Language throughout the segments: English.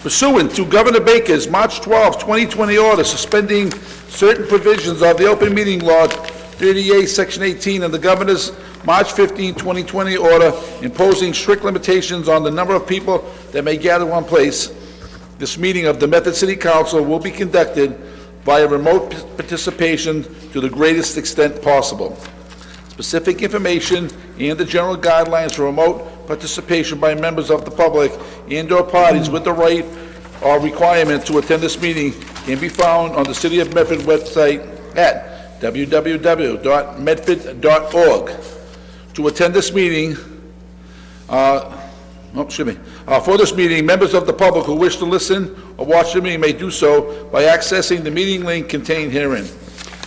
Pursuant to Governor Baker's March 12, 2020 order suspending certain provisions of the open meeting law 38, Section 18, and the Governor's March 15, 2020 order imposing strict limitations on the number of people that may gather in one place, this meeting of the Medford City Council will be conducted via remote participation to the greatest extent possible. Specific information and the general guidelines for remote participation by members of the public and/or parties with the right or requirement to attend this meeting can be found on the City of Medford website at www.medford.org. To attend this meeting, for this meeting, members of the public who wish to listen or watch the meeting may do so by accessing the meeting link contained herein.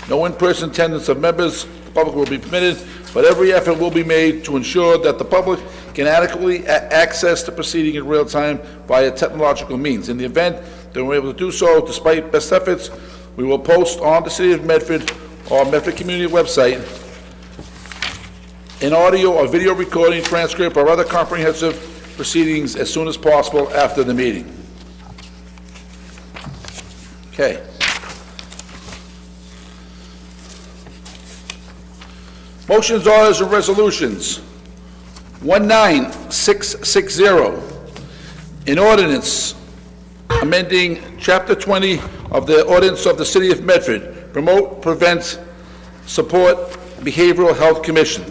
No in-person attendance of members of the public will be permitted, but every effort will be made to ensure that the public can adequately access the proceeding in real time via technological means. In the event that we're able to do so, despite best efforts, we will post on the City of Medford or Medford Community website an audio or video recording, transcript, or other comprehensive proceedings as soon as possible after the meeting. Okay. Motions, orders, and resolutions. 19660, an ordinance amending Chapter 20 of the ordinance of the City of Medford, Promote, Prevent, Support Behavioral Health Commission.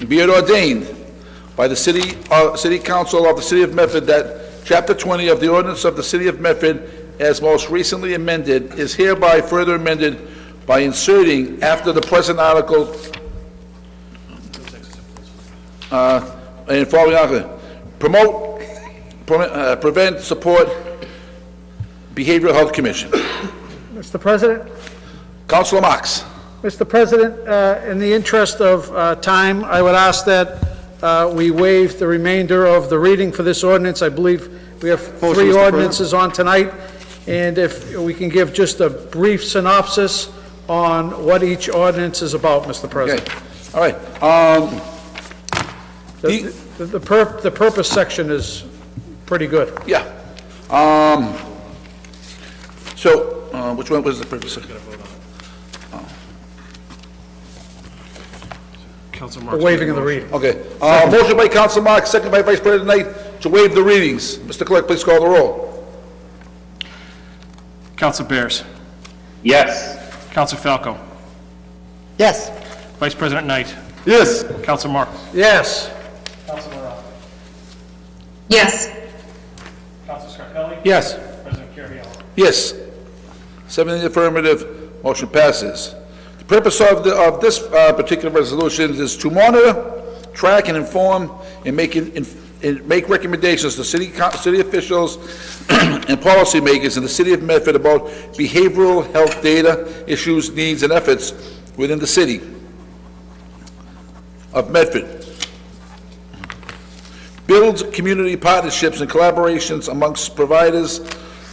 Be it ordained by the City Council of the City of Medford that Chapter 20 of the ordinance of the City of Medford, as most recently amended, is hereby further amended by inserting after the present article and following article, Promote, Prevent, Support Behavioral Health Commission. Mr. President? Councilor Marks. Mr. President, in the interest of time, I would ask that we waive the remainder of the reading for this ordinance. I believe we have three ordinances on tonight, and if we can give just a brief synopsis on what each ordinance is about, Mr. President. Okay. All right. The purpose section is pretty good. Yeah. Which one was the purpose section? Councilor The Marks. waiving of the reading. Okay. Motion by Councilor Marks, second by Vice President Knight to waive the readings. Mr. Clerk, please call the roll. Councilor Bears. Yes. Councilor Falco. Yes. Vice President Knight. Yes. Councilor Marks. Yes. Councilor Morale. yes, Councilor Scarpelli. Yes. President Caraviallo. Yes. 7 in the affirmative, motion passes. The purpose of this particular resolution is to monitor, track, and inform, and make recommendations to city officials and policymakers in the City of Medford about behavioral health data, issues, needs, and efforts within the City of Medford. Builds community partnerships and collaborations amongst providers,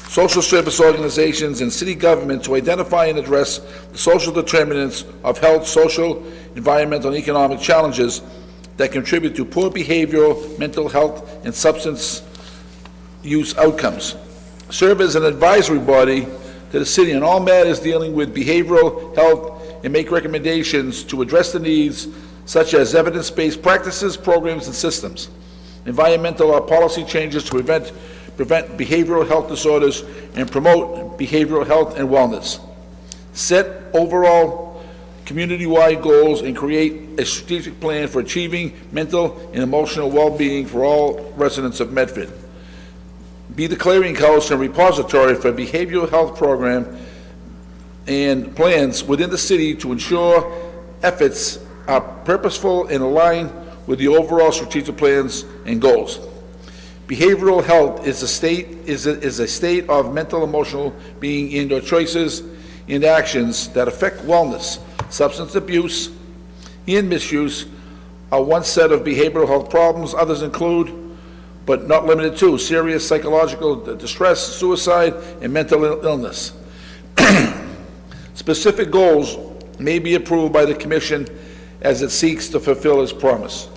social service organizations, and city government to identify and address the social determinants of health, social, environmental, and economic challenges that contribute to poor behavioral, mental health, and substance use outcomes. Serve as an advisory body to the city on all matters dealing with behavioral health and make recommendations to address the needs such as evidence-based practices, programs, and systems. Environmental or policy changes to prevent behavioral health disorders and promote behavioral health and wellness. Set overall community-wide goals and create a strategic plan for achieving mental and emotional well-being for all residents of Medford. Be the clearinghouse and repository for behavioral health program and plans within the city to ensure efforts are purposeful and aligned with the overall strategic plans and goals. Behavioral health is a state of mental, emotional being and/or choices and actions that affect wellness. Substance abuse and misuse are one set of behavioral health problems. Others include, but not limited to, serious psychological distress, suicide, and mental illness. Specific goals may be approved by the Commission as it seeks to fulfill its promise.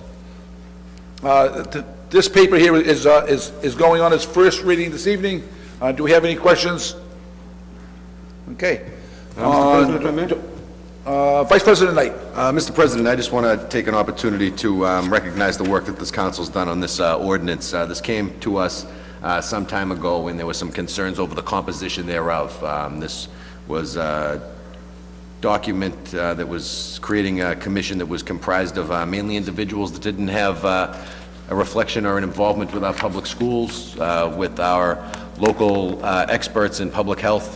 This paper here is going on its first reading this evening. Do we have any questions? Okay. Mr. President, if I may? Vice President Knight. Mr. President, I just want to take an opportunity to recognize the work that this council's done on this ordinance. This came to us some time ago when there were some concerns over the composition thereof. This was a document that was creating a commission that was comprised of mainly individuals that didn't have a reflection or an involvement with our public schools, with our local experts in public health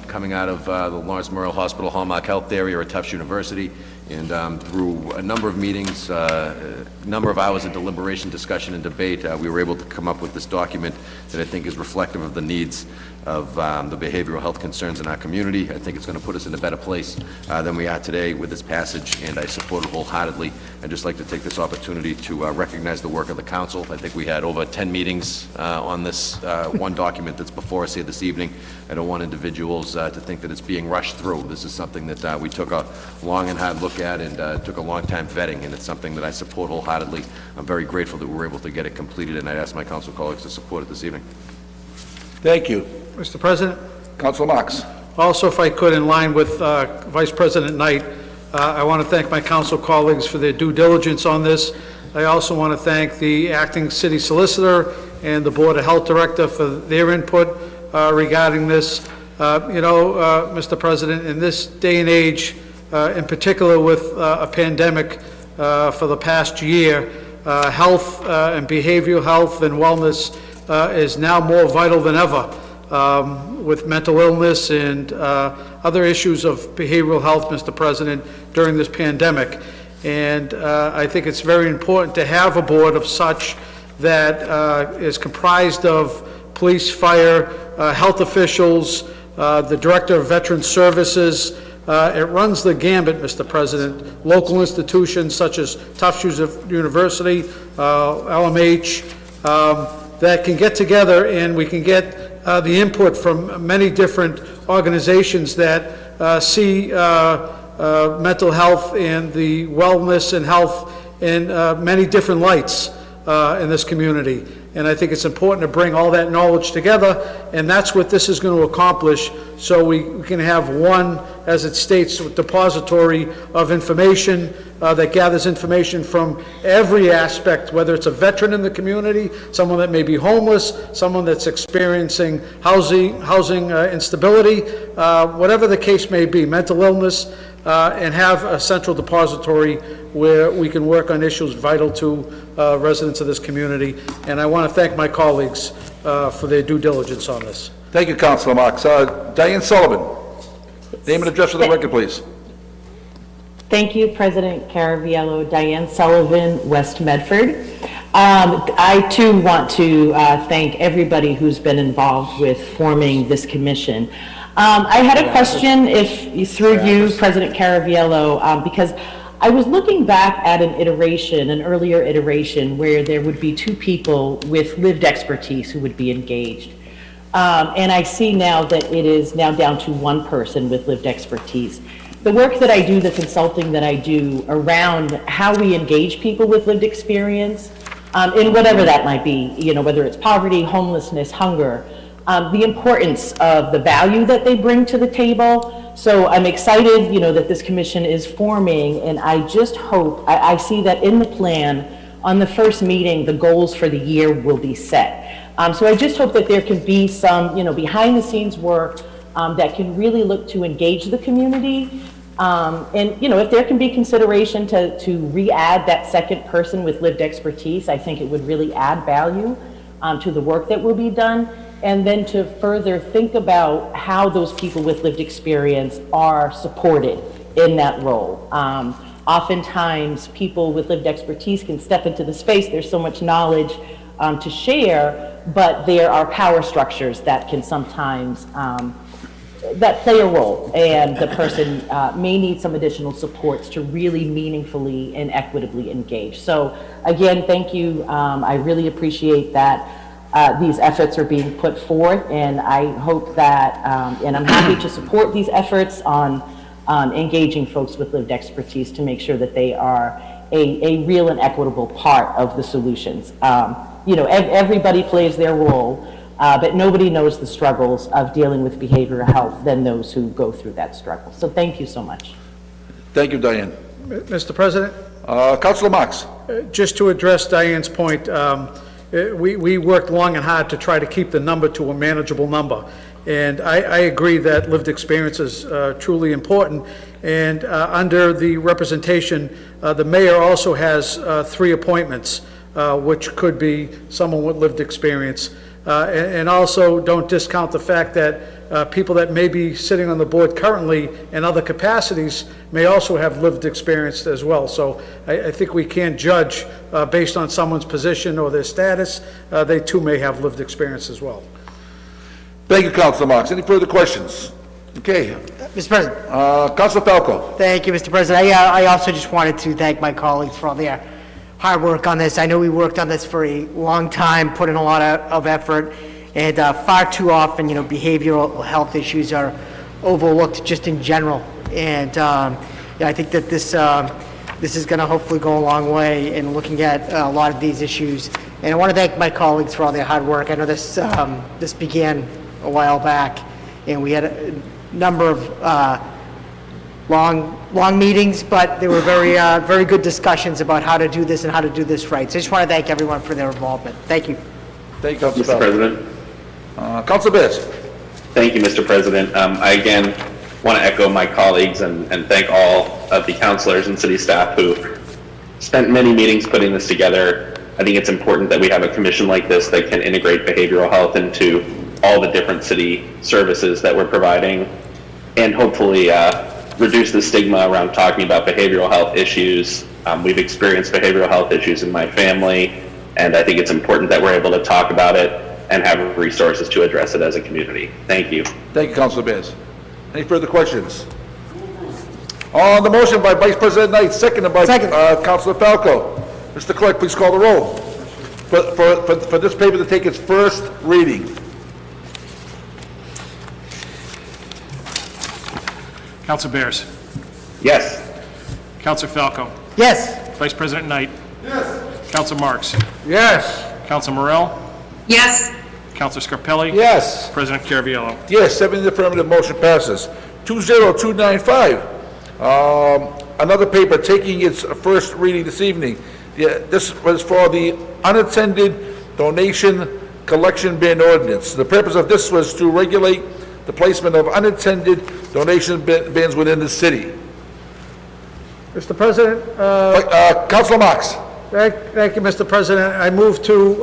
coming out of the Lawrence Memorial Hospital, Hallmark Health area, or Tufts University, and through a number of meetings, a number of hours of deliberation, discussion, and debate, we were able to come up with this document that I think is reflective of the needs of the behavioral health concerns in our community. I think it's going to put us in a better place than we are today with this passage, and I support it wholeheartedly. I'd just like to take this opportunity to recognize the work of the council. I think we had over 10 meetings on this one document that's before us here this evening. I don't want individuals to think that it's being rushed through. This is something that we took a long and hard look at and took a long time vetting, and it's something that I support wholeheartedly. I'm very grateful that we were able to get it completed, and I'd ask my council colleagues to support it this evening. Thank you. Mr. President? Councilor Marks. Also, if I could, in line with Vice President Knight, I want to thank my council colleagues for their due diligence on this. I also want to thank the acting city solicitor and the Board of Health Director for their input regarding this. Mr. President, in this day and age, in particular with a pandemic for the past year, health and behavioral health and wellness is now more vital than ever. With mental illness and other issues of behavioral health, Mr. President, during this pandemic. And I think it's very important to have a board of such that is comprised of police, fire, health officials, the Director of Veteran Services. It runs the gambit, Mr. President. Local institutions such as Tufts University, LMH, that can get together and we can get the input from many different organizations that see mental health and the wellness and health in many different lights in this community. And I think it's important to bring all that knowledge together, and that's what this is going to accomplish, so we can have one, as it states, depository of information that gathers information from every aspect, whether it's a veteran in the community, someone that may be homeless, someone that's experiencing housing instability, whatever the case may be, mental illness, and have a central depository where we can work on issues vital to residents of this community. And I want to thank my colleagues for their due diligence on this. Thank you, Councilor Marks. Diane Sullivan. Name and address for the record, please. Thank you, President Caraviello. Diane Sullivan, West Medford. I too want to thank everybody who's been involved with forming this commission. I had a question, through you, President Caraviello, because I was looking back at an earlier iteration, where there would be two people with lived expertise who would be engaged. And I see now that it is now down to one person with lived expertise. The work that I do, the consulting that I do around how we engage people with lived experience, in whatever that might be, whether it's poverty, homelessness, hunger, the importance of the value that they bring to the table. So I'm excited, that this commission is forming, and I just hope, I see that in the plan, on the first meeting, the goals for the year will be set. So I just hope that there can be some, behind the scenes work that can really look to engage the community. And, if there can be consideration to re-add that second person with lived expertise, I think it would really add value to the work that will be done. And then to further think about how those people with lived experience are supported in that role. Oftentimes, people with lived expertise can step into the space. There's so much knowledge to share, but there are power structures that can sometimes that play a role, and the person may need some additional supports to really meaningfully and equitably engage. So again, thank you. I really appreciate that these efforts are being put forth, and I hope that, and I'm happy to support these efforts on engaging folks with lived expertise to make sure that they are a real and equitable part of the solutions. You know, everybody plays their role, but nobody knows the struggles of dealing with behavioral health than those who go through that struggle. So thank you so much. Thank you, Diane. Mr. President? Councilor Marks? Just to address Diane's point, we worked long and hard to try to keep the number to a manageable number. And I agree that lived experience is truly important. And under the representation, the mayor also has 3 appointments, which could be someone with lived experience. And also, don't discount the fact that people that may be sitting on the board currently in other capacities may also have lived experience as well. So I think we can't judge based on someone's position or their status. They too may have lived experience as well. Thank you, Councilor Marks. Any further questions? Okay. Mr. President. Councilor Falco? Thank you, Mr. President. I also just wanted to thank my colleagues for all their hard work on this. I know we worked on this for a long time, put in a lot of effort, and far too often, you know, behavioral health issues are overlooked just in general. And yeah, I think that this is going to hopefully go a long way in looking at a lot of these issues. And I want to thank my colleagues for all their hard work. I know this began a while back, and we had a number of long meetings, but there were very good discussions about how to do this and how to do this right. So I just want to thank everyone for their involvement. Thank you. Thank you, Councilor Mr. Falco. President. Councilor Bears? Thank you, Mr. President. I again want to echo my colleagues and thank all of the councilors and city staff who spent many meetings putting this together. I think it's important that we have a commission like this that can integrate behavioral health into all the different city services that we're providing, and hopefully reduce the stigma around talking about behavioral health issues. We've experienced behavioral health issues in my family, and I think it's important that we're able to talk about it and have resources to address it as a community. Thank you. Thank you, Councilor Bears. Any further questions? On the motion by Vice President Knight, seconded by Councilor Falco. Mr. Clerk, please call the roll for this paper to take its first reading. Council Bears. Yes. Council Falco. Yes. Vice President Knight. Yes. Council Marks. Yes. Council Morell. Yes. Council Scarpelli. Yes. President Caraviallo. Yes, 7 in the affirmative, motion passes. 20295, another paper taking its first reading this evening. This was for the unattended donation collection bin ordinance. The purpose of this was to regulate the placement of unattended donation bins within the city. Mr. President, Councilor Marks. thank you, Mr. President. I move to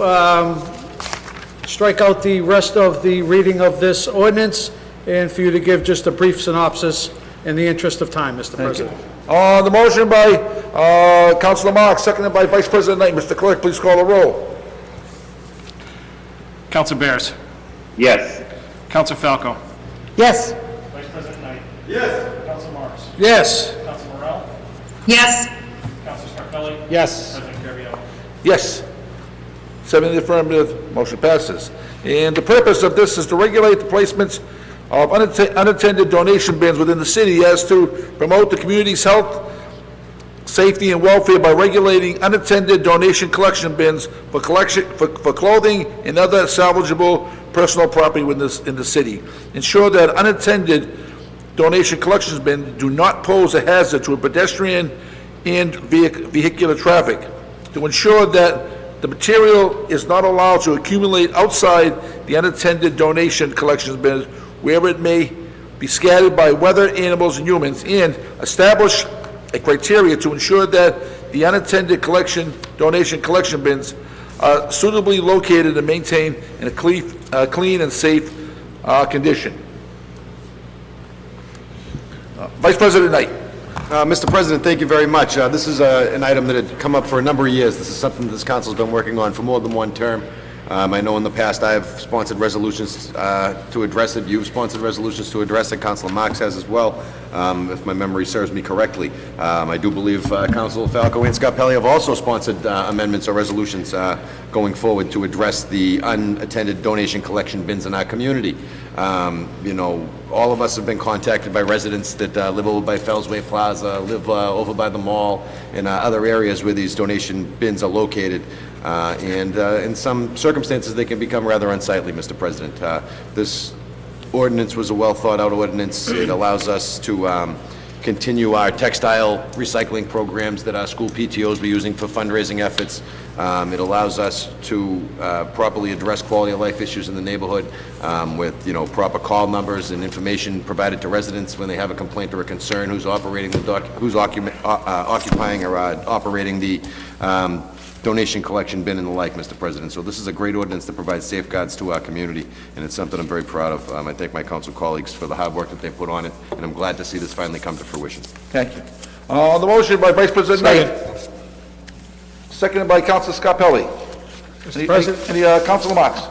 strike out the rest of the reading of this ordinance and for you to give just a brief synopsis in the interest of time, Mr. President. On the motion by Councilor Marks, seconded by Vice President Knight. Mr. Clerk, please call the roll. Council Bears. Yes. Council Falco. Yes. Vice President Knight. Yes. Council Marks. Yes. Council Morell. Yes. Council Scarpelli. Yes. President Caraviallo. Yes. 7 in the affirmative, motion passes. And the purpose of this is to regulate the placements of unattended donation bins within the city as to promote the community's health, safety, and welfare by regulating unattended donation collection bins for clothing and other salvageable personal property in the city. Ensure that unattended donation collection bins do not pose a hazard to a pedestrian and vehicular traffic. To ensure that the material is not allowed to accumulate outside the unattended donation collection bins wherever it may be scattered by weather, animals, and humans, and establish a criteria to ensure that the unattended donation collection bins are suitably located and maintained in a clean and safe condition. Vice President Knight. Mr. President, thank you very much. This is an item that had come up for a number of years. This is something this council's been working on for more than one term. I know in the past I have sponsored resolutions to address it. You've sponsored resolutions to address it. Councilor Marks has as well, if my memory serves me correctly. I do believe Councilor Falco and Scarpelli have also sponsored amendments or resolutions going forward to address the unattended donation collection bins in our community. You know, all of us have been contacted by residents that live over by Fellsway Plaza, live over by the mall, and other areas where these donation bins are located. And in some circumstances, they can become rather unsightly, Mr. President. This ordinance was a well-thought-out ordinance. It allows us to continue our textile recycling programs that our school PTOs were using for fundraising efforts. It allows us to properly address quality of life issues in the neighborhood with, you know, proper call numbers and information provided to residents when they have a complaint or a concern, who's operating the occupying or operating the donation collection bin and the like, Mr. President. So this is a great ordinance that provides safeguards to our community, and it's something I'm very proud of. I thank my council colleagues for the hard work that they put on it, and I'm glad to see this finally come to fruition. Thank you. On the motion by Vice President Knight. Seconded by Councilor Scarpelli. Any Councilor Marks?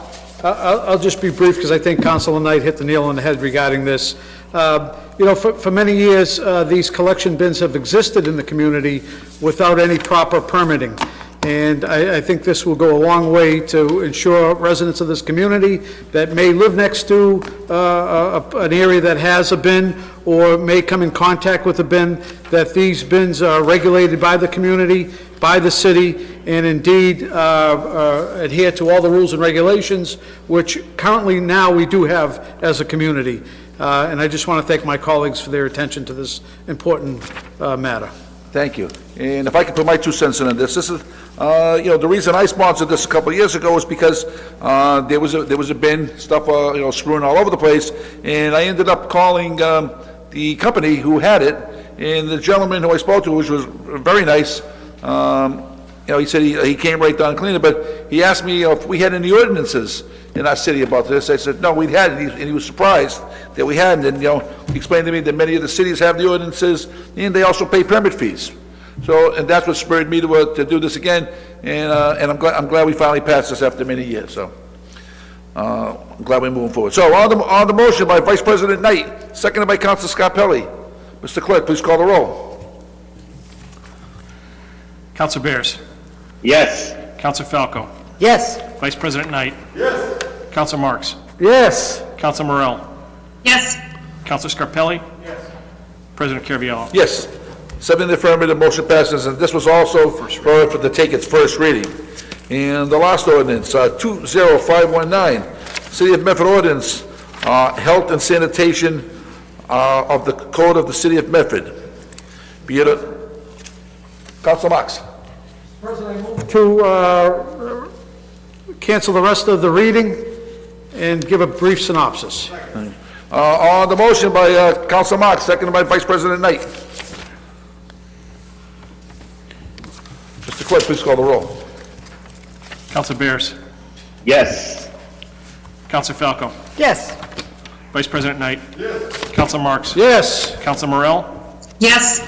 I'll just be brief, because I think Councilor Knight hit the nail on the head regarding this. You know, for many years, these collection bins have existed in the community without any proper permitting. And I think this will go a long way to ensure residents of this community that may live next to an area that has a bin or may come in contact with a bin, that these bins are regulated by the community, by the city, and indeed adhere to all the rules and regulations, which currently now we do have as a community. And I just want to thank my colleagues for their attention to this important matter. Thank you. And if I could put my 2 cents in on this, this is, you know, the reason I sponsored this a couple of years ago was because there was a bin, stuff, you know, screwing all over the place, and I ended up calling the company who had it, and the gentleman who I spoke to, which was very nice, you know, he said he came right down and cleaned it, but he asked me if we had any ordinances in our city about this. I said, no, we hadn't, and he was surprised that we hadn't, and, you know, he explained to me that many of the cities have the ordinances, and they also pay permit fees. So, and that's what spurred me to do this again, and I'm glad we finally passed this after many years, so. I'm glad we're moving forward. So, on the motion by Vice President Knight, seconded by Councilor Scarpelli. Mr. Clerk, please call the roll. Councilor Bears. Yes. Councilor Falco. Yes. Vice President Knight. Yes. Councilor Marks. Yes. Councilor Morell. Yes. Councilor Scarpelli. Yes. President Caraviallo. Yes. 7 in the affirmative, motion passes, and this was also for to take its first reading. And the last ordinance, 20519, City of Medford ordinance, health and sanitation of the code of the City of Medford. Be it Council Marks. To cancel the rest of the reading and give a brief synopsis. On the motion by Council Marks, seconded by Vice President Knight. Mr. Clerk, please call the roll. Councilor Bears. Yes. Councilor Falco. Yes. Vice President Knight. Yes. Councilor Marks. Yes. Councilor Morell. Yes.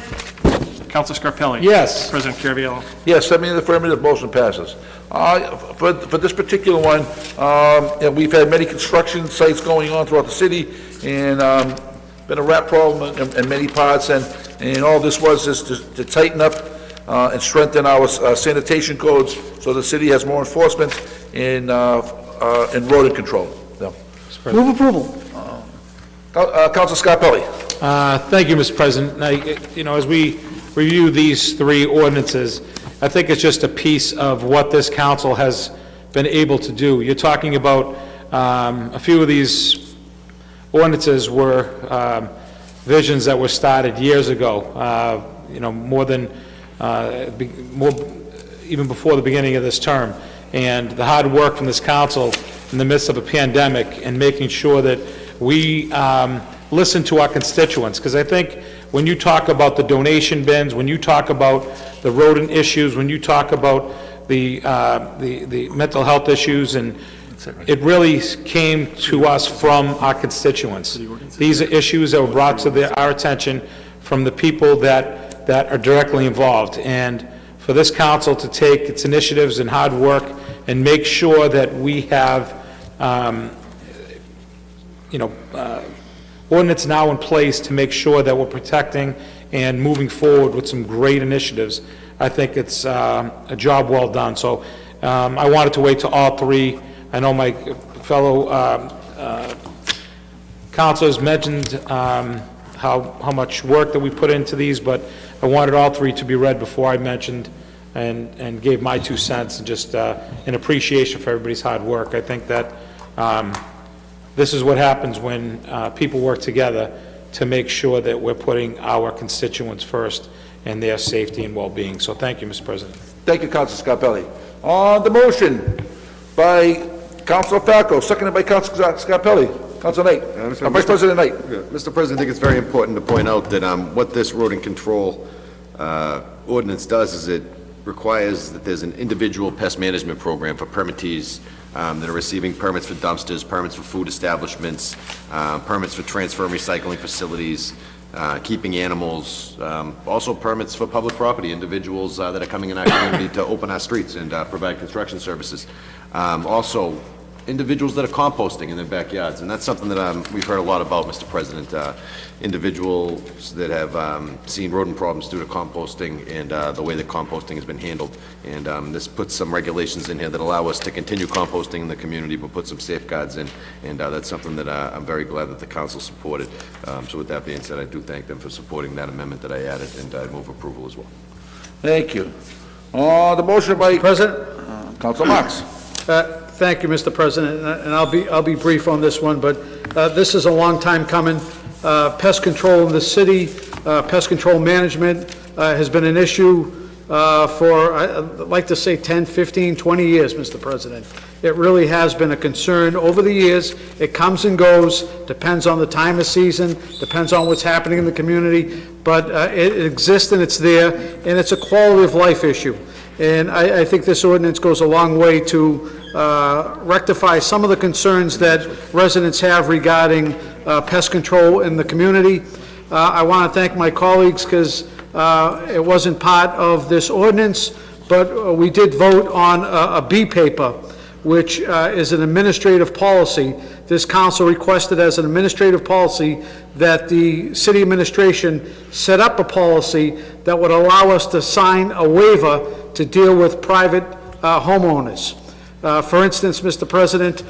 Councilor Scarpelli. Yes. President Caraviallo. Yes, 7 in the affirmative, motion passes. For this particular one, you know, we've had many construction sites going on throughout the city, and been a rat problem in many parts, and all this was is to tighten up and strengthen our sanitation codes, so the city has more enforcement in rodent control. Yeah. Move approval. Councilor Scarpelli. Thank you, Mr. President. Now, you know, as we review these 3 ordinances, I think it's just a piece of what this council has been able to do. You're talking about a few of these ordinances were visions that were started years ago, you know, even before the beginning of this term. And the hard work from this council in the midst of a pandemic and making sure that we listen to our constituents, because I think when you talk about the donation bins, when you talk about the rodent issues, when you talk about the mental health issues, and it really came to us from our constituents. These are issues that were brought to our attention from the people that are directly involved. And for this council to take its initiatives and hard work and make sure that we have, ordinance now in place to make sure that we're protecting and moving forward with some great initiatives. I think it's a job well done. So I wanted to wait till all three. I know my fellow councilors mentioned how much work that we put into these, but I wanted all three to be read before I mentioned and gave my 2 cents, and just in appreciation for everybody's hard work. I think that this is what happens when people work together to make sure that we're putting our constituents first and their safety and well-being. So thank you, Mr. President. Thank you, Councilor Scarpelli. On the motion by Councilor Falco, seconded by Councilor Scarpelli. Councilor Knight. Vice President Knight. Mr. President, I think it's very important to point out that what this rodent control ordinance does is it requires that there's an individual pest management program for permittees that are receiving permits for dumpsters, permits for food establishments, permits for transfer and recycling facilities, keeping animals, also permits for public property, individuals that are coming in our community to open our streets and provide construction services. Also, individuals that are composting in their backyards, and that's something that we've heard a lot about, Mr. President. Individuals that have seen rodent problems due to composting and the way that composting has been handled. And this puts some regulations in here that allow us to continue composting in the community, but put some safeguards in, and that's something that I'm very glad that the council supported. So with that being said, I do thank them for supporting that amendment that I added, and I move approval as well. Thank you. On the motion by President? Councilor Marks. Thank you, Mr. President, and I'll be brief on this one, but this is a long time coming. Pest control in the city, pest control management has been an issue for, I'd like to say, 10, 15, 20 years, Mr. President. It really has been a concern over the years. It comes and goes, depends on the time of season, depends on what's happening in the community, but it exists and it's there, and it's a quality of life issue. And I think this ordinance goes a long way to rectify some of the concerns that residents have regarding pest control in the community. I want to thank my colleagues because it wasn't part of this ordinance, but we did vote on a B paper, which is an administrative policy. This council requested as an administrative policy that the city administration set up a policy that would allow us to sign a waiver to deal with private homeowners. For instance, Mr. President,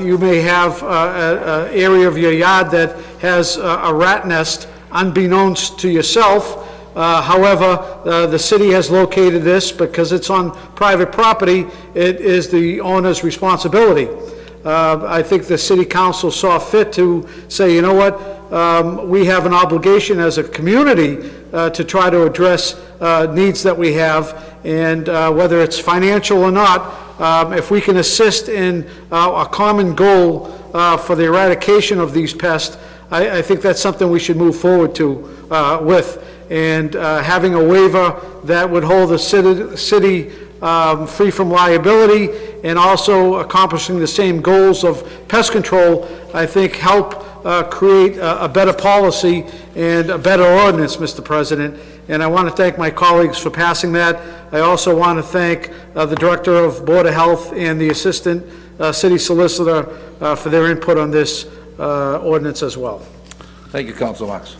you may have an area of your yard that has a rat nest unbeknownst to yourself. However, the city has located this because it's on private property. It is the owner's responsibility. I think the city council saw fit to say, you know what, we have an obligation as a community to try to address needs that we have, and whether it's financial or not, if we can assist in a common goal for the eradication of these pests, I think that's something we should move forward to with. And having a waiver that would hold the city free from liability and also accomplishing the same goals of pest control, I think help create a better policy and a better ordinance, Mr. President. And I want to thank my colleagues for passing that. I also want to thank the Director of Board of Health and the Assistant City Solicitor for their input on this ordinance as well. Thank you, Councilor Marks.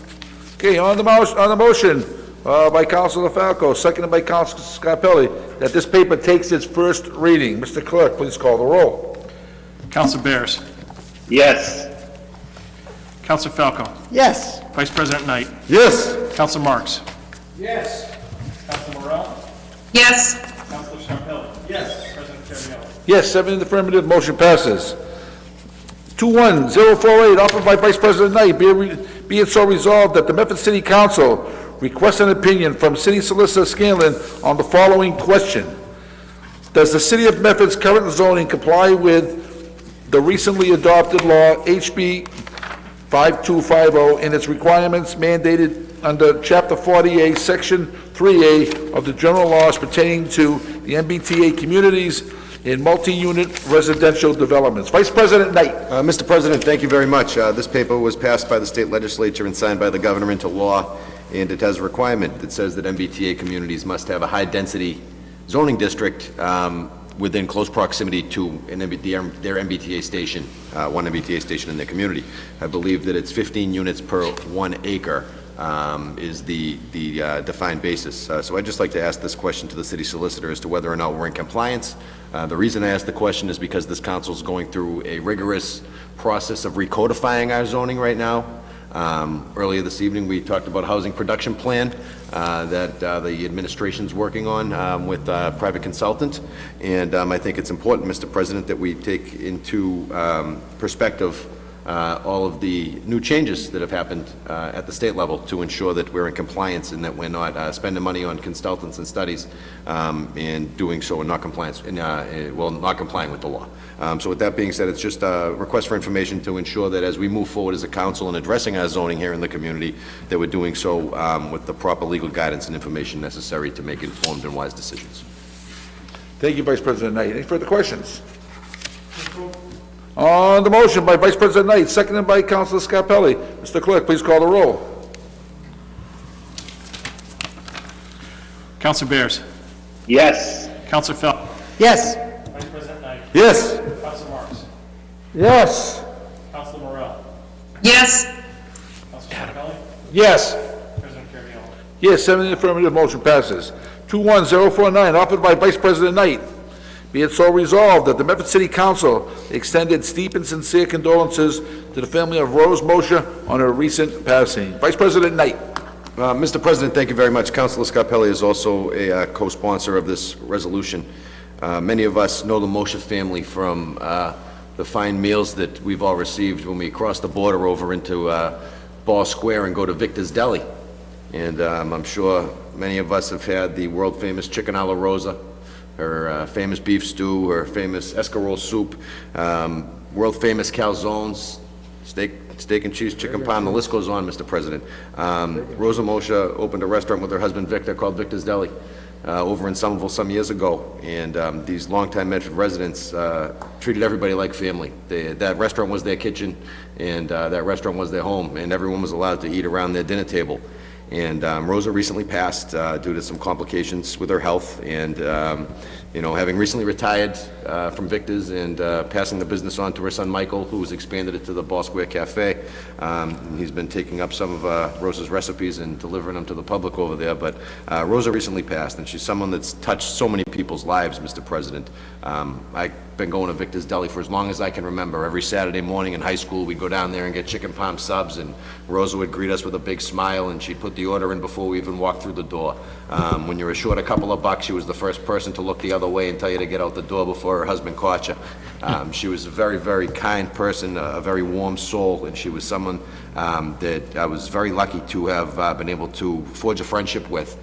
Okay, on the motion by Councilor Falco, seconded by Councilor Scarpelli, that this paper takes its first reading. Mr. Clerk, please call the roll. Councilor Bears. Yes. Councilor Falco. Yes. Vice President Knight. Yes. Councilor Marks. Yes. Councilor Morrell. Yes. Councilor Scarpelli. Yes. President Caraviallo. Yes, 7 in the affirmative, motion passes. 21048, offered by Vice President Knight, be it so resolved that the Medford City Council requests an opinion from City Solicitor Scanlon on the following question. Does the City of Medford's current zoning comply with the recently adopted law, HB 5250, and its requirements mandated under Chapter 40A, Section 3A of the general laws pertaining to the MBTA communities in multi-unit residential developments? Vice President Knight. Mr. President, thank you very much. This paper was passed by the state legislature and signed by the governor into law, and it has a requirement that says that MBTA communities must have a high-density zoning district within close proximity to their MBTA station, one MBTA station in their community. I believe that it's 15 units per 1 acre is the defined basis. So I'd just like to ask this question to the city solicitor as to whether or not we're in compliance. The reason I ask the question is because this council is going through a rigorous process of recodifying our zoning right now. Earlier this evening, we talked about a housing production plan that the administration's working on with a private consultant. And I think it's important, Mr. President, that we take into perspective all of the new changes that have happened at the state level to ensure that we're in compliance and that we're not spending money on consultants and studies and doing so in not compliance, not complying with the law. So with that being said, it's just a request for information to ensure that as we move forward as a council in addressing our zoning here in the community, that we're doing so with the proper legal guidance and information necessary to make informed and wise decisions. Thank you, Vice President Knight. Any further questions? On the motion by Vice President Knight, seconded by Councilor Scarpelli. Mr. Clerk, please call the roll. Counselor Bears. Yes. Counselor Fel. Yes. Vice President Knight. Yes. Counselor Marks. Yes. Counselor Morrell. Yes. Counselor Scarpelli. Yes. President Carviallo. Yes, 7 in the affirmative, motion passes. 21049, offered by Vice President Knight. Be it so resolved that the Medford City Council extended steep and sincere condolences to the family of Rose Moshe on her recent passing. Vice President Knight. Mr. President, thank you very much. Councilor Scarpelli is also a co-sponsor of this resolution. Many of us know the Moshe family from the fine meals that we've all received when we cross the border over into Ball Square and go to Victor's Deli. And I'm sure many of us have had the world-famous chicken a la Rosa, her famous beef stew, her famous escarole soup, world-famous calzones, steak and cheese, chicken parm, the list goes on, Mr. President. Rosa Moshe opened a restaurant with her husband Victor called Victor's Deli over in Somerville some years ago, and these longtime Medford residents treated everybody like family. That restaurant was their kitchen, and that restaurant was their home, and everyone was allowed to eat around their dinner table. And Rosa recently passed due to some complications with her health, and having recently retired from Victor's and passing the business on to her son Michael, who's expanded it to the Ball Square Cafe. He's been taking up some of Rosa's recipes and delivering them to the public over there. But Rosa recently passed, and she's someone that's touched so many people's lives, Mr. President. I've been going to Victor's Deli for as long as I can remember. Every Saturday morning in high school, we'd go down there and get chicken parm subs, and Rosa would greet us with a big smile, and she'd put the order in before we even walked through the door. When you were short a couple of bucks, she was the first person to look the other way and tell you to get out the door before her husband caught you. She was a very, very kind person, a very warm soul, and she was someone that I was very lucky to have been able to forge a friendship with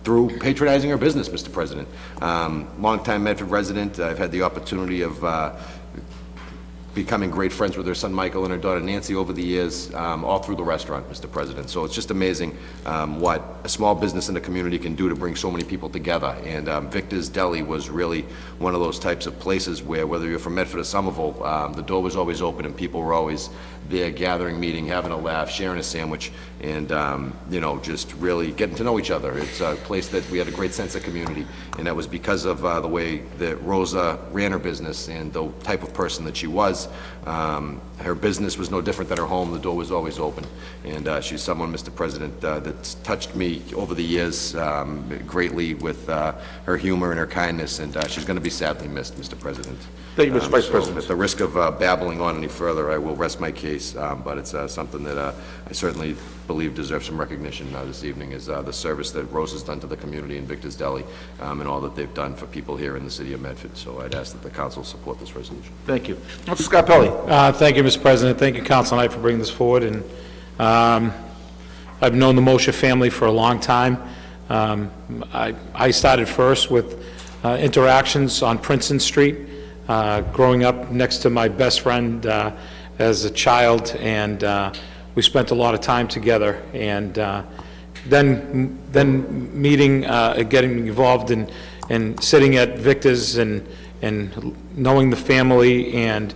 through patronizing her business, Mr. President. Longtime Medford resident. I've had the opportunity of becoming great friends with her son Michael and her daughter Nancy over the years, all through the restaurant, Mr. President. So it's just amazing what a small business in the community can do to bring so many people together. And Victor's Deli was really one of those types of places where, whether you're from Medford or Somerville, the door was always open and people were always there, gathering, meeting, having a laugh, sharing a sandwich, and just really getting to know each other. It's a place that we had a great sense of community, and that was because of the way that Rosa ran her business and the type of person that she was. Her business was no different than her home. The door was always open, and she's someone, Mr. President, that's touched me over the years greatly with her humor and her kindness, and she's going to be sadly missed, Mr. President. Thank you, Mr. Vice So President. at the risk of babbling on any further, I will rest my case, but it's something that I certainly believe deserves some recognition this evening, is the service that Rose has done to the community in Victor's Deli, and all that they've done for people here in the city of Medford. So I'd ask that the council support this resolution. Thank you. Councilor Scarpelli. Thank you, Mr. President. Thank you, Council Knight, for bringing this forward. And I've known the Moshe family for a long time. I started first with interactions on Princeton Street, growing up next to my best friend as a child, and we spent a lot of time together. And then meeting, getting involved in sitting at Victor's and knowing the family. And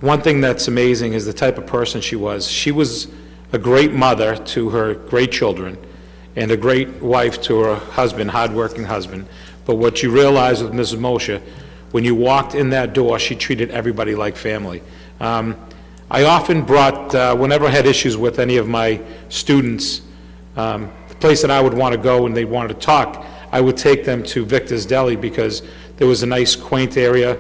one thing that's amazing is the type of person she was. She was a great mother to her great children and a great wife to her husband, hardworking husband. But what you realize with Mrs. Moshe, when you walked in that door, she treated everybody like family. I often brought, whenever I had issues with any of my students, the place that I would want to go and they wanted to talk, I would take them to Victor's Deli because there was a nice quaint area.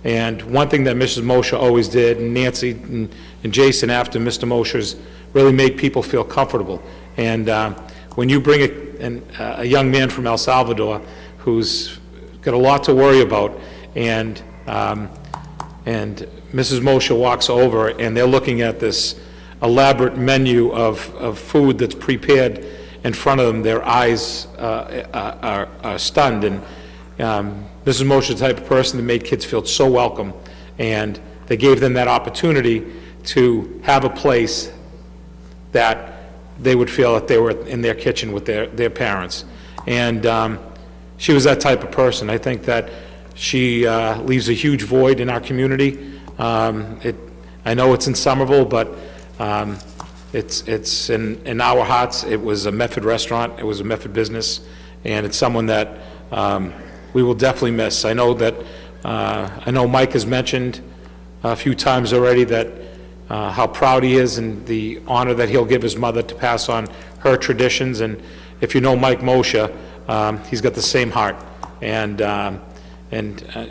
And one thing that Mrs. Moshe always did, and Nancy and Jason after Mr. Moshe's, really made people feel comfortable. And when you bring a young man from El Salvador who's got a lot to worry about, and Mrs. Moshe walks over and they're looking at this elaborate menu of food that's prepared in front of them, their eyes are stunned. And Mrs. Moshe is the type of person that made kids feel so welcome, and they gave them that opportunity to have a place that they would feel that they were in their kitchen with their parents. And she was that type of person. I think that she leaves a huge void in our community. I know it's in Somerville, but it's in our hearts. It was a Medford restaurant, it was a Medford business, and it's someone that we will definitely miss. I know that, I know Mike has mentioned a few times already that how proud he is and the honor that he'll give his mother to pass on her traditions. And if you know Mike Moshe, he's got the same heart, and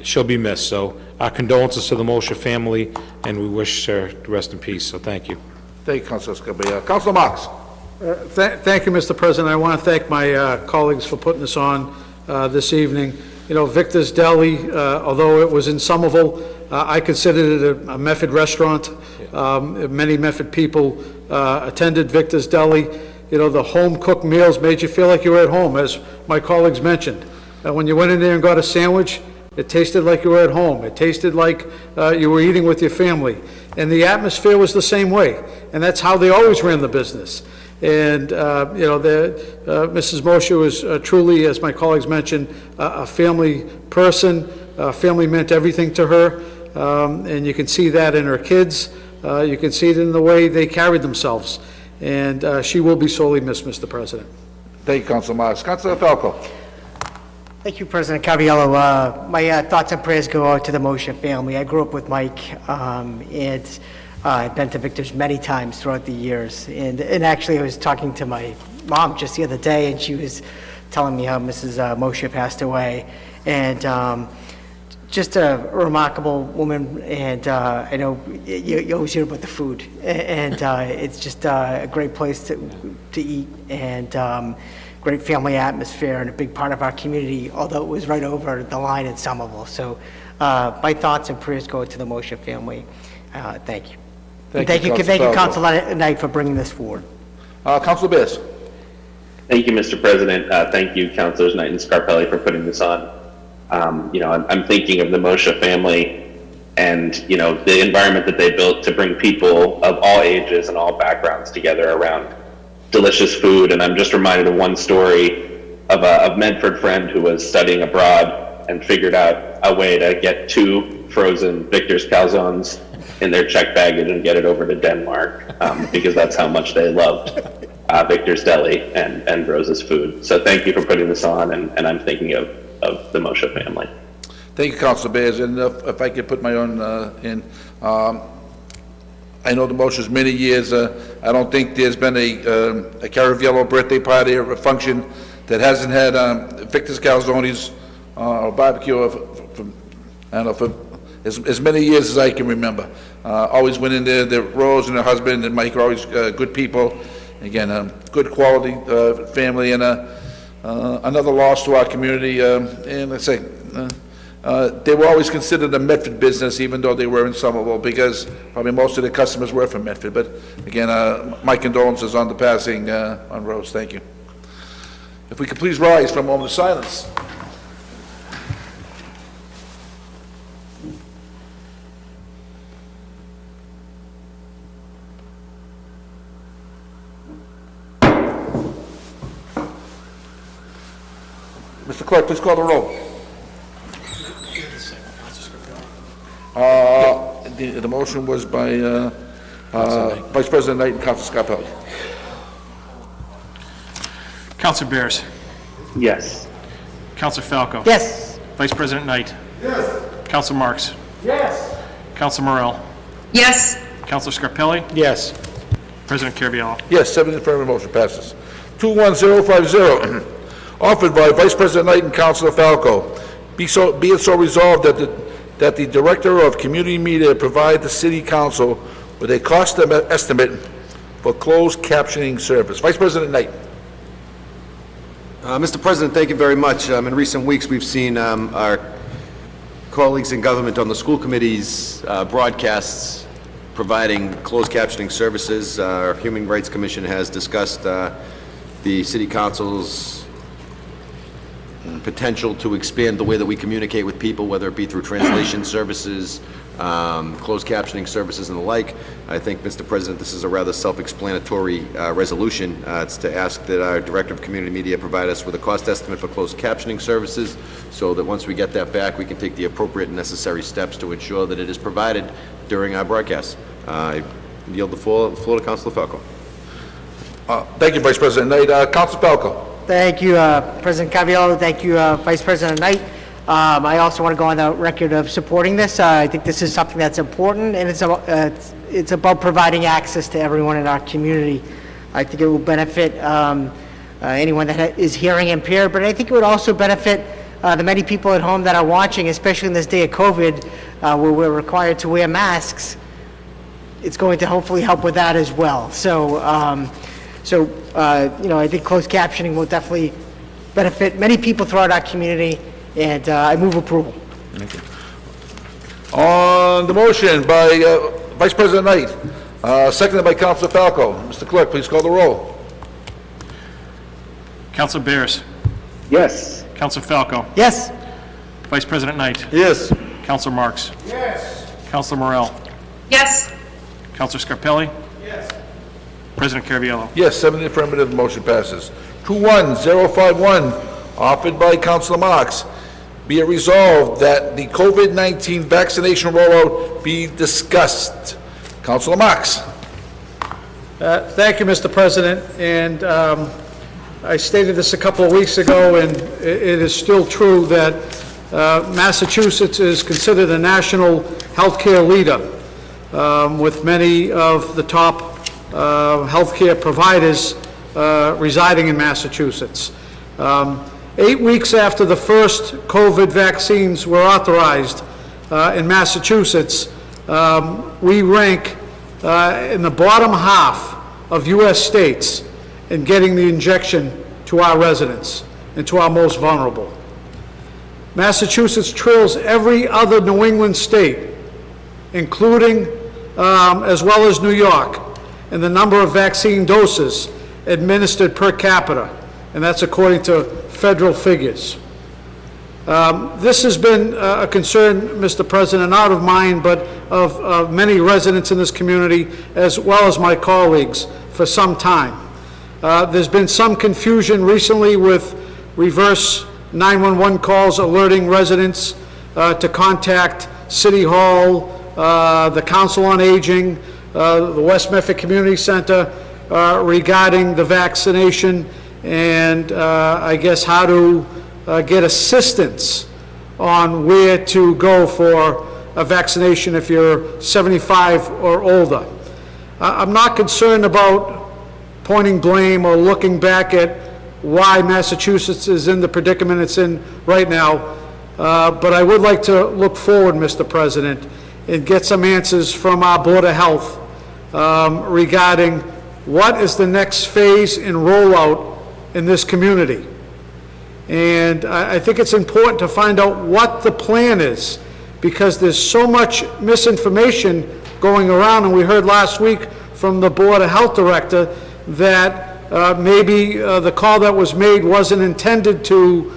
she'll be missed. So our condolences to the Moshe family, and we wish her to rest in peace. So thank you. Thank you, Councilor Scarpelli. Councilor Marks. Thank you, Mr. President. I want to thank my colleagues for putting this on this evening. You know, Victor's Deli, although it was in Somerville, I considered it a Medford restaurant. Many Medford people attended Victor's Deli. You know, the home-cooked meals made you feel like you were at home, as my colleagues mentioned. When you went in there and got a sandwich, it tasted like you were at home. It tasted like you were eating with your family. And the atmosphere was the same way. And that's how they always ran the business. And, you know, Mrs. Moshe was truly, as my colleagues mentioned, a family person. Family meant everything to her. And you can see that in her kids. You can see it in the way they carried themselves. And she will be sorely missed, Mr. President. Thank you, Councilor Marks. Councilor Falco. Thank you, President Caraviello. My thoughts and prayers go out to the Moshe family. I grew up with Mike, and I've been to Victor's many times throughout the years. And actually, I was talking to my mom just the other day, and she was telling me how Mrs. Moshe passed away. And just a remarkable woman, and I know you always hear about the food, and it's just a great place to eat, and great family atmosphere, and a big part of our community, although it was right over the line in Somerville. So my thoughts and prayers go to the Moshe family. Thank you. Thank you, Councilor Knight, for bringing this forward. Councilor Bears. Thank you, Mr. President. Thank you, Councilors Knight and Scarpelli, for putting this on. You know, I'm thinking of the Moshe family and, you know, the environment that they built to bring people of all ages and all backgrounds together around delicious food. And I'm just reminded of one story of a Medford friend who was studying abroad and figured out a way to get 2 frozen Victor's calzones in their checked baggage and get it over to Denmark, because that's how much they loved Victor's Deli and Rose's food. So thank you for putting this on, and I'm thinking of the Moshe family. Thank you, Councilor Bears. And if I could put my own in, I know the Moshe's many years. I don't think there's been a Caraviello birthday party or a function that hasn't had Victor's calzones or barbecue for I don't know, for as many years as I can remember. Always went in there. Rose and her husband and Mike are always good people. Again, good quality family, and another loss to our community. And I say, they were always considered a Medford business, even though they were in Somerville, because probably most of the customers were from Medford. But again, my condolences on the passing on Rose. Thank you. If we could please rise for a moment of silence. Mr. Clerk, please call the roll. The motion was by Vice President Knight and Council Scarpelli. Counselor Bears. Yes. Counselor Falco. Yes. Vice President Knight. Yes. Counselor Marks. Yes. Counselor Morel. Yes. Counselor Scarpelli. Yes. President Caraviallo. Yes, 7 in affirmative, motion passes. 21050, offered by Vice President Knight and Councilor Falco. Be it so resolved that the Director of Community Media provide the City Council with a cost estimate for closed captioning service. Vice President Knight. Mr. President, thank you very much. In recent weeks, we've seen our colleagues in government on the school committees broadcasts providing closed captioning services. Our Human Rights Commission has discussed the City Council's potential to expand the way that we communicate with people, whether it be through translation services, closed captioning services and the like. I think, Mr. President, this is a rather self-explanatory resolution. It's to ask that our Director of Community Media provide us with a cost estimate for closed captioning services, so that once we get that back, we can take the appropriate and necessary steps to ensure that it is provided during our broadcasts. I yield the floor to Councilor Falco. Thank you, Vice President Knight. Councilor Falco. Thank you, President Caraviallo. Thank you, Vice President Knight. I also want to go on the record of supporting this. I think this is something that's important, and it's about providing access to everyone in our community. I think it will benefit anyone that is hearing impaired, but I think it would also benefit the many people at home that are watching, especially in this day of COVID, where we're required to wear masks. It's going to hopefully help with that as well. So, I think closed captioning will definitely benefit many people throughout our community, and I move approval. On the motion by Vice President Knight, seconded by Councilor Falco. Mr. Clerk, please call the roll. Counselor Bears. Yes. Counselor Falco. Yes. Vice President Knight. Yes. Counselor Marks. Yes. Counselor Morel. Yes. Counselor Scarpelli. Yes. President Caraviallo. Yes, 7 in the affirmative, motion passes. 21051, offered by Councilor Marks. Be it resolved that the COVID-19 vaccination rollout be discussed. Councilor Marks. Thank you, Mr. President, and I stated this a couple of weeks ago, and it is still true that Massachusetts is considered a national healthcare leader, with many of the top healthcare providers residing in Massachusetts. 8 weeks after the first COVID vaccines were authorized in Massachusetts, we rank in the bottom half of U.S. states in getting the injection to our residents and to our most vulnerable. Massachusetts trails every other New England state, including as well as New York, in the number of vaccine doses administered per capita, and that's according to federal figures. This has been a concern, Mr. President, not of mine, but of many residents in this community, as well as my colleagues, for some time. There's been some confusion recently with reverse 911 calls alerting residents to contact City Hall, the Council on Aging, the West Medford Community Center regarding the vaccination and I guess how to get assistance on where to go for a vaccination if you're 75 or older. I'm not concerned about pointing blame or looking back at why Massachusetts is in the predicament it's in right now, but I would like to look forward, Mr. President, and get some answers from our Board of Health regarding what is the next phase in rollout in this community. And I think it's important to find out what the plan is, because there's so much misinformation going around, and we heard last week from the Board of Health Director that maybe the call that was made wasn't intended to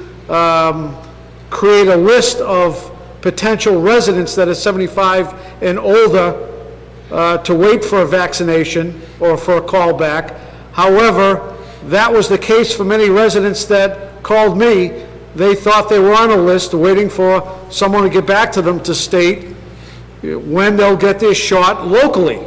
create a list of potential residents that are 75 and older to wait for a vaccination or for a call back. However, that was the case for many residents that called me. They thought they were on a list waiting for someone to get back to them to state when they'll get their shot locally.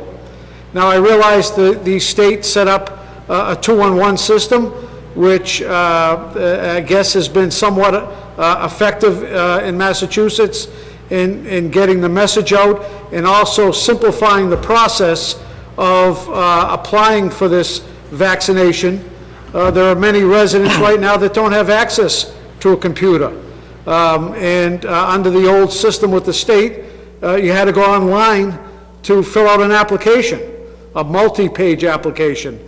Now, I realize the state set up a 2-on-1 system, which I guess has been somewhat effective in Massachusetts in getting the message out, and also simplifying the process of applying for this vaccination. There are many residents right now that don't have access to a computer. Under the old system with the state, you had to go online to fill out an application, a multi-page application,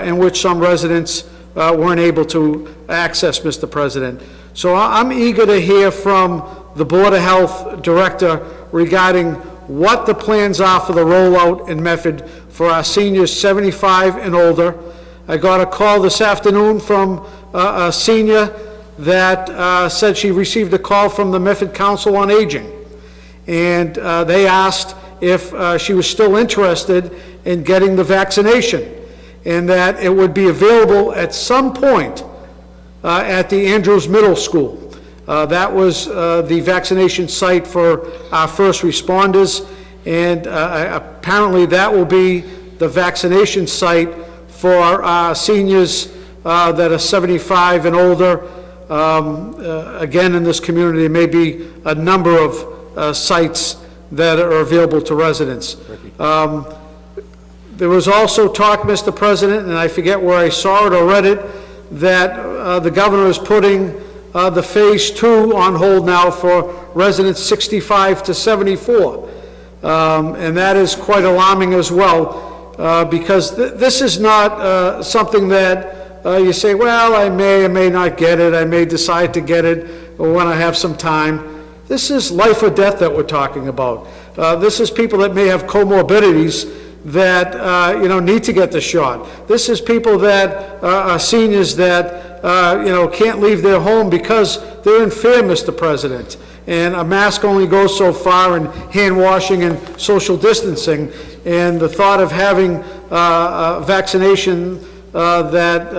in which some residents weren't able to access, Mr. President. So I'm eager to hear from the Board of Health Director regarding what the plans are for the rollout and method for our seniors 75 and older. I got a call this afternoon from a senior that said she received a call from the Medford Council on Aging, and they asked if she was still interested in getting the vaccination, and that it would be available at some point at the Andrews Middle School. That was the vaccination site for our first responders, and apparently that will be the vaccination site for our seniors that are 75 and older. Again, in this community, there may be a number of sites that are available to residents. There was also talk, Mr. President, and I forget where I saw it or read it, that the governor is putting the Phase 2 on hold now for residents 65 to 74. And that is quite alarming as well, because this is not something that you say, well, I may or may not get it, I may decide to get it when I have some time. This is life or death that we're talking about. This is people that may have comorbidities that need to get the shot. This is people that are seniors that can't leave their home because they're in fear, Mr. President. And a mask only goes so far, and hand washing and social distancing. And the thought of having a vaccination that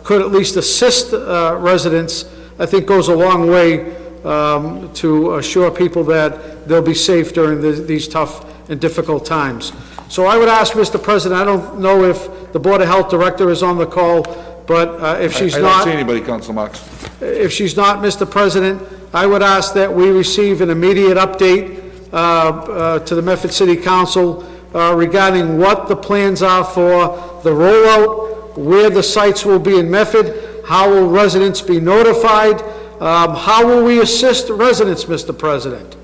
could at least assist residents, I think goes a long way to assure people that they'll be safe during these tough and difficult times. So I would ask, Mr. President, I don't know if the Board of Health Director is on the call, but if she's I not... don't see anybody, Council Marks. If she's not, Mr. President, I would ask that we receive an immediate update to the Medford City Council regarding what the plans are for the rollout, where the sites will be in Medford, how will residents be notified, how will we assist residents, Mr. President?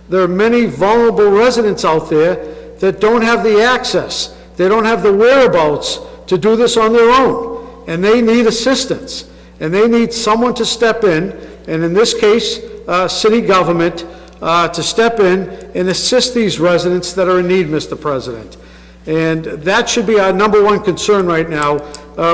There are many vulnerable residents out there that don't have the access, they don't have the whereabouts to do this on their own, and they need assistance, and they need someone to step in, and in this case, city government, to step in and assist these residents that are in need, Mr. President. And that should be our number one concern right now.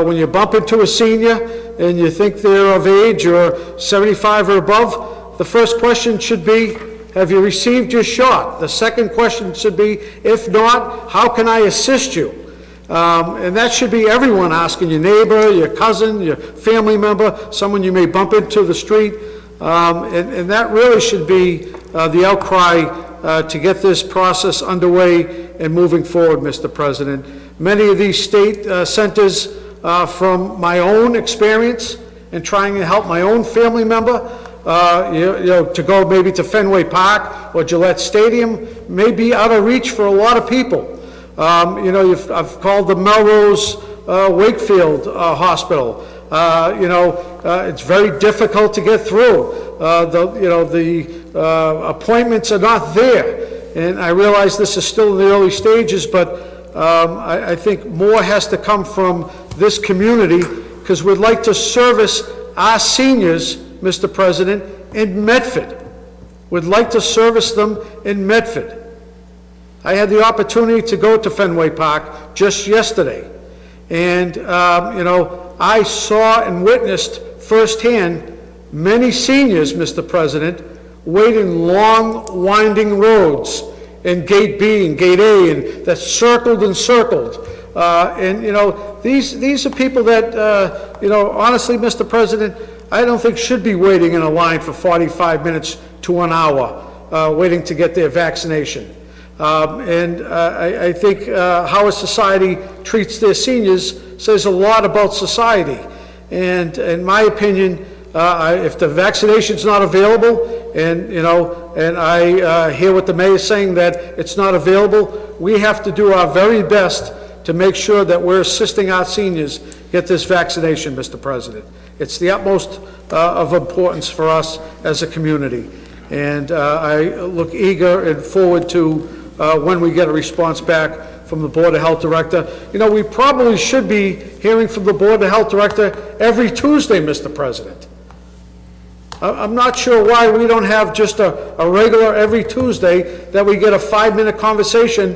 When you bump into a senior and you think they're of age or 75 or above, the first question should be, have you received your shot? The second question should be, if not, how can I assist you? And that should be everyone asking, your neighbor, your cousin, your family member, someone you may bump into the street. And that really should be the outcry to get this process underway and moving forward, Mr. President. Many of these state centers, from my own experience in trying to help my own family member, to go maybe to Fenway Park or Gillette Stadium, may be out of reach for a lot of people. I've called the Melrose Wakefield Hospital. It's very difficult to get through. The appointments are not there. And I realize this is still in the early stages, but I think more has to come from this community, because we'd like to service our seniors, Mr. President, in Medford. We'd like to service them in Medford. I had the opportunity to go to Fenway Park just yesterday, and I saw and witnessed firsthand many seniors, Mr. President, waiting long, winding roads in Gate B and Gate A, and that circled and circled. These are people that, honestly, Mr. President, I don't think should be waiting in a line for 45 minutes to an hour, waiting to get their vaccination. And I think how a society treats their seniors says a lot about society. And in my opinion, if the vaccination's not available, and, you know, and I hear what the mayor's saying, that it's not available, we have to do our very best to make sure that we're assisting our seniors get this vaccination, Mr. President. It's the utmost of importance for us as a community. And I look eager and forward to when we get a response back from the Board of Health Director. You know, we probably should be hearing from the Board of Health Director every Tuesday, Mr. President. I'm not sure why we don't have just a regular every Tuesday that we get a 5-minute conversation.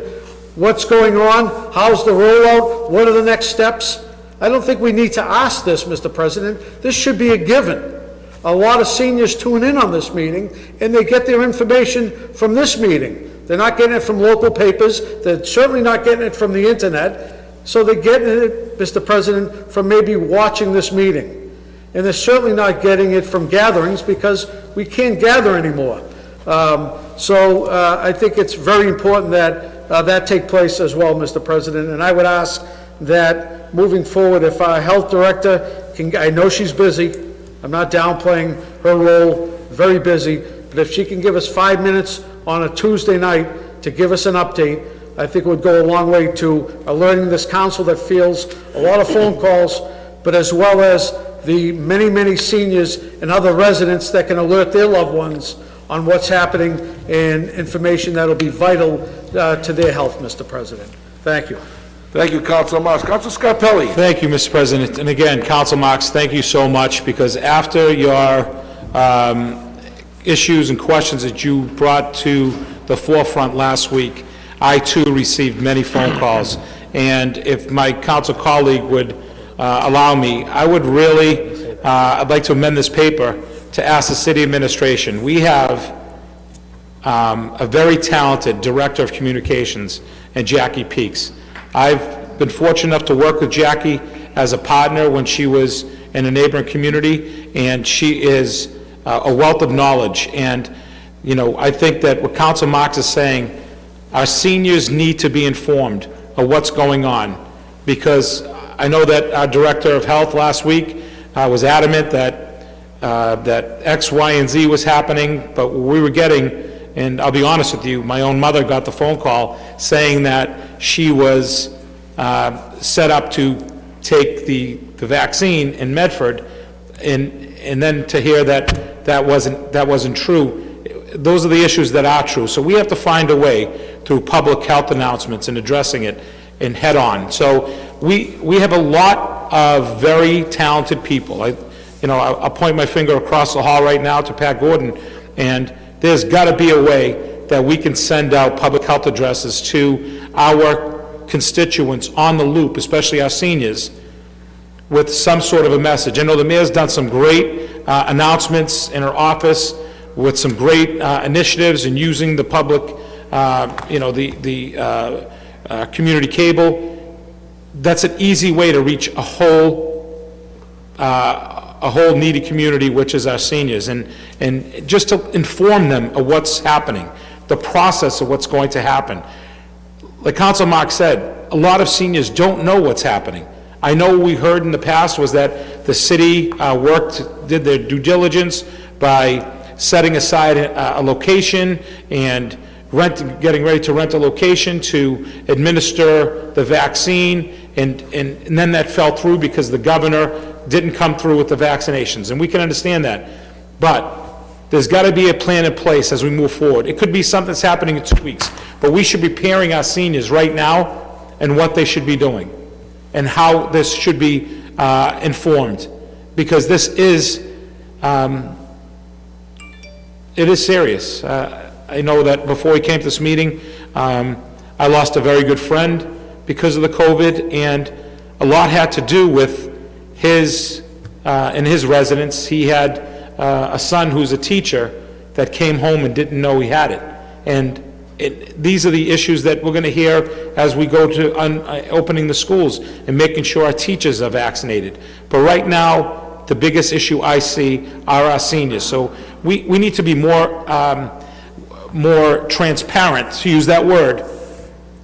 What's going on? How's the rollout? What are the next steps? I don't think we need to ask this, Mr. President. This should be a given. A lot of seniors tune in on this meeting, and they get their information from this meeting. They're not getting it from local papers. They're certainly not getting it from the internet. So they're getting it, Mr. President, from maybe watching this meeting. And they're certainly not getting it from gatherings, because we can't gather anymore. So I think it's very important that that take place as well, Mr. President. And I would ask that moving forward, if our health director can, I know she's busy, I'm not downplaying her role, very busy, but if she can give us 5 minutes on a Tuesday night to give us an update, I think it would go a long way to alerting this council that fields a lot of phone calls, but as well as the many, many seniors and other residents that can alert their loved ones on what's happening and information that'll be vital to their health, Mr. President. Thank you. Thank you, Councilor Marks. Councilor Scarpelli. Thank you, Mr. President. And again, Council Marks, thank you so much, because after your issues and questions that you brought to the forefront last week, I too received many phone calls. And if my council colleague would allow me, I would really, I'd like to amend this paper to ask the city administration. We have a very talented Director of Communications, and Jackie Peaks. I've been fortunate enough to work with Jackie as a partner when she was in a neighboring community, and she is a wealth of knowledge. And, you know, I think that what Council Marks is saying, our seniors need to be informed of what's going on, because I know that our Director of Health last week was adamant that that X, Y, and Z was happening, but we were getting, and I'll be honest with you, my own mother got the phone call saying that she was set up to take the vaccine in Medford, and then to hear that that wasn't true. Those are the issues that are true. So we have to find a way through public health announcements and addressing it and head on. So we have a lot of very talented people. I'll point my finger across the hall right now to Pat Gordon, and there's got to be a way that we can send out public health addresses to our constituents on the loop, especially our seniors, with some sort of a message. I know the mayor's done some great announcements in her office with some great initiatives and using the public, community cable. That's an easy way to reach a whole needy community, which is our seniors, and just to inform them of what's happening, the process of what's going to happen. Like Council Mark said, a lot of seniors don't know what's happening. I know we heard in the past was that the city did their due diligence by setting aside a location and getting ready to rent a location to administer the vaccine, and then that fell through because the governor didn't come through with the vaccinations, and we can understand that. But there's got to be a plan in place as we move forward. It could be something that's happening in 2 weeks, but we should be preparing our seniors right now and what they should be doing and how this should be informed, because this is, it is serious. I know that before we came to this meeting, I lost a very good friend because of the COVID, and a lot had to do with his residence. He had a son who's a teacher that came home and didn't know he had it. And these are the issues that we're going to hear as we go to opening the schools and making sure our teachers are vaccinated. But right now, the biggest issue I see are our seniors. So we need to be more more transparent, to use that word,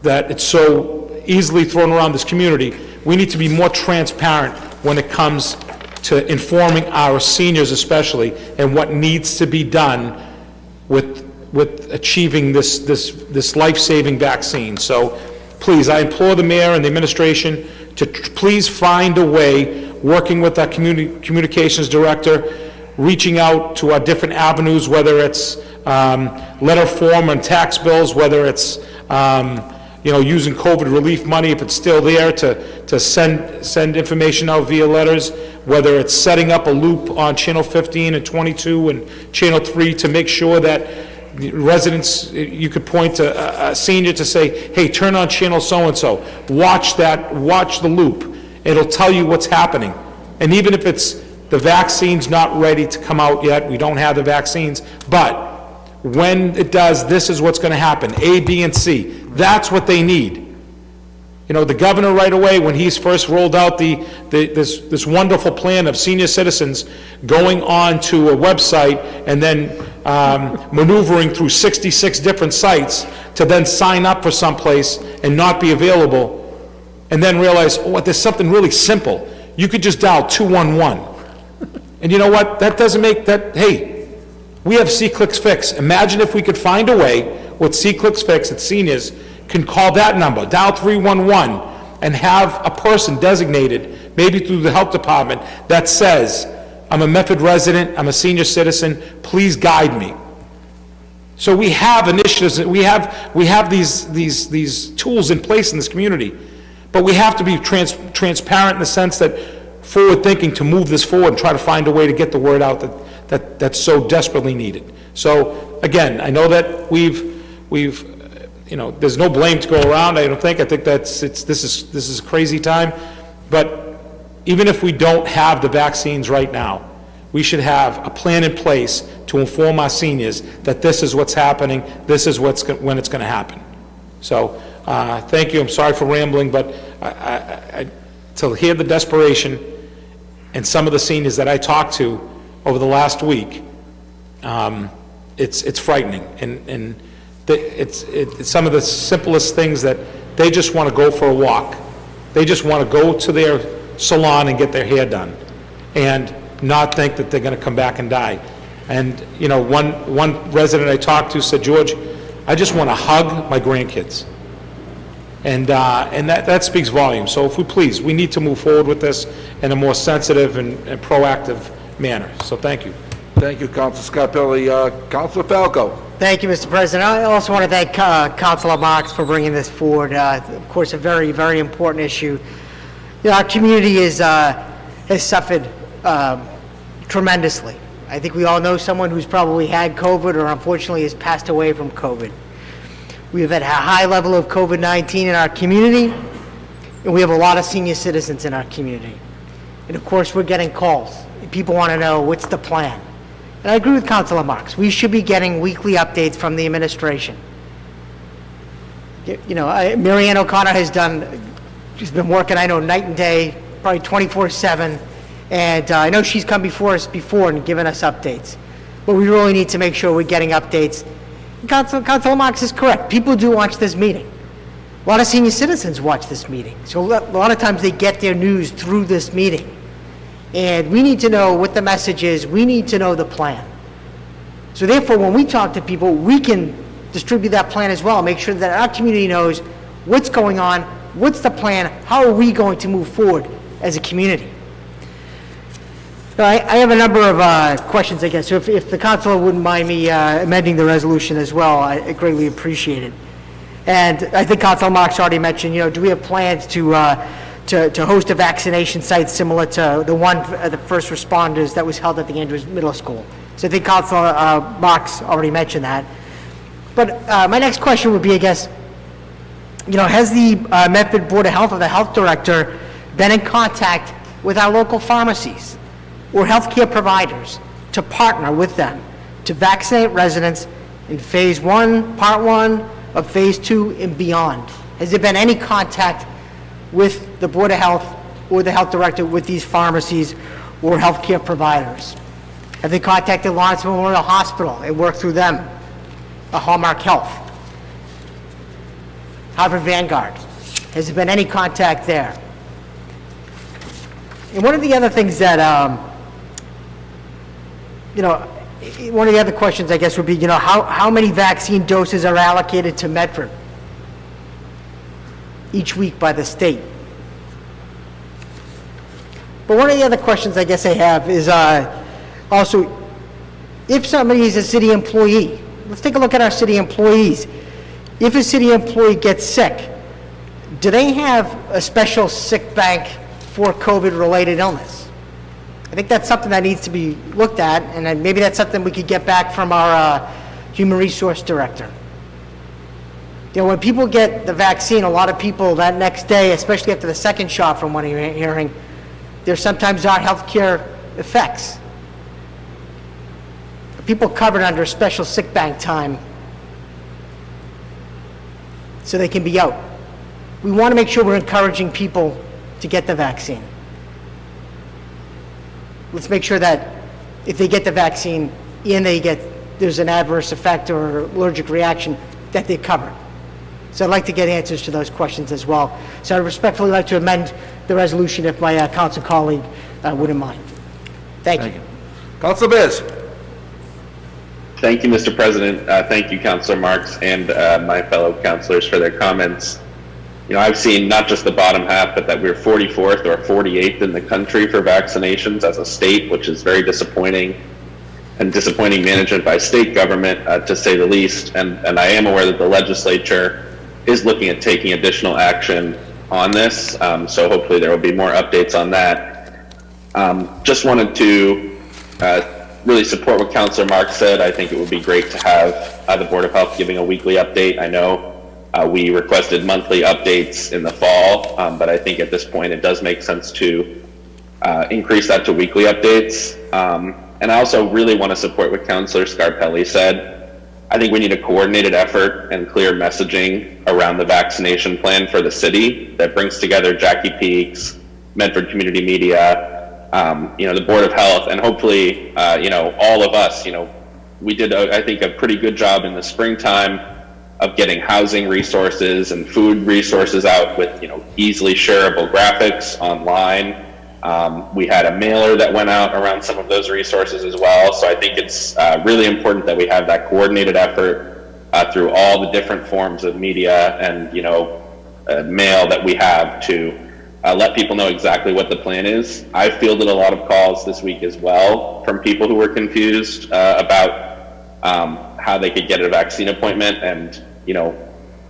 that it's so easily thrown around this community. We need to be more transparent when it comes to informing our seniors especially, and what needs to be done with achieving this life-saving vaccine. So please, I implore the mayor and the administration to please find a way, working with our communications director, reaching out to our different avenues, whether it's letter form on tax bills, whether it's using COVID relief money if it's still there to send information out via letters, whether it's setting up a loop on Channel 15 and 22 and Channel 3 to make sure that residents, you could point to a senior to say, hey, turn on channel so-and-so, watch the loop. It'll tell you what's happening. And even if it's the vaccine's not ready to come out yet, we don't have the vaccines, but when it does, this is what's going to happen, A, B, and C. That's what they need. The governor right away, when he's first rolled out this wonderful plan of senior citizens going on to a website and then maneuvering through 66 different sites to then sign up for someplace and not be available, and then realize, oh, there's something really simple. You could just dial 211. And you know what? That doesn't make that, hey, we have C-Clicks Fix. Imagine if we could find a way with C-Clicks Fix that seniors can call that number, dial 311, and have a person designated, maybe through the health department, that says, I'm a Medford resident, I'm a senior citizen, please guide me. So we have initiatives, we have these tools in place in this community, but we have to be transparent in the sense that forward-thinking to move this forward and try to find a way to get the word out that's so desperately needed. So, again, I know that we've there's no blame to go around, I don't think. I think this is a crazy time. But even if we don't have the vaccines right now, we should have a plan in place to inform our seniors that this is what's happening, this is when it's going to happen. So, thank you. I'm sorry for rambling, but to hear the desperation and some of the seniors that I talked to over the last week, it's frightening. And it's some of the simplest things that they just want to go for a walk. They just want to go to their salon and get their hair done and not think that they're going to come back and die. And, one resident I talked to said, George, I just want to hug my grandkids. And that speaks volumes. So if we need to move forward with this in a more sensitive and proactive manner. So thank you. Thank you, Councilor Scarpelli. Councilor Falco. Thank you, Mr. President. I also want to thank Councilor Marks for bringing this forward. Of course, a very, very important issue. Our community has suffered tremendously. I think we all know someone who's probably had COVID or unfortunately has passed away from COVID. We've had a high level of COVID-19 in our community, and we have a lot of senior citizens in our community. And of course, we're getting calls. People want to know, what's the plan? And I agree with Councilor Marks. We should be getting weekly updates from the administration. Mary Ann O'Connor she's been working, I know, night and day, probably 24/7. And I know she's come before us before and given us updates. But we really need to make sure we're getting updates. Councilor Marks is correct. People do watch this meeting. A lot of senior citizens watch this meeting. So a lot of times they get their news through this meeting. And we need to know what the message is. We need to know the plan. So therefore, when we talk to people, we can distribute that plan as well, make sure that our community knows what's going on, what's the plan, how are we going to move forward as a community. I have a number of questions, I guess. So if the councilor wouldn't mind me amending the resolution as well, I greatly appreciate it. And I think Councilor Marks already mentioned, do we have plans to host a vaccination site similar to the one for the first responders that was held at the Andrews Middle School? So I think Councilor Marks already mentioned that. But my next question would be, I guess, has the Medford Board of Health or the health director been in contact with our local pharmacies or healthcare providers to partner with them to vaccinate residents in Phase 1, Part 1 of Phase 2 and beyond? Has there been any contact with the Board of Health or the health director with these pharmacies or healthcare providers? Have they contacted Lawrence Memorial Hospital and worked through them? Hallmark Health, Harvard Vanguard? Has there been any contact there? And one of the other things that, one of the other questions, I guess, would be, how many vaccine doses are allocated to Medford each week by the state? But one of the other questions I guess I have is also, if somebody is a city employee, let's take a look at our city employees. If a city employee gets sick, do they have a special sick bank for COVID-related illness? I think that's something that needs to be looked at, and then maybe that's something we could get back from our human resource director. When people get the vaccine, a lot of people that next day, especially after the second shot from what I'm hearing, there sometimes are healthcare effects. People covered under special sick bank time so they can be out. We want to make sure we're encouraging people to get the vaccine. Let's make sure that if they get the vaccine and there's an adverse effect or allergic reaction, that they're covered. So I'd like to get answers to those questions as well. So I'd respectfully like to amend the resolution if my council colleague wouldn't mind. Thank you. Councilor Bears. Thank you, Mr. President. Thank you, Councilor Marks, and my fellow councilors for their comments. I've seen not just the bottom half, but that we're 44th or 48th in the country for vaccinations as a state, which is very disappointing, and disappointing management by state government, to say the least. And I am aware that the legislature is looking at taking additional action on this, so hopefully there will be more updates on that. Just wanted to really support what Councilor Marks said. I think it would be great to have the Board of Health giving a weekly update. I know we requested monthly updates in the fall, but I think at this point it does make sense to increase that to weekly updates. And I also really want to support what Councilor Scarpelli said. I think we need a coordinated effort and clear messaging around the vaccination plan for the city that brings together Jackie Peaks, Medford Community Media, the Board of Health, and hopefully, all of us. We did, I think, a pretty good job in the springtime of getting housing resources and food resources out with, easily shareable graphics online. We had a mailer that went out around some of those resources as well. So I think it's really important that we have that coordinated effort through all the different forms of media and, mail that we have to let people know exactly what the plan is. I fielded a lot of calls this week as well from people who were confused about how they could get a vaccine appointment. And,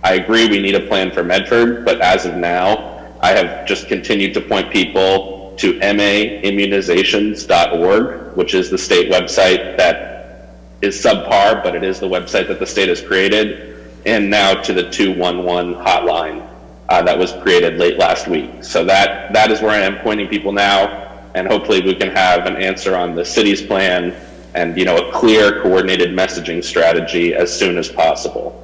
I agree we need a plan for Medford, but as of now, I have just continued to point people to maimmunizations.org, which is the state website that is subpar, but it is the website that the state has created, and now to the 211 hotline that was created late last week. So that is where I am pointing people now, and hopefully we can have an answer on the city's plan and a clear coordinated messaging strategy as soon as possible.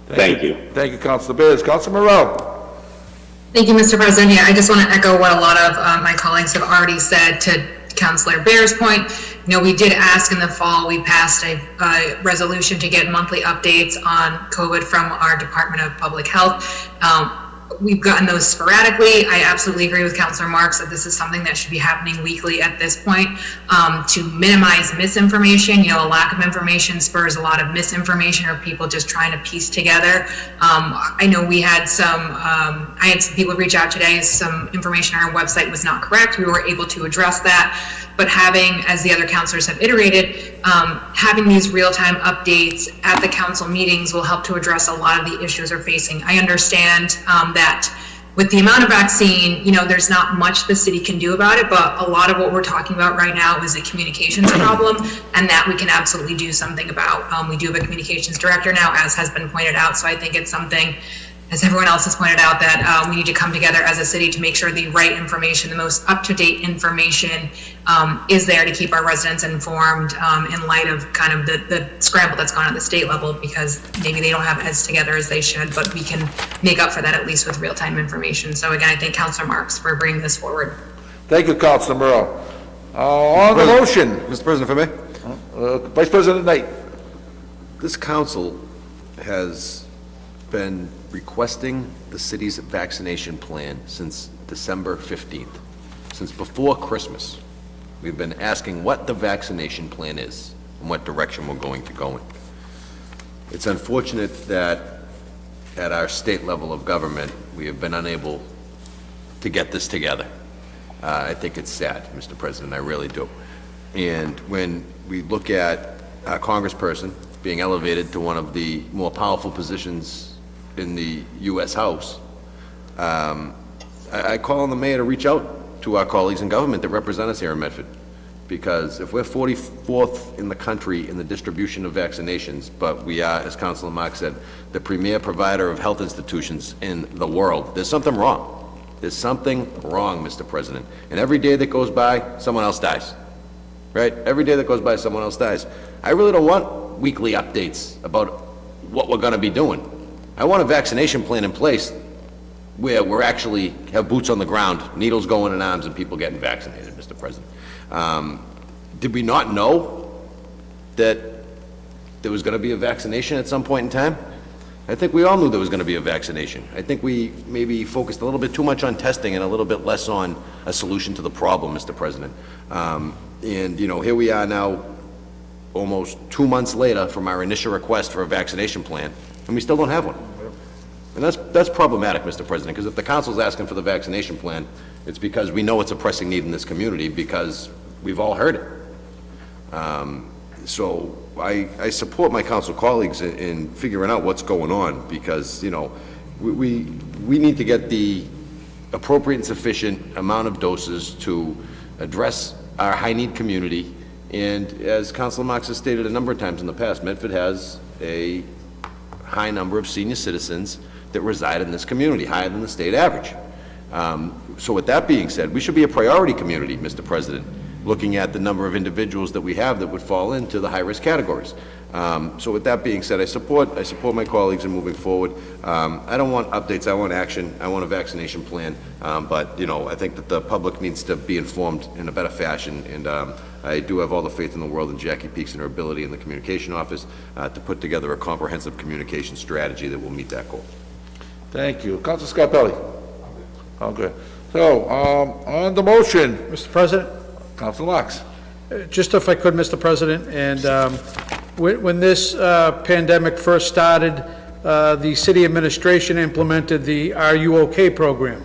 Thank you. Thank you, Councilor Bears. Councilor Morell. Thank you, Mr. President. Yeah, I just want to echo what a lot of my colleagues have already said to Councilor Bear's point. We did ask in the fall, we passed a resolution to get monthly updates on COVID from our Department of Public Health. We've gotten those sporadically. I absolutely agree with Councilor Marks that this is something that should be happening weekly at this point to minimize misinformation. A lack of information spurs a lot of misinformation or people just trying to piece together. I know we had I had some people reach out today. Some information on our website was not correct. We were able to address that. But having, as the other councilors have iterated, having these real-time updates at the council meetings will help to address a lot of the issues we're facing. I understand that with the amount of vaccine, there's not much the city can do about it, but a lot of what we're talking about right now is a communications problem, and that we can absolutely do something about. We do have a communications director now, as has been pointed out, so I think it's something, as everyone else has pointed out, that we need to come together as a city to make sure the right information, the most up-to-date information is there to keep our residents informed in light of kind of the scramble that's gone on at the state level, because maybe they don't have heads together as they should, but we can make up for that at least with real-time information. So again, I thank Councilor Marks for bringing this forward. Thank you, Councilor Morell. On the motion, Mr. President, if I may? Vice President Knight. This council has been requesting the city's vaccination plan since December 15th, since before Christmas. We've been asking what the vaccination plan is and what direction we're going to go in. It's unfortunate that at our state level of government, we have been unable to get this together. I think it's sad, Mr. President, I really do. And when we look at a congressperson being elevated to one of the more powerful positions in the U.S. House, I call on the mayor to reach out to our colleagues in government that represent us here in Medford. Because if we're 44th in the country in the distribution of vaccinations, but we are, as Councilor Marks said, the premier provider of health institutions in the world, there's something wrong. There's something wrong, Mr. President. And every day that goes by, someone else dies. Right? Every day that goes by, someone else dies. I really don't want weekly updates about what we're going to be doing. I want a vaccination plan in place where we're actually have boots on the ground, needles going in arms, and people getting vaccinated, Mr. President. Did we not know that there was going to be a vaccination at some point in time? I think we all knew there was going to be a vaccination. I think we maybe focused a little bit too much on testing and a little bit less on a solution to the problem, Mr. President. And, you know, here we are now, almost 2 months later from our initial request for a vaccination plan, and we still don't have one. And that's problematic, Mr. President, because if the council's asking for the vaccination plan, it's because we know it's a pressing need in this community, because we've all heard it. So I support my council colleagues in figuring out what's going on, because, you know, we need to get the appropriate and sufficient amount of doses to address our high-need community. And as Councilor Marks has stated a number of times in the past, Medford has a high number of senior citizens that reside in this community, higher than the state average. So with that being said, we should be a priority community, Mr. President, looking at the number of individuals that we have that would fall into the high-risk categories. So with that being said, I support my colleagues in moving forward. I don't want updates, I want action, I want a vaccination plan, but, you know, I think that the public needs to be informed in a better fashion, and I do have all the faith in the world in Jackie Peaks and her ability in the communication office to put together a comprehensive communication strategy that will meet that goal. Thank you. Councilor Scarpelli? Okay. So, on the motion, Mr. President? Councilor Marks. Just if I could, Mr. President, and when this pandemic first started, the city administration implemented the Are You OK program.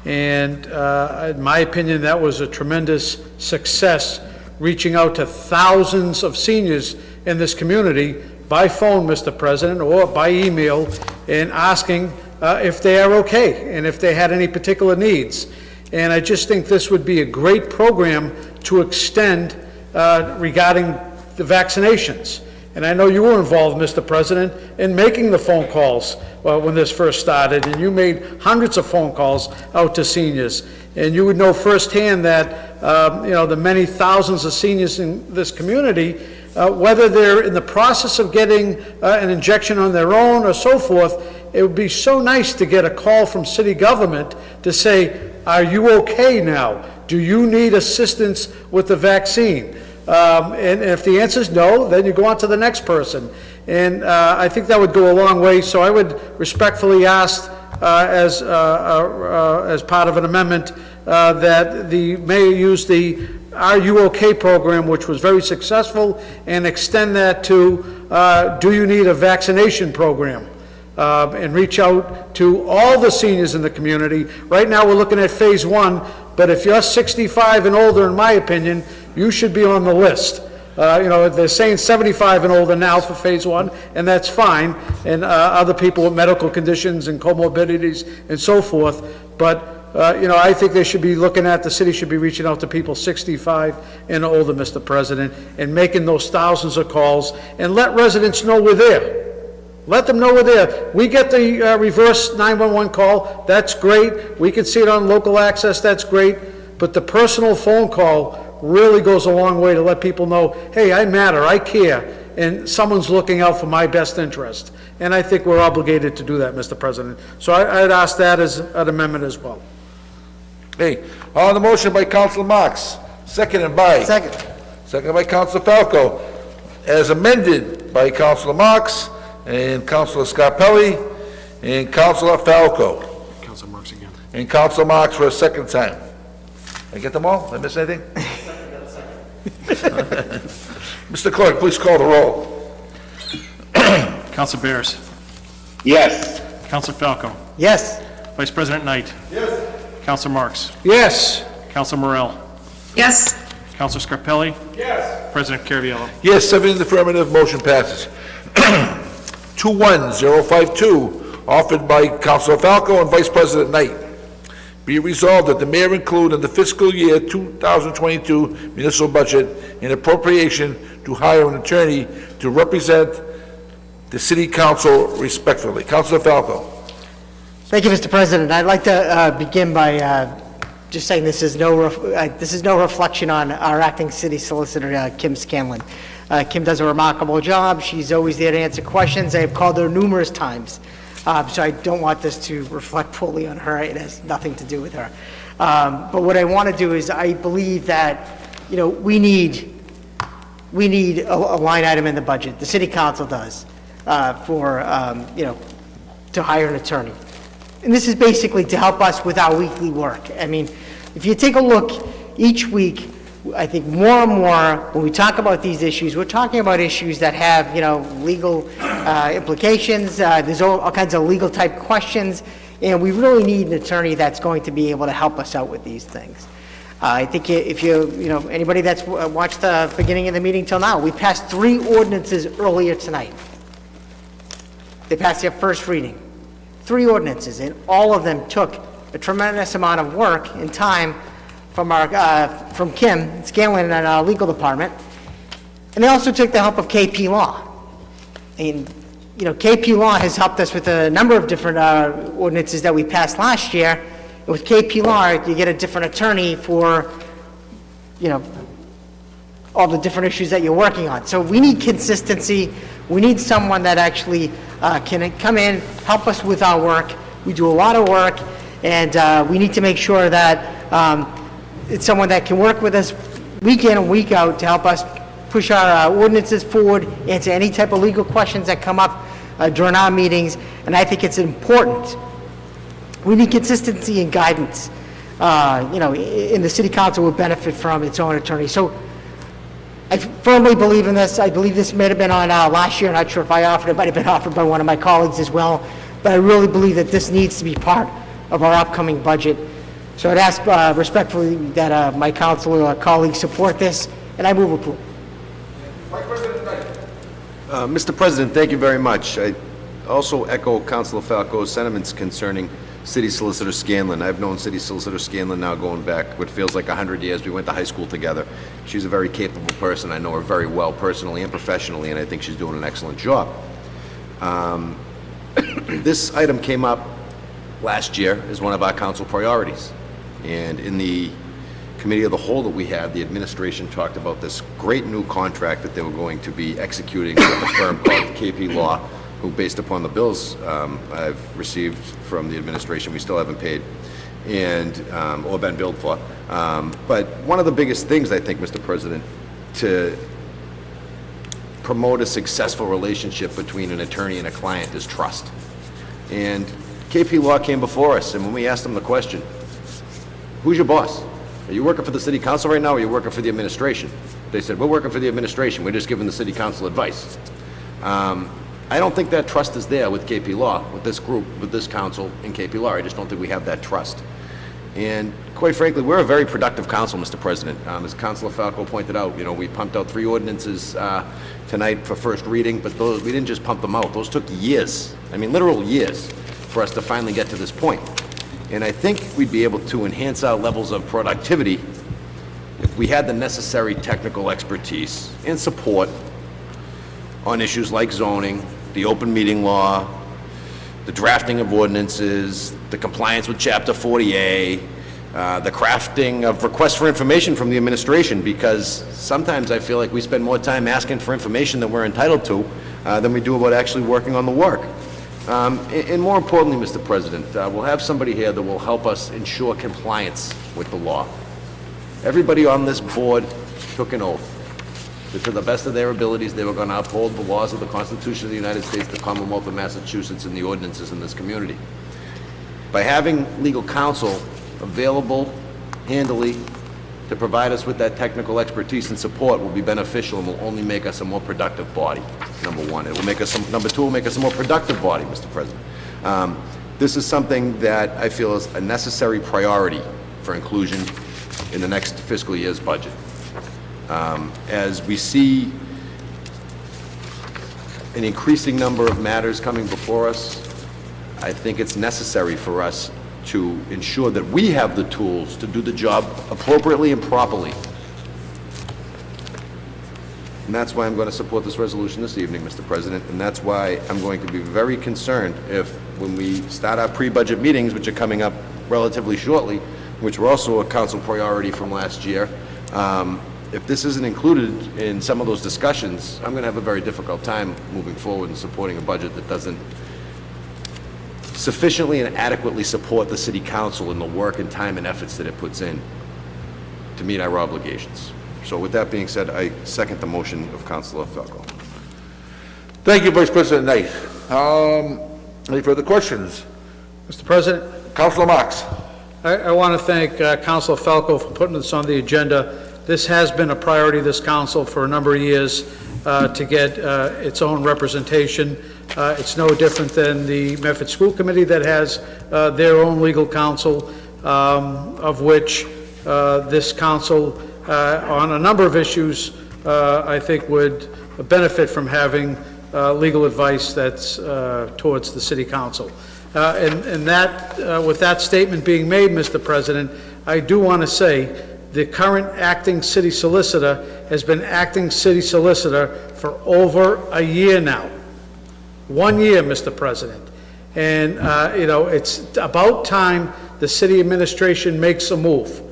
And in my opinion, that was a tremendous success, reaching out to thousands of seniors in this community by phone, Mr. President, or by email, and asking if they are okay and if they had any particular needs. And I just think this would be a great program to extend regarding the vaccinations. And I know you were involved, Mr. President, in making the phone calls when this first started, and you made hundreds of phone calls out to seniors. And you would know firsthand that, you know, the many thousands of seniors in this community, whether they're in the process of getting an injection on their own or so forth, it would be so nice to get a call from city government to say, are you okay now? Do you need assistance with the vaccine? And if the answer is no, then you go on to the next person. And I think that would go a long way. So I would respectfully ask, as part of an amendment, that the mayor use the Are You OK program, which was very successful, and extend that to Do You Need a Vaccination program? And reach out to all the seniors in the community. Right now, we're looking at phase 1, but if you're 65 and older, in my opinion, you should be on the list. You know, they're saying 75 and older now for phase 1, and that's fine, and other people with medical conditions and comorbidities and so forth, but you know, I think they should be looking at, the city should be reaching out to people 65 and older, Mr. President, and making those thousands of calls, and let residents know we're there. Let them know we're there. We get the reverse 911 call, that's great. We can see it on local access, that's great. But the personal phone call really goes a long way to let people know, hey, I matter, I care, and someone's looking out for my best interest. And I think we're obligated to do that, Mr. President. So I'd ask that as an amendment as well. Hey, on the motion by Councilor Marks, seconded by? Second. Seconded by Councilor Falco. As amended, by Councilor Marks, and Councilor Scarpelli, and Councilor Falco. Council Marks again. And Councilor Marks for a second time. Did I get them all? Did I miss anything? Mr. Clerk, please call the roll. Council Bears. Yes. Council Falco. Yes. Vice President Knight. Yes. Council Marks. Yes. Council Morel. Yes, Council Scarpelli. Yes. President Caraviallo. Yes, 7 in the affirmative, motion passes. 21052, offered by Councilor Falco and Vice President Knight. Be it resolved that the mayor include in the fiscal year 2022 municipal budget an appropriation to hire an attorney to represent the city council respectfully. Councilor Falco. Thank you, Mr. President. I'd like to begin by just saying this is no reflection on our acting city solicitor, Kim Scanlon. Kim does a remarkable job. She's always there to answer questions. I have called her numerous times, so I don't want this to reflect poorly on her. It has nothing to do with her. But what I want to do is I believe that, we need a line item in the budget. The city council does for, to hire an attorney. And this is basically to help us with our weekly work. I mean, if you take a look each week, I think more and more, when we talk about these issues, we're talking about issues that have, legal implications. There's all kinds of legal type questions, and we really need an attorney that's going to be able to help us out with these things. I think if anybody that's watched the beginning of the meeting till now, we passed 3 ordinances earlier tonight. They passed their first reading. 3 ordinances, and all of them took a tremendous amount of work and time from Kim Scanlon and our legal department. And they also took the help of KP Law. And, KP Law has helped us with a number of different ordinances that we passed last year. And with KP Law, you get a different attorney for, all the different issues that you're working on. So we need consistency. We need someone that actually can come in, help us with our work. We do a lot of work, and we need to make sure that it's someone that can work with us week in and week out to help us push our ordinances forward, answer any type of legal questions that come up during our meetings, and I think it's important. We need consistency and guidance. And the city council will benefit from its own attorney. So I firmly believe in this. I believe this may have been on last year. I'm not sure if I offered it. It might have been offered by one of my colleagues as well. But I really believe that this needs to be part of our upcoming budget. So I'd ask respectfully that my council colleagues support this, and I move approval. Mr. President, thank you very much. I also echo Councilor Falco's sentiments concerning City Solicitor Scanlon. I've known City Solicitor Scanlon now going back what feels like 100 years. We went to high school together. She's a very capable person. I know her very well personally and professionally, and I think she's doing an excellent job. This item came up last year as one of our council priorities. And in the committee of the whole that we had, the administration talked about this great new contract that they were going to be executing with a firm called KP Law, who, based upon the bills I've received from the administration, we still haven't paid, and or been billed for. But one of the biggest things, I think, Mr. President, to promote a successful relationship between an attorney and a client is trust. And KP Law came before us, and when we asked them the question, who's your boss? Are you working for the city council right now, or are you working for the administration? They said, we're working for the administration, we're just giving the city council advice. I don't think that trust is there with KP Law, with this group, with this council and KP Law. I just don't think we have that trust. And quite frankly, we're a very productive council, Mr. President. As Councilor Falco pointed out, we pumped out 3 ordinances tonight for first reading, but we didn't just pump them out. Those took years, literal years, for us to finally get to this point. And I think we'd be able to enhance our levels of productivity if we had the necessary technical expertise and support on issues like zoning, the open meeting law, the drafting of ordinances, the compliance with Chapter 40A, the crafting of requests for information from the administration, because sometimes I feel like we spend more time asking for information than we're entitled to than we do about actually working on the work. And more importantly, Mr. President, we'll have somebody here that will help us ensure compliance with the law. Everybody on this board took an oath that to the best of their abilities, they were going to uphold the laws of the Constitution of the United States, the Commonwealth of Massachusetts, and the ordinances in this community. By having legal counsel available handily to provide us with that technical expertise and support will be beneficial and will only make us a more productive body, number one. It will make us, number two, it will make us a more productive body, Mr. President. This is something that I feel is a necessary priority for inclusion in the next fiscal year's budget. As we see an increasing number of matters coming before us, I think it's necessary for us to ensure that we have the tools to do the job appropriately and properly. And that's why I'm going to support this resolution this evening, Mr. President, and that's why I'm going to be very concerned if, when we start our pre-budget meetings, which are coming up relatively shortly, which were also a council priority from last year, if this isn't included in some of those discussions, I'm going to have a very difficult time moving forward and supporting a budget that doesn't sufficiently and adequately support the city council in the work and time and efforts that it puts in to meet our obligations. So with that being said, I second the motion of Councilor Falco. Thank you, Vice President Knight. Any further questions? Mr. President, Councilor Marks? I want to thank Councilor Falco for putting this on the agenda. This has been a priority of this council for a number of years to get its own representation. It's no different than the Medford School Committee that has their own legal counsel, of which this council, on a number of issues, I think would benefit from having legal advice that's towards the city council. And that, with that statement being made, Mr. President, I do want to say the current acting city solicitor has been acting city solicitor for over a year now. 1 year, Mr. President. And, you know, it's about time the city administration makes a move.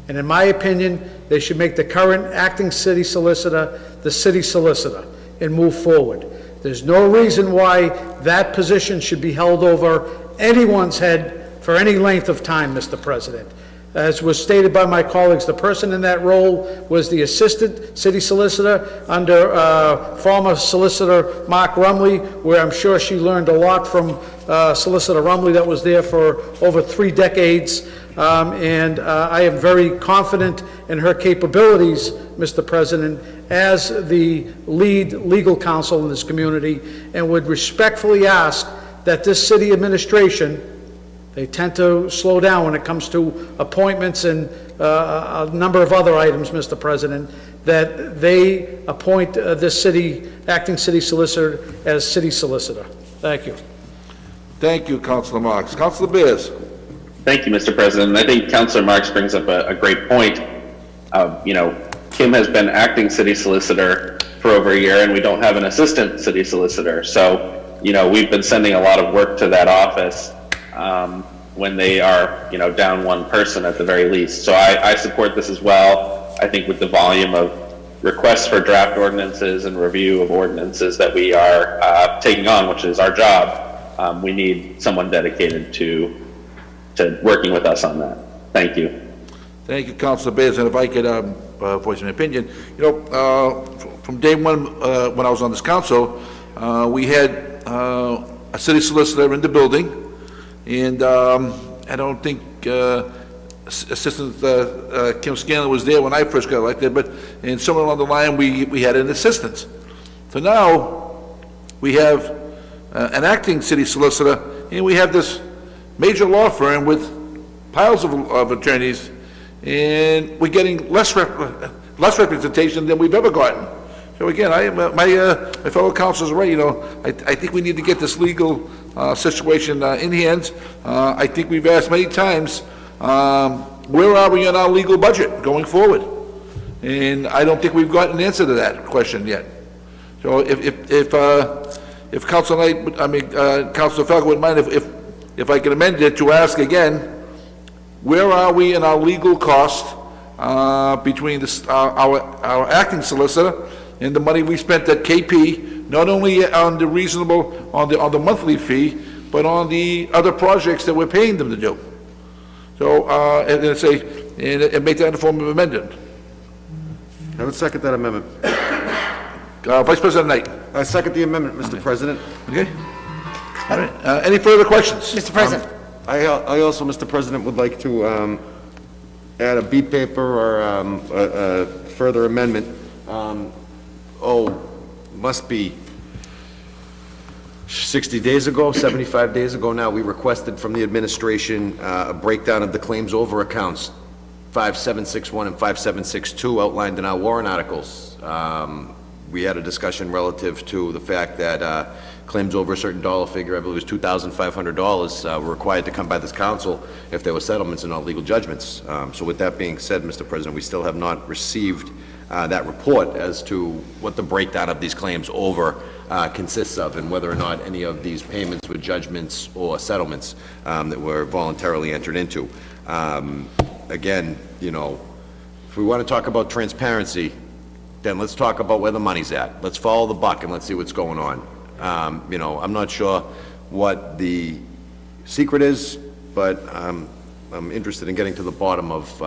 And in my opinion, they should make the current acting city solicitor the city solicitor and move forward. There's no reason why that position should be held over anyone's head for any length of time, Mr. President. As was stated by my colleagues, the person in that role was the assistant city solicitor under former solicitor Mark Rumley, where I'm sure she learned a lot from Solicitor Rumley that was there for over 3 decades. And I am very confident in her capabilities, Mr. President, as the lead legal counsel in this community, and would respectfully ask that this city administration, they tend to slow down when it comes to appointments and a number of other items, Mr. President, that they appoint this city, acting city solicitor as city solicitor. Thank you. Thank you, Councilor Marks. Councilor Bears? Thank you, Mr. President. I think Councilor Marks brings up a great point. You know, Kim has been acting city solicitor for over a year, and we don't have an assistant city solicitor. So, you know, we've been sending a lot of work to that office when they are, you know, down one person at the very least. So I support this as well. I think with the volume of requests for draft ordinances and review of ordinances that we are taking on, which is our job, we need someone dedicated to working with us on that. Thank you. Thank you, Councilor Bears. And if I could voice my opinion, you know, from day one when I was on this council, we had a city solicitor in the building, and I don't think Assistant Kim Scanlon was there when I first got elected, but and somewhere along the line we had an assistant. So now we have an acting city solicitor, and we have this major law firm with piles of attorneys, and we're getting less representation than we've ever gotten. So again, my fellow councilors are right. You know, I think we need to get this legal situation in hand. I think we've asked many times, where are we on our legal budget going forward? And I don't think we've gotten an answer to that question yet. So if Councilor Knight, Councilor Falco wouldn't mind if I could amend it to ask again, where are we in our legal cost between our acting solicitor and the money we spent at KP, not only on the reasonable, on the monthly fee, but on the other projects that we're paying them to do. So, and make that in the form of amendment. I would second that amendment. Vice President Knight, I second the amendment, Mr. President. okay? All right, any further questions? Mr. President, I also, Mr. President, would like to add a beat paper or a further amendment. Must be 60 days ago, 75 days ago now, we requested from the administration a breakdown of the claims over accounts, 5761 and 5762 outlined in our warrant articles. We had a discussion relative to the fact that claims over a certain dollar figure, I believe it was $2,500, were required to come by this council if there were settlements and not legal judgments. So with that being said, Mr. President, we still have not received that report as to what the breakdown of these claims over consists of, and whether or not any of these payments were judgments or settlements that were voluntarily entered into. Again, you know, if we want to talk about transparency, then let's talk about where the money's at. Let's follow the buck and let's see what's going on. You know, I'm not sure what the secret is, but I'm interested in getting to the bottom of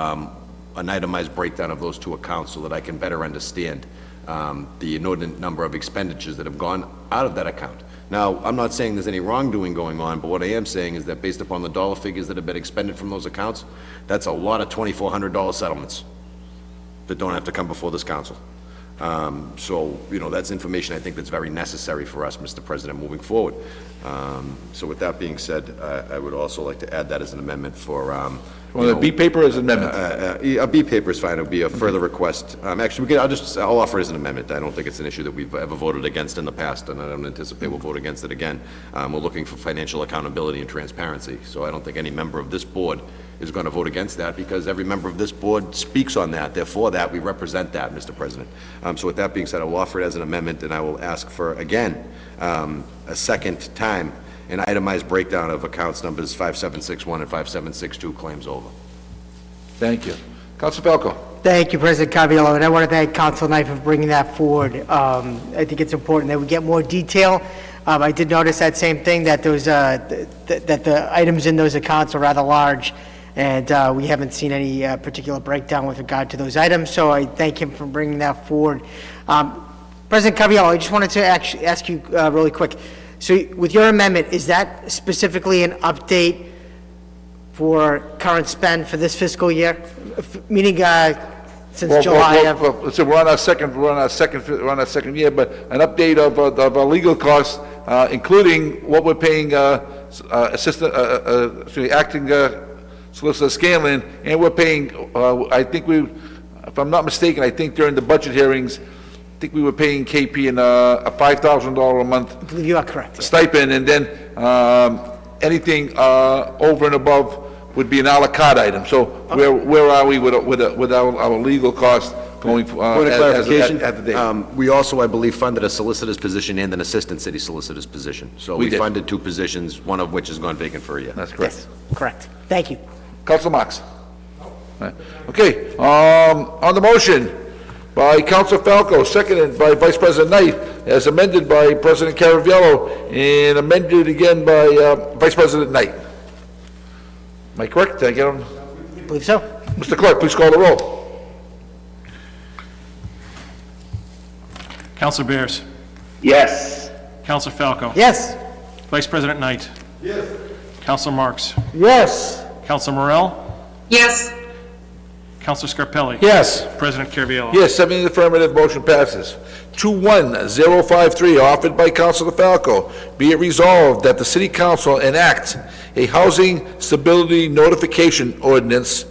an itemized breakdown of those two accounts so that I can better understand the inordinate number of expenditures that have gone out of that account. Now, I'm not saying there's any wrongdoing going on, but what I am saying is that based upon the dollar figures that have been expended from those accounts, that's a lot of $2,400 settlements that don't have to come before this council. So, you know, that's information I think that's very necessary for us, Mr. President, moving forward. So with that being said, I would also like to add that as an amendment for, Well, the B paper is amendment. a B paper is fine, it would be a further request. Actually, I'll offer it as an amendment. I don't think it's an issue that we've ever voted against in the past, and I don't anticipate we'll vote against it again. We're looking for financial accountability and transparency, so I don't think any member of this board is going to vote against that, because every member of this board speaks on that. Therefore, that we represent that, Mr. President. So with that being said, I will offer it as an amendment, and I will ask for, again, a second time, an itemized breakdown of accounts numbers 5761 and 5762 claims over. Thank you. Council Falco. thank you, President Caraviallo, and I want to thank Council Knight for bringing that forward. I think it's important that we get more detail. I did notice that same thing, that those, that the items in those accounts are rather large, and we haven't seen any particular breakdown with regard to those items, so I thank him for bringing that forward. President Caraviallo, I just wanted to actually ask you really quick. So with your amendment, is that specifically an update for current spend for this fiscal year? Meaning since July of... Well, so we're on our second year, but an update of our legal costs, including what we're paying acting Solicitor Scanlon, and we're paying, I think if I'm not mistaken, I think during the budget hearings, I think we were paying KP a $5,000 a month I believe you are correct. stipend, and then anything over and above would be an à la carte item. So where are we with our legal costs going Point of clarification, at the date? we also, I believe, funded a solicitor's position and an assistant city solicitor's position. So We we did. funded two positions, one of which has gone vacant for a year. That's correct. Yes, correct. Thank you. Council Marks? Okay, on the motion by Council Falco, seconded by Vice President Knight, as amended by President Caraviallo, and amended again by Vice President Knight. Am I correct? Did I get them? I believe so. Mr. Clerk, please call the roll. Counselor Bears. Yes. Counselor Falco. Yes. Vice President Knight. Yes. Counselor Marks. Yes. Counselor Morell. Yes, Counselor Scarpelli. Yes. President Caraviallo. Yes, 7 in the affirmative, motion passes. 21053, offered by Councilor Falco. Be it resolved that the City Council enact a housing stability notification ordinance.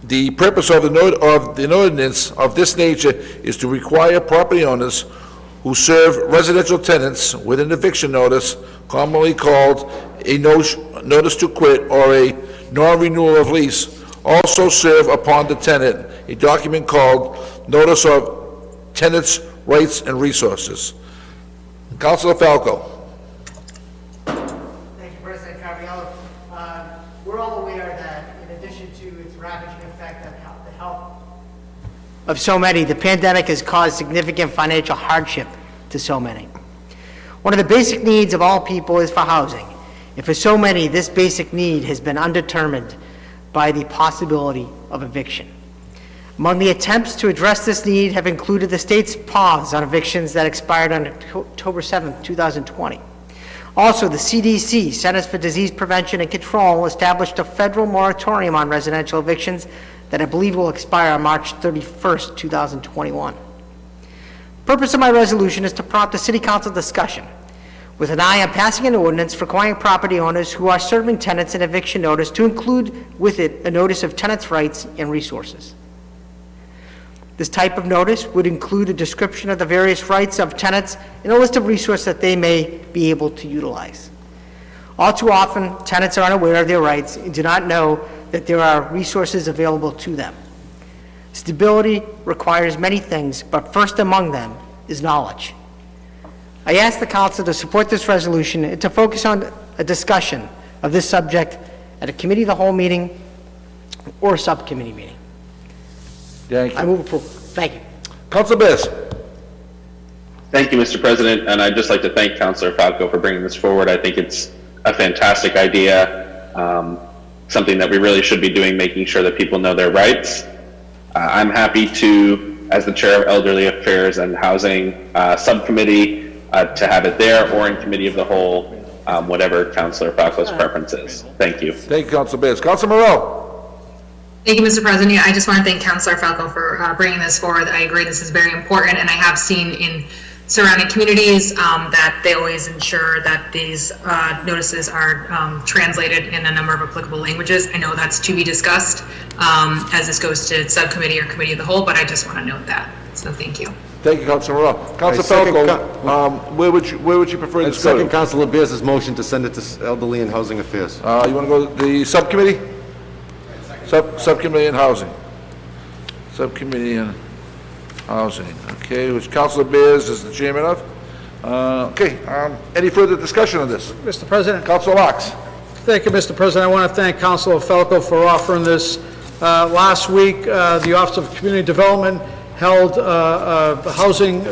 The purpose of the ordinance of this nature is to require property owners who serve residential tenants with an eviction notice, commonly called a notice to quit or a non-renewal of lease, also serve upon the tenant a document called Notice of Tenants' Rights and Resources. Councilor Falco. Thank you, President Caraviallo. We're all aware that in addition to its ravaging effect on the health of so many, the pandemic has caused significant financial hardship to so many. One of the basic needs of all people is for housing. And for so many, this basic need has been undetermined by the possibility of eviction. Among the attempts to address this need have included the state's pause on evictions that expired on October 7th, 2020. Also, the CDC, Centers for Disease Prevention and Control, established a federal moratorium on residential evictions that I believe will expire on March 31st, 2021. Purpose of my resolution is to prompt a city council discussion with an eye on passing an ordinance requiring property owners who are serving tenants an eviction notice to include with it a notice of tenants' rights and resources. This type of notice would include a description of the various rights of tenants and a list of resources that they may be able to utilize. All too often, tenants are unaware of their rights and do not know that there are resources available to them. Stability requires many things, but first among them is knowledge. I ask the council to support this resolution and to focus on a discussion of this subject at a committee of the whole meeting or a subcommittee meeting. Thank I you. move approval. Thank you. Council Bears. Thank you, Mr. President, and I'd just like to thank Councilor Falco for bringing this forward. I think it's a fantastic idea, something that we really should be doing, making sure that people know their rights. I'm happy to, as the Chair of Elderly Affairs and Housing Subcommittee, to have it there or in Committee of the Whole, whatever Councilor Falco's preference is. Thank you. Thank you, Council Bears. Council Morell. Thank you, Mr. President. Yeah, I just want to thank Councilor Falco for bringing this forward. I agree this is very important, and I have seen in surrounding communities that they always ensure that these notices are translated in a number of applicable languages. I know that's to be discussed as this goes to subcommittee or committee of the whole, but I just want to note that. So thank you. Thank you, Council Morell. Council second Falco, where would you prefer I this to go? second Councilor Bears' motion to send it to Elderly and Housing Affairs. You want to go to the subcommittee? Subcommittee on Housing. Subcommittee on Housing, okay, which Councilor Bears is the chairman of. Any further discussion on this? Mr. President? Councilor Marks. Thank you, Mr. President. I want to thank Councilor Falco for offering this. Last week, the Office of Community Development held a housing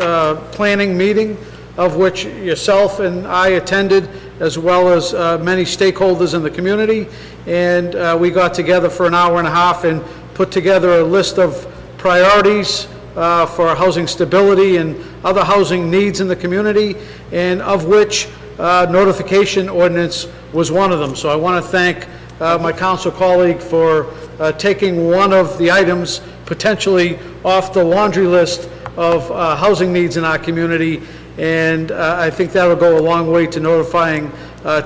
planning meeting, of which yourself and I attended, as well as many stakeholders in the community. And we got together for an hour and a half and put together a list of priorities for housing stability and other housing needs in the community, and of which notification ordinance was one of them. So I want to thank my council colleague for taking one of the items potentially off the laundry list of housing needs in our community, and I think that will go a long way to notifying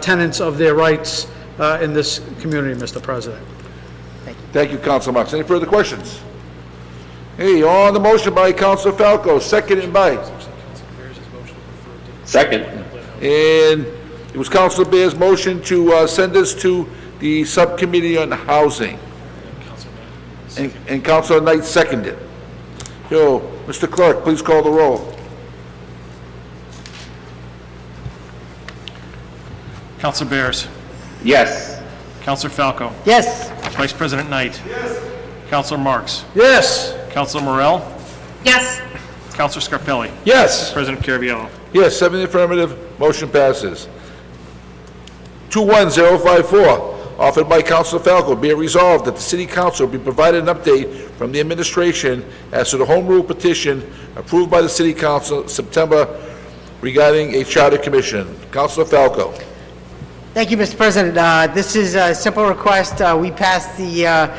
tenants of their rights in this community, Mr. President. Thank you, Councilor Marks. Any further questions? Hey, on the motion by Councilor Falco, seconded by, Second. and it was Councilor Bears' motion to send this to the Subcommittee on Housing. And Councilor Knight seconded. So, Mr. Clerk, please call the roll. Councilor Bears. Yes. Councilor Falco. Yes. Vice President Knight. Yes. Councilor Marks. Yes. Councilor Morell. Yes. Councilor Scarpelli. Yes. President Caraviallo. Yes, 7 in the affirmative, motion passes. 21054, offered by Councilor Falco, be it resolved that the City Council be provided an update from the administration as to the home rule petition approved by the City Council September regarding a charter commission. Councilor Falco. Thank you, Mr. President. This is a simple request. We passed the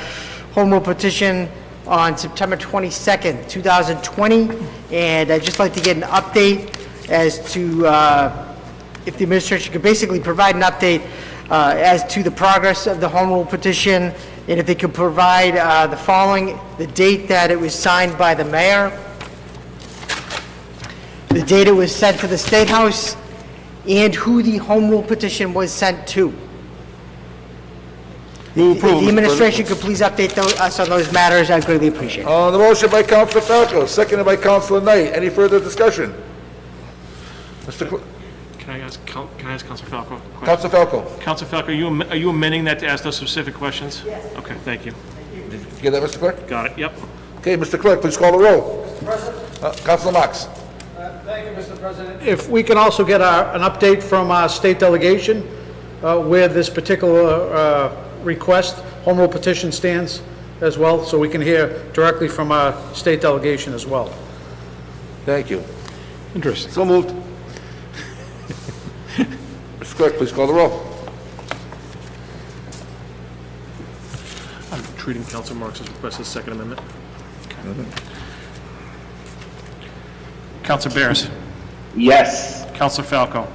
home rule petition on September 22nd, 2020, and I'd just like to get an update as to if the administration could basically provide an update as to the progress of the home rule petition, and if they could provide the following: the date that it was signed by the mayor, the date it was sent to the State House, and who the home rule petition was sent to. If the administration could please update us on those matters, I'd greatly appreciate it. On the motion by Councilor Falco, seconded by Councilor Knight. Any further discussion? Mr. Clerk. Can I ask Councilor Falco a question? Councilor Falco. Councilor Falco, are you amending that to ask those specific questions? Yes. Okay, thank you. Did you get that, Mr. Clerk? Got it, yep. Okay, Mr. Clerk, please call the roll. Councilor Marks. Thank you, Mr. President. If we can also get an update from our state delegation where this particular request, home rule petition stands as well, so we can hear directly from our state delegation as well. Thank you. Interesting. So moved. Mr. Clerk, please call the roll. I'm treating Council Marks' request as Second Amendment. Council Bears. Yes. Council Falco.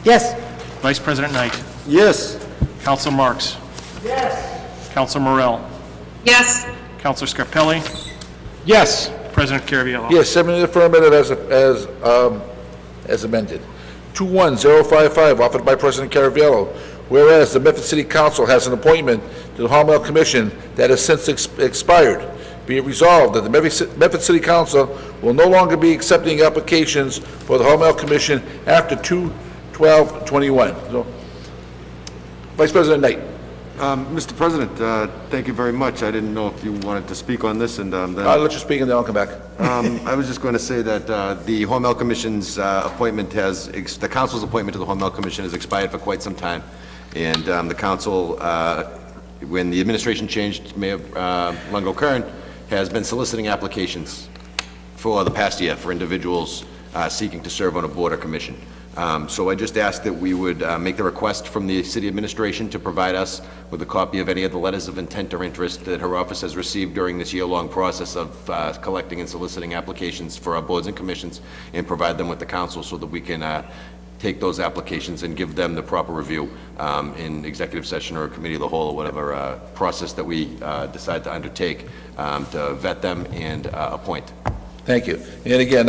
Yes. Vice President Knight. Yes. Council Marks. Yes. Council Morel. Yes, Council Scarpelli. Yes. President Caraviallo. Yes, 7 in the affirmative as amended. 21055, offered by President Caraviallo. Whereas the Medford City Council has an appointment to the Hormel Commission that has since expired. Be it resolved that the Medford City Council will no longer be accepting applications for the Hormel Commission after 2/12/21. So, Vice President Knight. Mr. President, thank you very much. I didn't know if you wanted to speak on this, and then... I'll let you speak and then I'll come back. I was just going to say that the Hormel Commission's appointment the council's appointment to the Hormel Commission has expired for quite some time. And the council, when the administration changed, Mayor Longo-Kern has been soliciting applications for the past year for individuals seeking to serve on a board or commission. So I just asked that we would make the request from the city administration to provide us with a copy of any of the letters of intent or interest that her office has received during this year-long process of collecting and soliciting applications for our boards and commissions, and provide them with the council so that we can take those applications and give them the proper review in executive session or a committee of the whole or whatever process that we decide to undertake to vet them and appoint. Thank you. And again,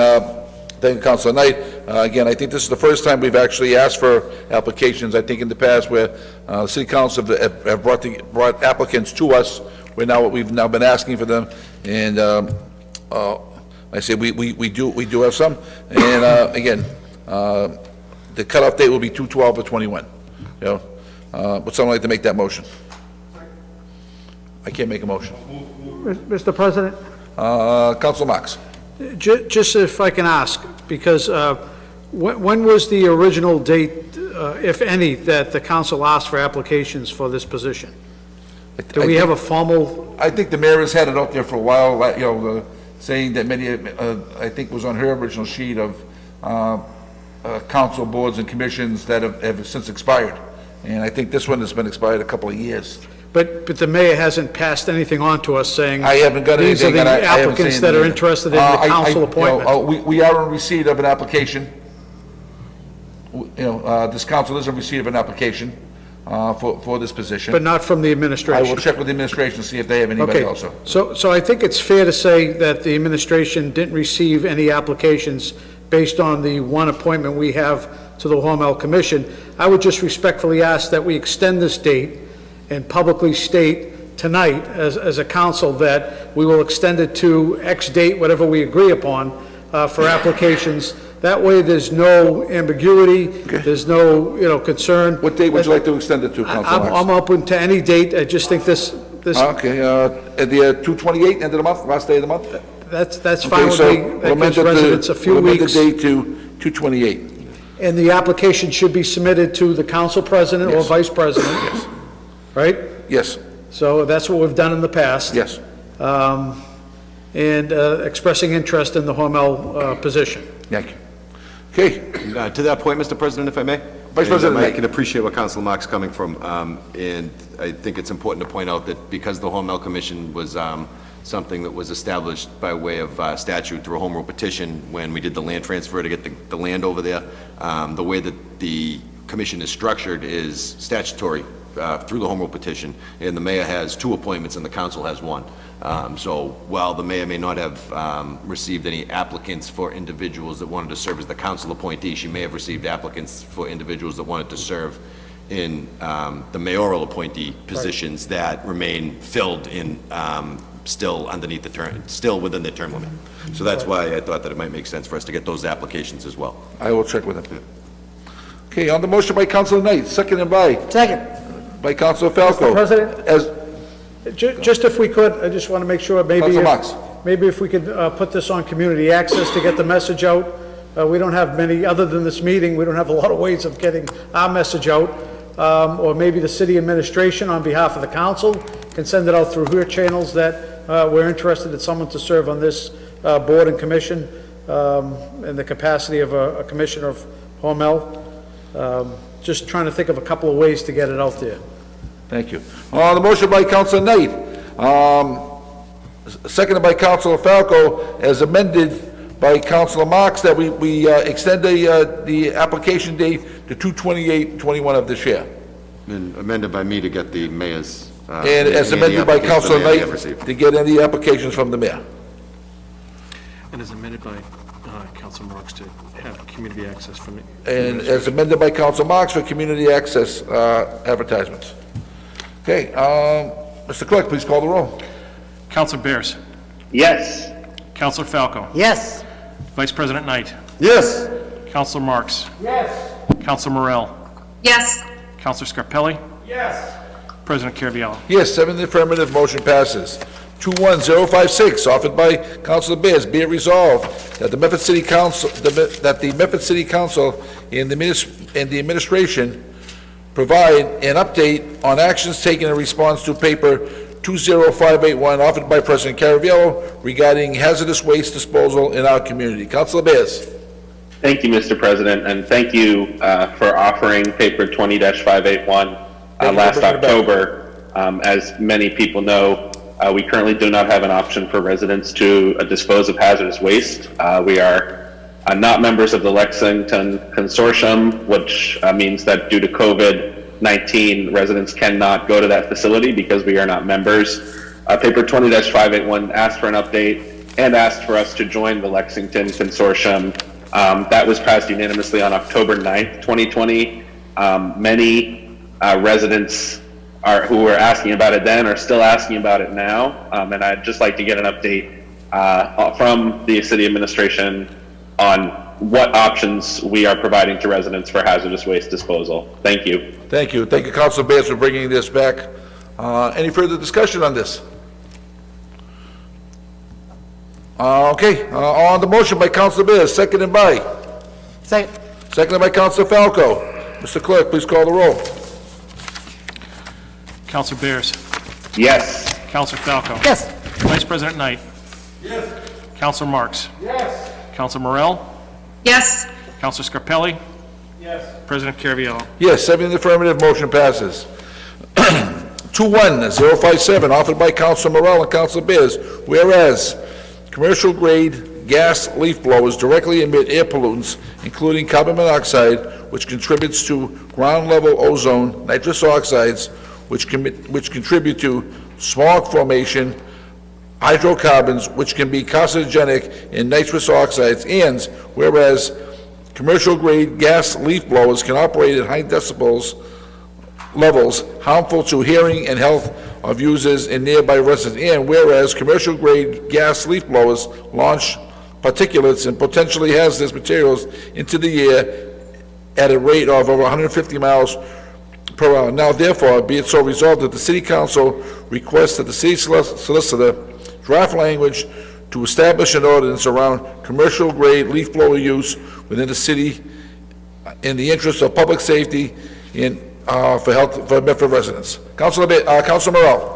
thank you, Councilor Knight. Again, I think this is the first time we've actually asked for applications. I think in the past where the city council have brought applicants to us, we've now been asking for them, and I say we do have some. And again, the cutoff date will be 2/12/21. You know, would someone like to make that motion? I can't make a motion. Mr. President? Councilor Marks. Just if I can ask, because when was the original date, if any, that the council asked for applications for this position? Do we have a formal, I think the mayor has had it out there for a while, you know, saying that many, I think was on her original sheet of council boards and commissions that have since expired. And I think this one has been expired a couple of years. but the mayor hasn't passed anything on to us saying... I haven't got These are anything, the and I haven't seen applicants that are anything. interested in the council appointment. We are in receipt of an application. You know, this council is in receipt of an application for this position. But not from the I administration. will check with the administration to see if they have anybody Okay, also. so I think it's fair to say that the administration didn't receive any applications based on the one appointment we have to the Hormel Commission. I would just respectfully ask that we extend this date and publicly state tonight as a council that we will extend it to X date, whatever we agree upon, for applications. That way, there's no ambiguity, there's no, concern. What date would you like to extend it to, Councilor Marks? I'm open to any date, I just think this, Okay, at the 2/28, end of the month, last day of the month? that's fine with Okay, me. so That gives residents a few we'll amend the weeks. date to 2/28. And the application should be submitted to the council president or Yes. vice president? Right? Yes, So that's what we've done in the past. yes. And expressing interest in the Hormel position. Thank you. Okay, To that point, Mr. President, if I may? Vice President And, I Knight. can appreciate where Councilor Marks is coming from, and I think it's important to point out that because the Hormel Commission was something that was established by way of statute through a home rule petition when we did the land transfer to get the land over there, the way that the commission is structured is statutory through the home rule petition, and the mayor has 2 appointments and the council has 1. So while the mayor may not have received any applicants for individuals that wanted to serve as the council appointee, she may have received applicants for individuals that wanted to serve in the mayoral appointee positions that remain filled in, still underneath the term, still within the term limit. So that's why I thought that it might make sense for us to get those applications as well. I will check with him. Okay, on the motion by Councilor Knight, seconded by Councilor Falco. Mr. President? As, Just if we could, I just want to make sure, Councilor Marks. maybe if we could put this on community access to get the message out. We don't have many, other than this meeting, we don't have a lot of ways of getting our message out. or maybe the city administration on behalf of the council can send it out through her channels that we're interested in someone to serve on this board and commission in the capacity of a commissioner of home health. Just trying to think of a couple of ways to get it out there. Thank you. The motion by Councilor Knight, seconded by Councilor Falco, as amended by Councilor Marks, that we extend the application date to 2/28/21 of this year. And amended by me to get the mayor's... And as amended by Councilor Knight, to get any applications from the mayor. And is amended by Council Marks to have community access from the... And as amended by Council Marks for community access advertisements. Okay, Mr. Clerk, please call the roll. Councilor Bears. Yes. Councilor Falco. Yes. Vice President Knight. Yes. Councilor Marks. Yes. Councilor Morell. Yes. Councilor Scarpelli. Yes. President Caraviallo. Yes, 7 in the affirmative, motion passes. 21056, offered by Councilor Bears, be it resolved that the Medford City Council, that the Medford City Council and the administration provide an update on actions taken in response to paper 20581, offered by President Caraviallo, regarding hazardous waste disposal in our community. Councilor Bears. Thank you, Mr. President, and thank you for offering paper 20-581 last October. As many people know, we currently do not have an option for residents to dispose of hazardous waste. We are not members of the Lexington Consortium, which means that due to COVID-19, residents cannot go to that facility because we are not members. Paper 20-581 asked for an update and asked for us to join the Lexington Consortium. That was passed unanimously on October 9th, 2020. Many residents who were asking about it then are still asking about it now, and I'd just like to get an update from the city administration on what options we are providing to residents for hazardous waste disposal. Thank you. Thank you. Thank you, Councilor Bears, for bringing this back. Any further discussion on this? Okay, on the motion by Councilor Bears, seconded by? Seconded by Councilor Falco. Mr. Clerk, please call the roll. Councilor Bears. Yes. Councilor Falco. Yes. Vice President Knight. Yes. Councilor Marks. Yes. Councilor Morell. Yes. Councilor Scarpelli. Yes. President Caraviallo. Yes, 7 in the affirmative, motion passes. 21057, offered by Councilor Morell and Councilor Bears, whereas commercial-grade gas leaf blowers directly emit air pollutants, including carbon monoxide, which contributes to ground-level ozone, nitrous oxides, which contribute to smog formation, hydrocarbons, which can be carcinogenic, and nitrous oxides, and whereas commercial-grade gas leaf blowers can operate at high decibels levels harmful to hearing and health of users and nearby residents, and whereas commercial-grade gas leaf blowers launch particulates and potentially hazardous materials into the air at a rate of over 150 miles per hour. Now, therefore, be it so resolved that the City Council requests that the city solicitor draft language to establish an ordinance around commercial-grade leaf blower use within the city in the interest of public safety and for health for Medford residents. Councilor Morell.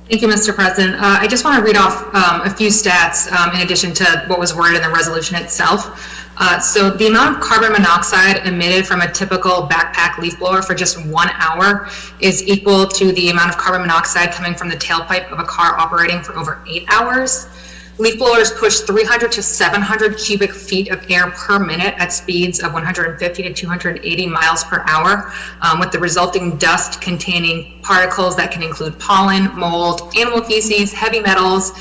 Thank you, Mr. President. I just want to read off a few stats in addition to what was worded in the resolution itself. So the amount of carbon monoxide emitted from a typical backpack leaf blower for just 1 hour is equal to the amount of carbon monoxide coming from the tailpipe of a car operating for over 8 hours. Leaf blowers push 300 to 700 cubic feet of air per minute at speeds of 150 to 280 miles per hour, with the resulting dust containing particles that can include pollen, mold, animal feces, heavy metals,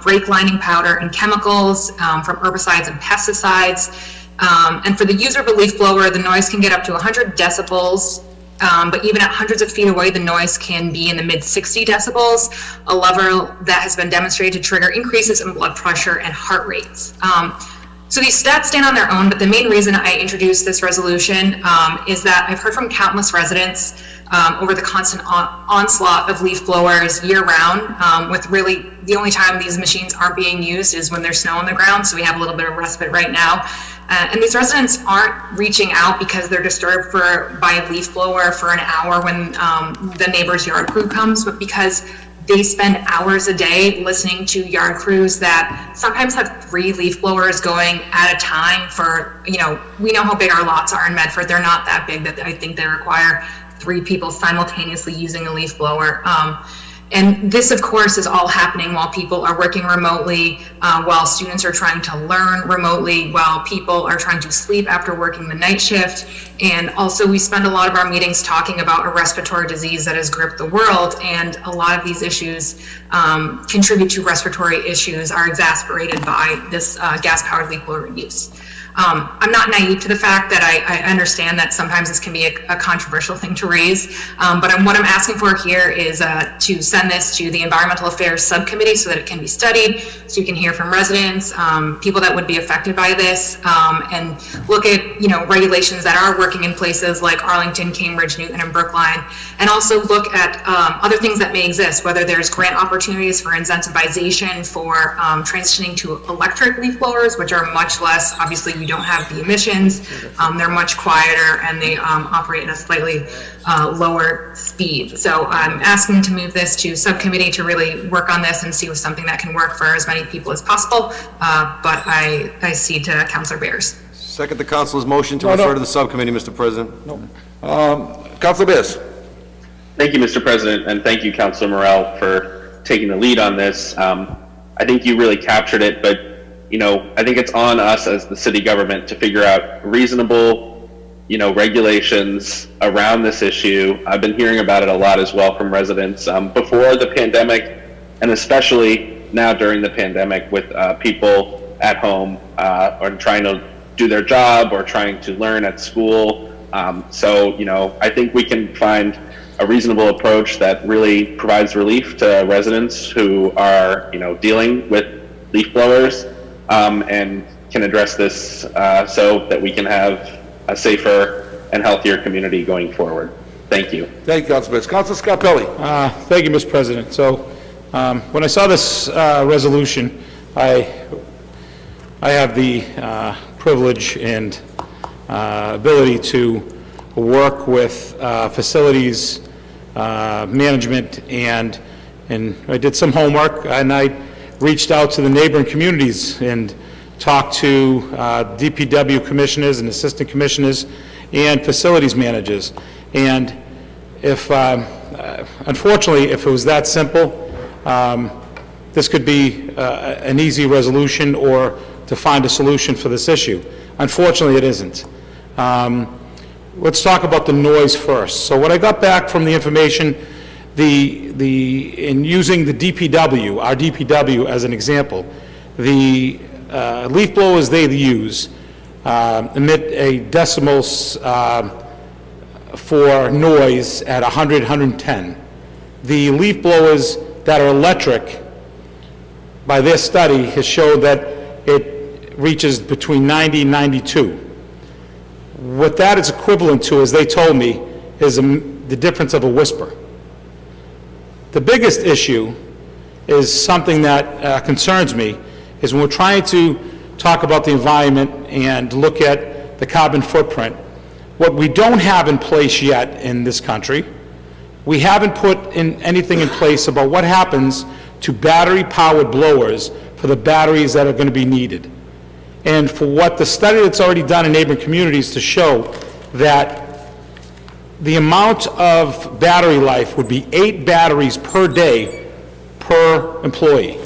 brake lining powder, and chemicals from herbicides and pesticides. And for the user of a leaf blower, the noise can get up to 100 decibels. But even at hundreds of feet away, the noise can be in the mid-60 decibels, a level that has been demonstrated to trigger increases in blood pressure and heart rates. So these stats stand on their own, but the main reason I introduced this resolution is that I've heard from countless residents over the constant onslaught of leaf blowers year-round, with really the only time these machines aren't being used is when there's snow on the ground, so we have a little bit of respite right now. And these residents aren't reaching out because they're disturbed by a leaf blower for an hour when the neighbor's yard crew comes, but because they spend hours a day listening to yard crews that sometimes have 3 leaf blowers going at a time for, we know how big our lots are in Medford. They're not that big that I think they require 3 people simultaneously using a leaf blower. And this, of course, is all happening while people are working remotely, while students are trying to learn remotely, while people are trying to sleep after working the night shift. And also, we spend a lot of our meetings talking about a respiratory disease that has gripped the world, and a lot of these issues contribute to respiratory issues, are exacerbated by this gas-powered leaf blower use. I'm not naive to the fact that I understand that sometimes this can be a controversial thing to raise, but what I'm asking for here is to send this to the Environmental Affairs Subcommittee so that it can be studied, so you can hear from residents, people that would be affected by this, and look at regulations that are working in places like Arlington, Cambridge, Newton, and Brookline, and also look at other things that may exist, whether there's grant opportunities for incentivization for transitioning to electric leaf blowers, which are much less, obviously you don't have the emissions, they're much quieter, and they operate at a slightly lower speed. So I'm asking to move this to subcommittee to really work on this and see if something that can work for as many people as possible, but I cede to Councilor Bears. Second the council's motion to refer to the subcommittee, Mr. President. Councilor Bears. Thank you, Mr. President, and thank you, Councilor Morell, for taking the lead on this. I think you really captured it, but I think it's on us as the city government to figure out reasonable, regulations around this issue. I've been hearing about it a lot as well from residents before the pandemic, and especially now during the pandemic with people at home or trying to do their job or trying to learn at school. So, I think we can find a reasonable approach that really provides relief to residents who are, dealing with leaf blowers. And can address this so that we can have a safer and healthier community going forward. Thank you. Thank you, Councilor Bears. Councilor Scarpelli. Thank you, Mr. President. So, when I saw this resolution, I have the privilege and ability to work with facilities management, and I did some homework, and I reached out to the neighboring communities and talked to DPW commissioners and assistant commissioners and facilities managers. And if, unfortunately, if it was that simple, this could be an easy resolution or to find a solution for this issue. Unfortunately, it isn't. Let's talk about the noise first. So what I got back from the information, in using the DPW, our DPW as an example, the leaf blowers they use emit a decimals for noise at 100, 110. The leaf blowers that are electric, by their study, has showed that it reaches between 90 and 92. What that is equivalent to, as they told me, is the difference of a whisper. The biggest issue is something that concerns me, is when we're trying to talk about the environment and look at the carbon footprint, what we don't have in place yet in this country, we haven't put in anything in place about what happens to battery-powered blowers for the batteries that are going to be needed. And for what the study that's already done in neighboring communities to show that the amount of battery life would be 8 batteries per day per employee.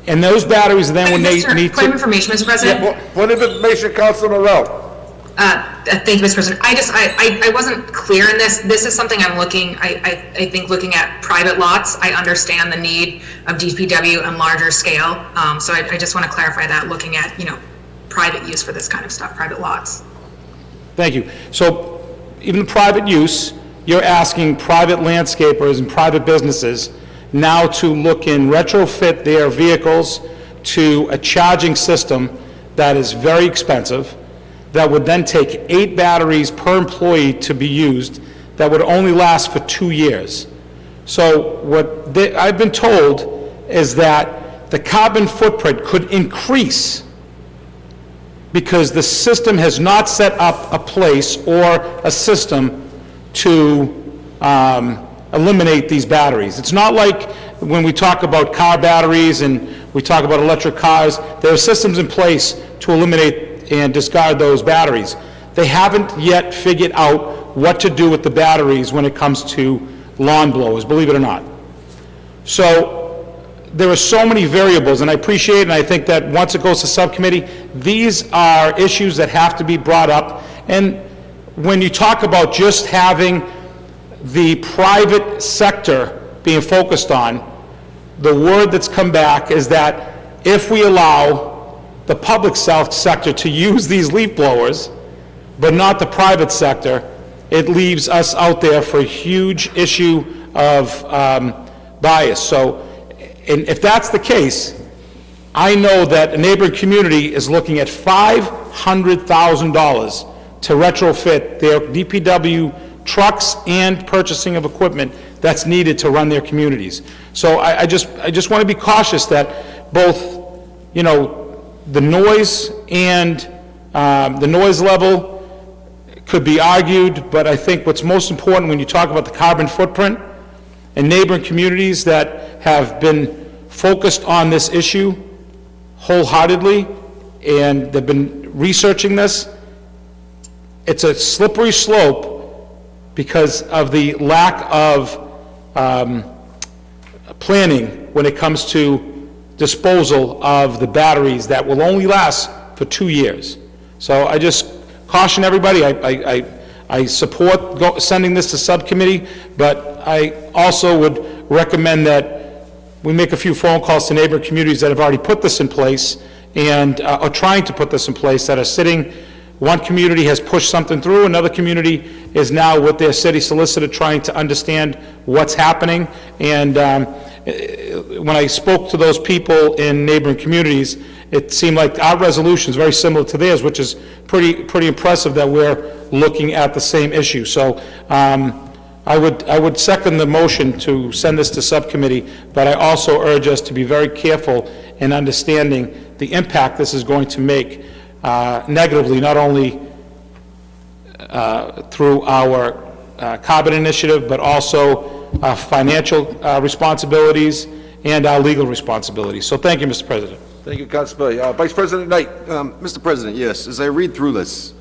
And those batteries then, when they need to... Point of information, Mr. President. Point of information, Councilor Morell. Thank you, Mr. President. I wasn't clear in this. This is something I'm I think looking at private lots. I understand the need of DPW and larger scale. So I just want to clarify that, looking at, private use for this kind of stuff, private lots. Thank you. So even private use, you're asking private landscapers and private businesses now to look and retrofit their vehicles to a charging system that is very expensive, that would then take 8 batteries per employee to be used, that would only last for 2 years. So what I've been told is that the carbon footprint could increase because the system has not set up a place or a system to eliminate these batteries. It's not like when we talk about car batteries and we talk about electric cars, there are systems in place to eliminate and discard those batteries. They haven't yet figured out what to do with the batteries when it comes to lawn blowers, believe it or not. So there are so many variables, and I appreciate it, and I think that once it goes to subcommittee, these are issues that have to be brought up. And when you talk about just having the private sector being focused on, the word that's come back is that if we allow the public sector to use these leaf blowers, but not the private sector, it leaves us out there for a huge issue of bias. So, and if that's the case, I know that a neighboring community is looking at $500,000 to retrofit their DPW trucks and purchasing of equipment that's needed to run their communities. So I just want to be cautious that both, you know, the noise and the noise level could be argued, but I think what's most important when you talk about the carbon footprint and neighboring communities that have been focused on this issue wholeheartedly, and they've been researching this, it's a slippery slope because of the lack of planning when it comes to disposal of the batteries that will only last for 2 years. So I just caution everybody, I support sending this to subcommittee, but I also would recommend that we make a few phone calls to neighbor communities that have already put this in place and are trying to put this in place, that are sitting. One community has pushed something through, another community is now with their city solicitor trying to understand what's happening. And when I spoke to those people in neighboring communities, it seemed like our resolution is very similar to theirs, which is pretty impressive that we're looking at the same issue. So I would second the motion to send this to subcommittee, but I also urge us to be very careful in understanding the impact this is going to make negatively, not only through our carbon initiative, but also our financial responsibilities and our legal responsibilities. So thank you, Mr. President. Thank you, Councilor Billy. Vice President Knight. Mr. President, yes, as I read through this,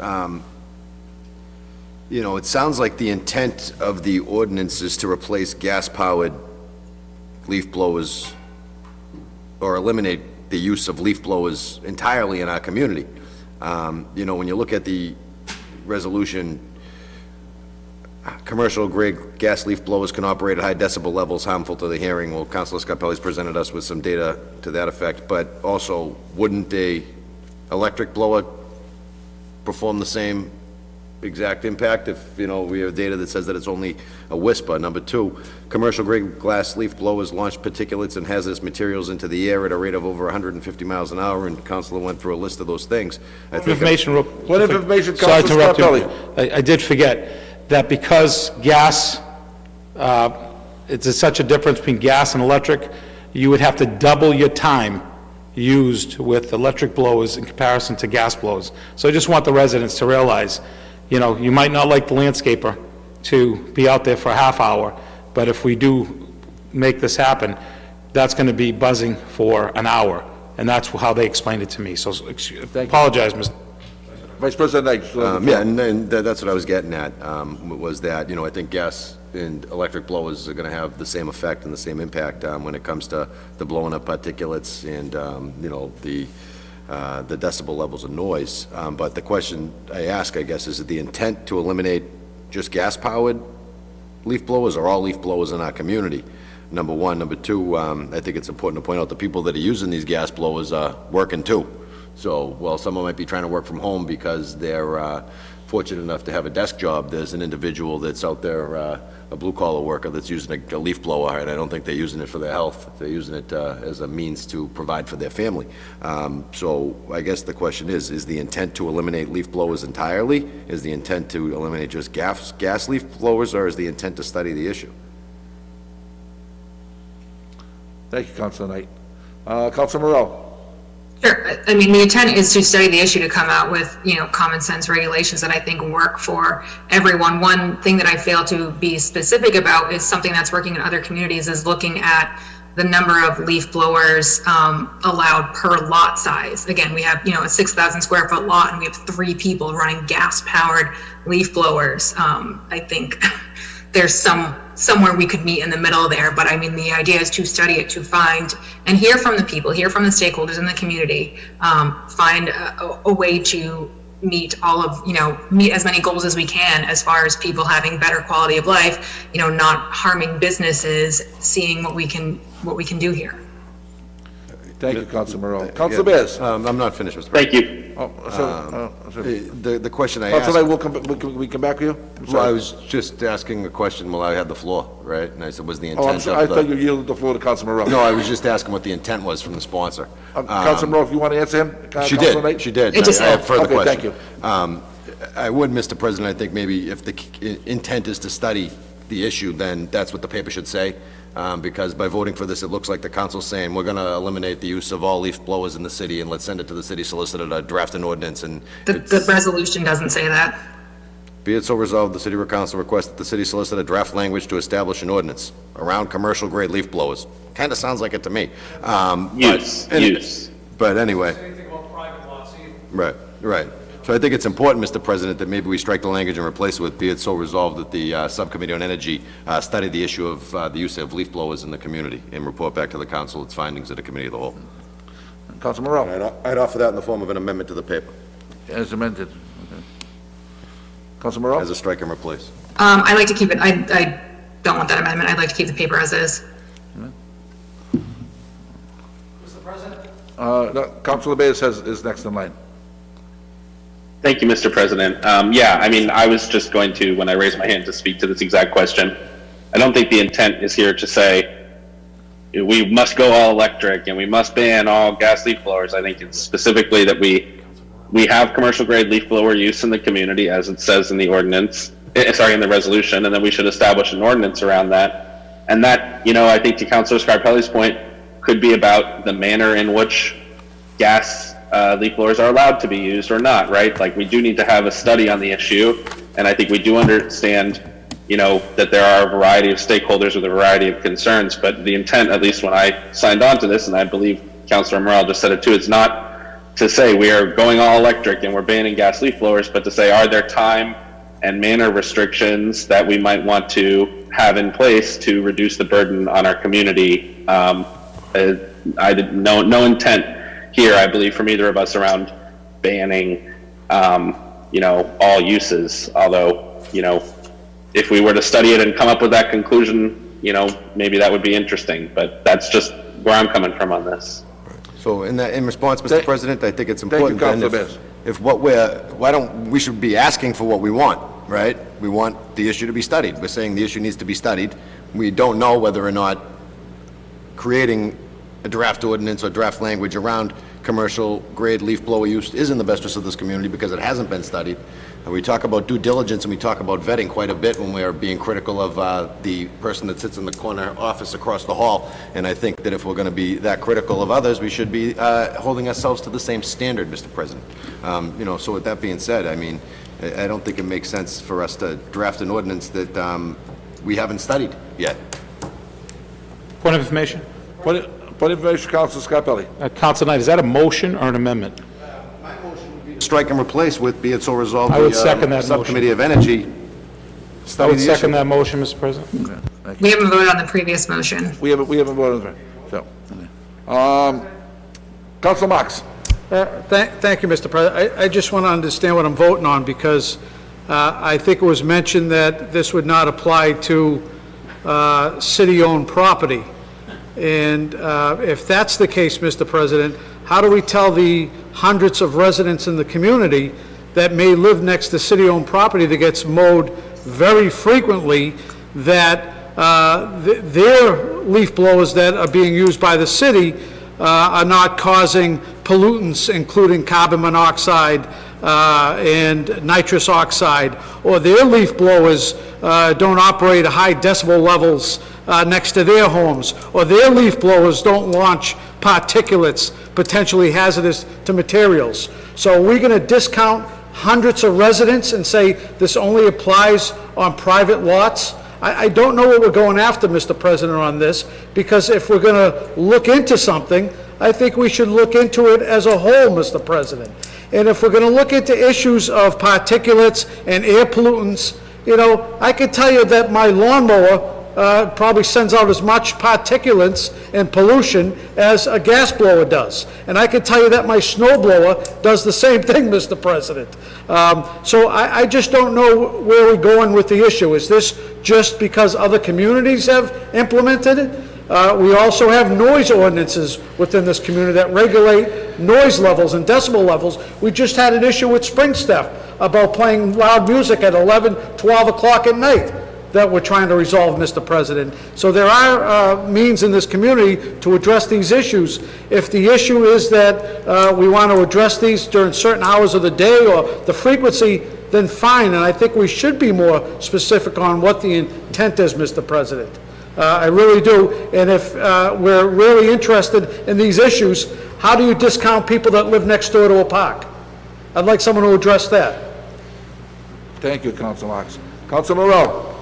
you know, it sounds like the intent of the ordinance is to replace gas-powered leaf blowers or eliminate the use of leaf blowers entirely in our community. You know, when you look at the resolution, commercial grade gas leaf blowers can operate at high decibel levels harmful to the hearing. Well, Councilor Scarpelli's presented us with some data to that effect, but also, wouldn't a electric blower perform the same exact impact if, you know, we have data that says that it's only a whisper? Number two, commercial grade glass leaf blowers launch particulates and hazardous materials into the air at a rate of over 150 miles an hour, and Councilor went through a list of those things. What information, Sorry to Councilor interrupt you. Scarpelli? I did forget that because gas, it's such a difference between gas and electric, you would have to double your time used with electric blowers in comparison to gas blowers. So I just want the residents to realize, you know, you might not like the landscaper to be out there for a half hour, but if we do make this happen, that's going to be buzzing for an hour, and that's how they explained it to me. So apologize, Mr. Vice President Knight. Yeah, and that's what I was getting at, was that, you know, I think gas and electric blowers are going to have the same effect and the same impact when it comes to the blowing up particulates and, you know, the decibel levels of noise. But the question I ask, I guess, is it the intent to eliminate just gas-powered leaf blowers or all leaf blowers in our community? Number one. Number two, I think it's important to point out the people that are using these gas blowers are working too. So, while someone might be trying to work from home because they're fortunate enough to have a desk job, there's an individual that's out there, a blue-collar worker that's using a leaf blower, and I don't think they're using it for their health. They're using it as a means to provide for their family. So I guess the question is the intent to eliminate leaf blowers entirely? Is the intent to eliminate just gas leaf blowers, or is the intent to study the issue? Thank you, Councilor Knight. Councilor Morell? Sure. I mean, the intent is to study the issue, to come out with, common sense regulations that I think work for everyone. One thing that I fail to be specific about is something that's working in other communities, is looking at the number of leaf blowers allowed per lot size. Again, we have, a 6,000 square foot lot, and we have 3 people running gas-powered leaf blowers. I think there's somewhere we could meet in the middle there, but I mean, the idea is to study it, to find and hear from the people, hear from the stakeholders in the community, find a way to meet meet as many goals as we can as far as people having better quality of life, not harming businesses, seeing what we can do here. Thank you, Councilor Morell. Councilor Bears? I'm not finished, Mr. Thank President. you. The question I asked... Councilor Knight, we come back to you? I'm Well, I sorry. was just asking a question while I had the floor, right? And I said, was the Oh, I'm intent sorry, I of thought you the... yielded the floor to Councilor Morell. No, I was just asking what the intent was from the sponsor. Councilor Morell, if you want to answer him? She Councilor did, Knight? she did. It just- I have further Okay, thank questions. I would, Mr. President, I think maybe if the intent is to study the issue, then that's what the paper should say. Because by voting for this, it looks like the council's saying, we're going to eliminate the use of all leaf blowers in the city, and let's send it to the city solicitor to draft an ordinance, and The resolution doesn't say that. be it so resolved, the city council requests that the city solicitor draft language to establish an ordinance around commercial-grade leaf blowers. Kind of sounds like it to me. Use. But anyway. Right. So I think it's important, Mr. President, that maybe we strike the language and replace it with, be it so resolved that the Subcommittee on Energy study the issue of the use of leaf blowers in the community and report back to the council its findings at a committee of the whole. Councilor Morell, I'd offer that in the form of an amendment to the paper, as amended. Okay. Councilor Morell? as a strike and replace. I like to keep it, I don't want that amendment. I'd like to keep the paper as is. No, Councilor Bears is next in line. Thank you, Mr. President. Yeah, I mean, I was just going to, when I raised my hand to speak to this exact question, I don't think the intent is here to say we must go all electric and we must ban all gas leaf blowers. I think it's specifically that we have commercial grade leaf blower use in the community, as it says in the ordinance, in the resolution, and then we should establish an ordinance around that. And that, I think to Councilor Scarpelli's point, could be about the manner in which gas leaf blowers are allowed to be used or not, right? Like, we do need to have a study on the issue, and I think we do understand, that there are a variety of stakeholders with a variety of concerns, but the intent, at least when I signed on to this, and I believe Councilor Morell just said it too, it's not to say we are going all electric and we're banning gas leaf blowers, but to say, are there time and manner restrictions that we might want to have in place to reduce the burden on our community? I did no intent here, I believe, from either of us around banning, all uses. Although, if we were to study it and come up with that conclusion, maybe that would be interesting. But that's just where I'm coming from on this. So in response, Mr. President, I think it's important Thank you, then Councilor Bears. we should be asking for what we want, right? We want the issue to be studied. We're saying the issue needs to be studied. We don't know whether or not creating a draft ordinance or draft language around commercial grade leaf blower use is in the best interest of this community because it hasn't been studied. And we talk about due diligence and we talk about vetting quite a bit when we are being critical of the person that sits in the corner office across the hall. And I think that if we're going to be that critical of others, we should be holding ourselves to the same standard, Mr. President. So with that being said, I mean, I don't think it makes sense for us to draft an ordinance that we haven't studied yet. Point of information? Point of information, Councilor Scarpelli. Council Knight, is that a motion or an amendment? Strike and replace with, be it so resolved, I would the second that Subcommittee of Energy I study would the second issue. that motion, Mr. President. We haven't voted on the previous motion. We haven't voted on it. So, Councilor Marks. Thank you, Mr. President. I just want to understand what I'm voting on, because I think it was mentioned that this would not apply to city-owned property. And if that's the case, Mr. President, how do we tell the hundreds of residents in the community that may live next to city-owned property that gets mowed very frequently, that their leaf blowers that are being used by the city are not causing pollutants, including carbon monoxide and nitrous oxide, or their leaf blowers don't operate at high decibel levels next to their homes, or their leaf blowers don't launch particulates potentially hazardous to materials. So are we going to discount hundreds of residents and say this only applies on private lots? I don't know what we're going after, Mr. President, on this, because if we're going to look into something, I think we should look into it as a whole, Mr. President. And if we're going to look into issues of particulates and air pollutants, you know, I can tell you that my lawnmower probably sends out as much particulates and pollution as a gas blower does. And I can tell you that my snow blower does the same thing, Mr. President. So I just don't know where we're going with the issue. Is this just because other communities have implemented it? We also have noise ordinances within this community that regulate noise levels and decibel levels. We just had an issue with Spring Step about playing loud music at 11, 12 o'clock at night that we're trying to resolve, Mr. President. So there are means in this community to address these issues. If the issue is that we want to address these during certain hours of the day or the frequency, then fine, and I think we should be more specific on what the intent is, Mr. President. I really do, and if we're really interested in these issues, how do you discount people that live next door to a park? I'd like someone to address that. Thank you, Council Marks. Council Morell.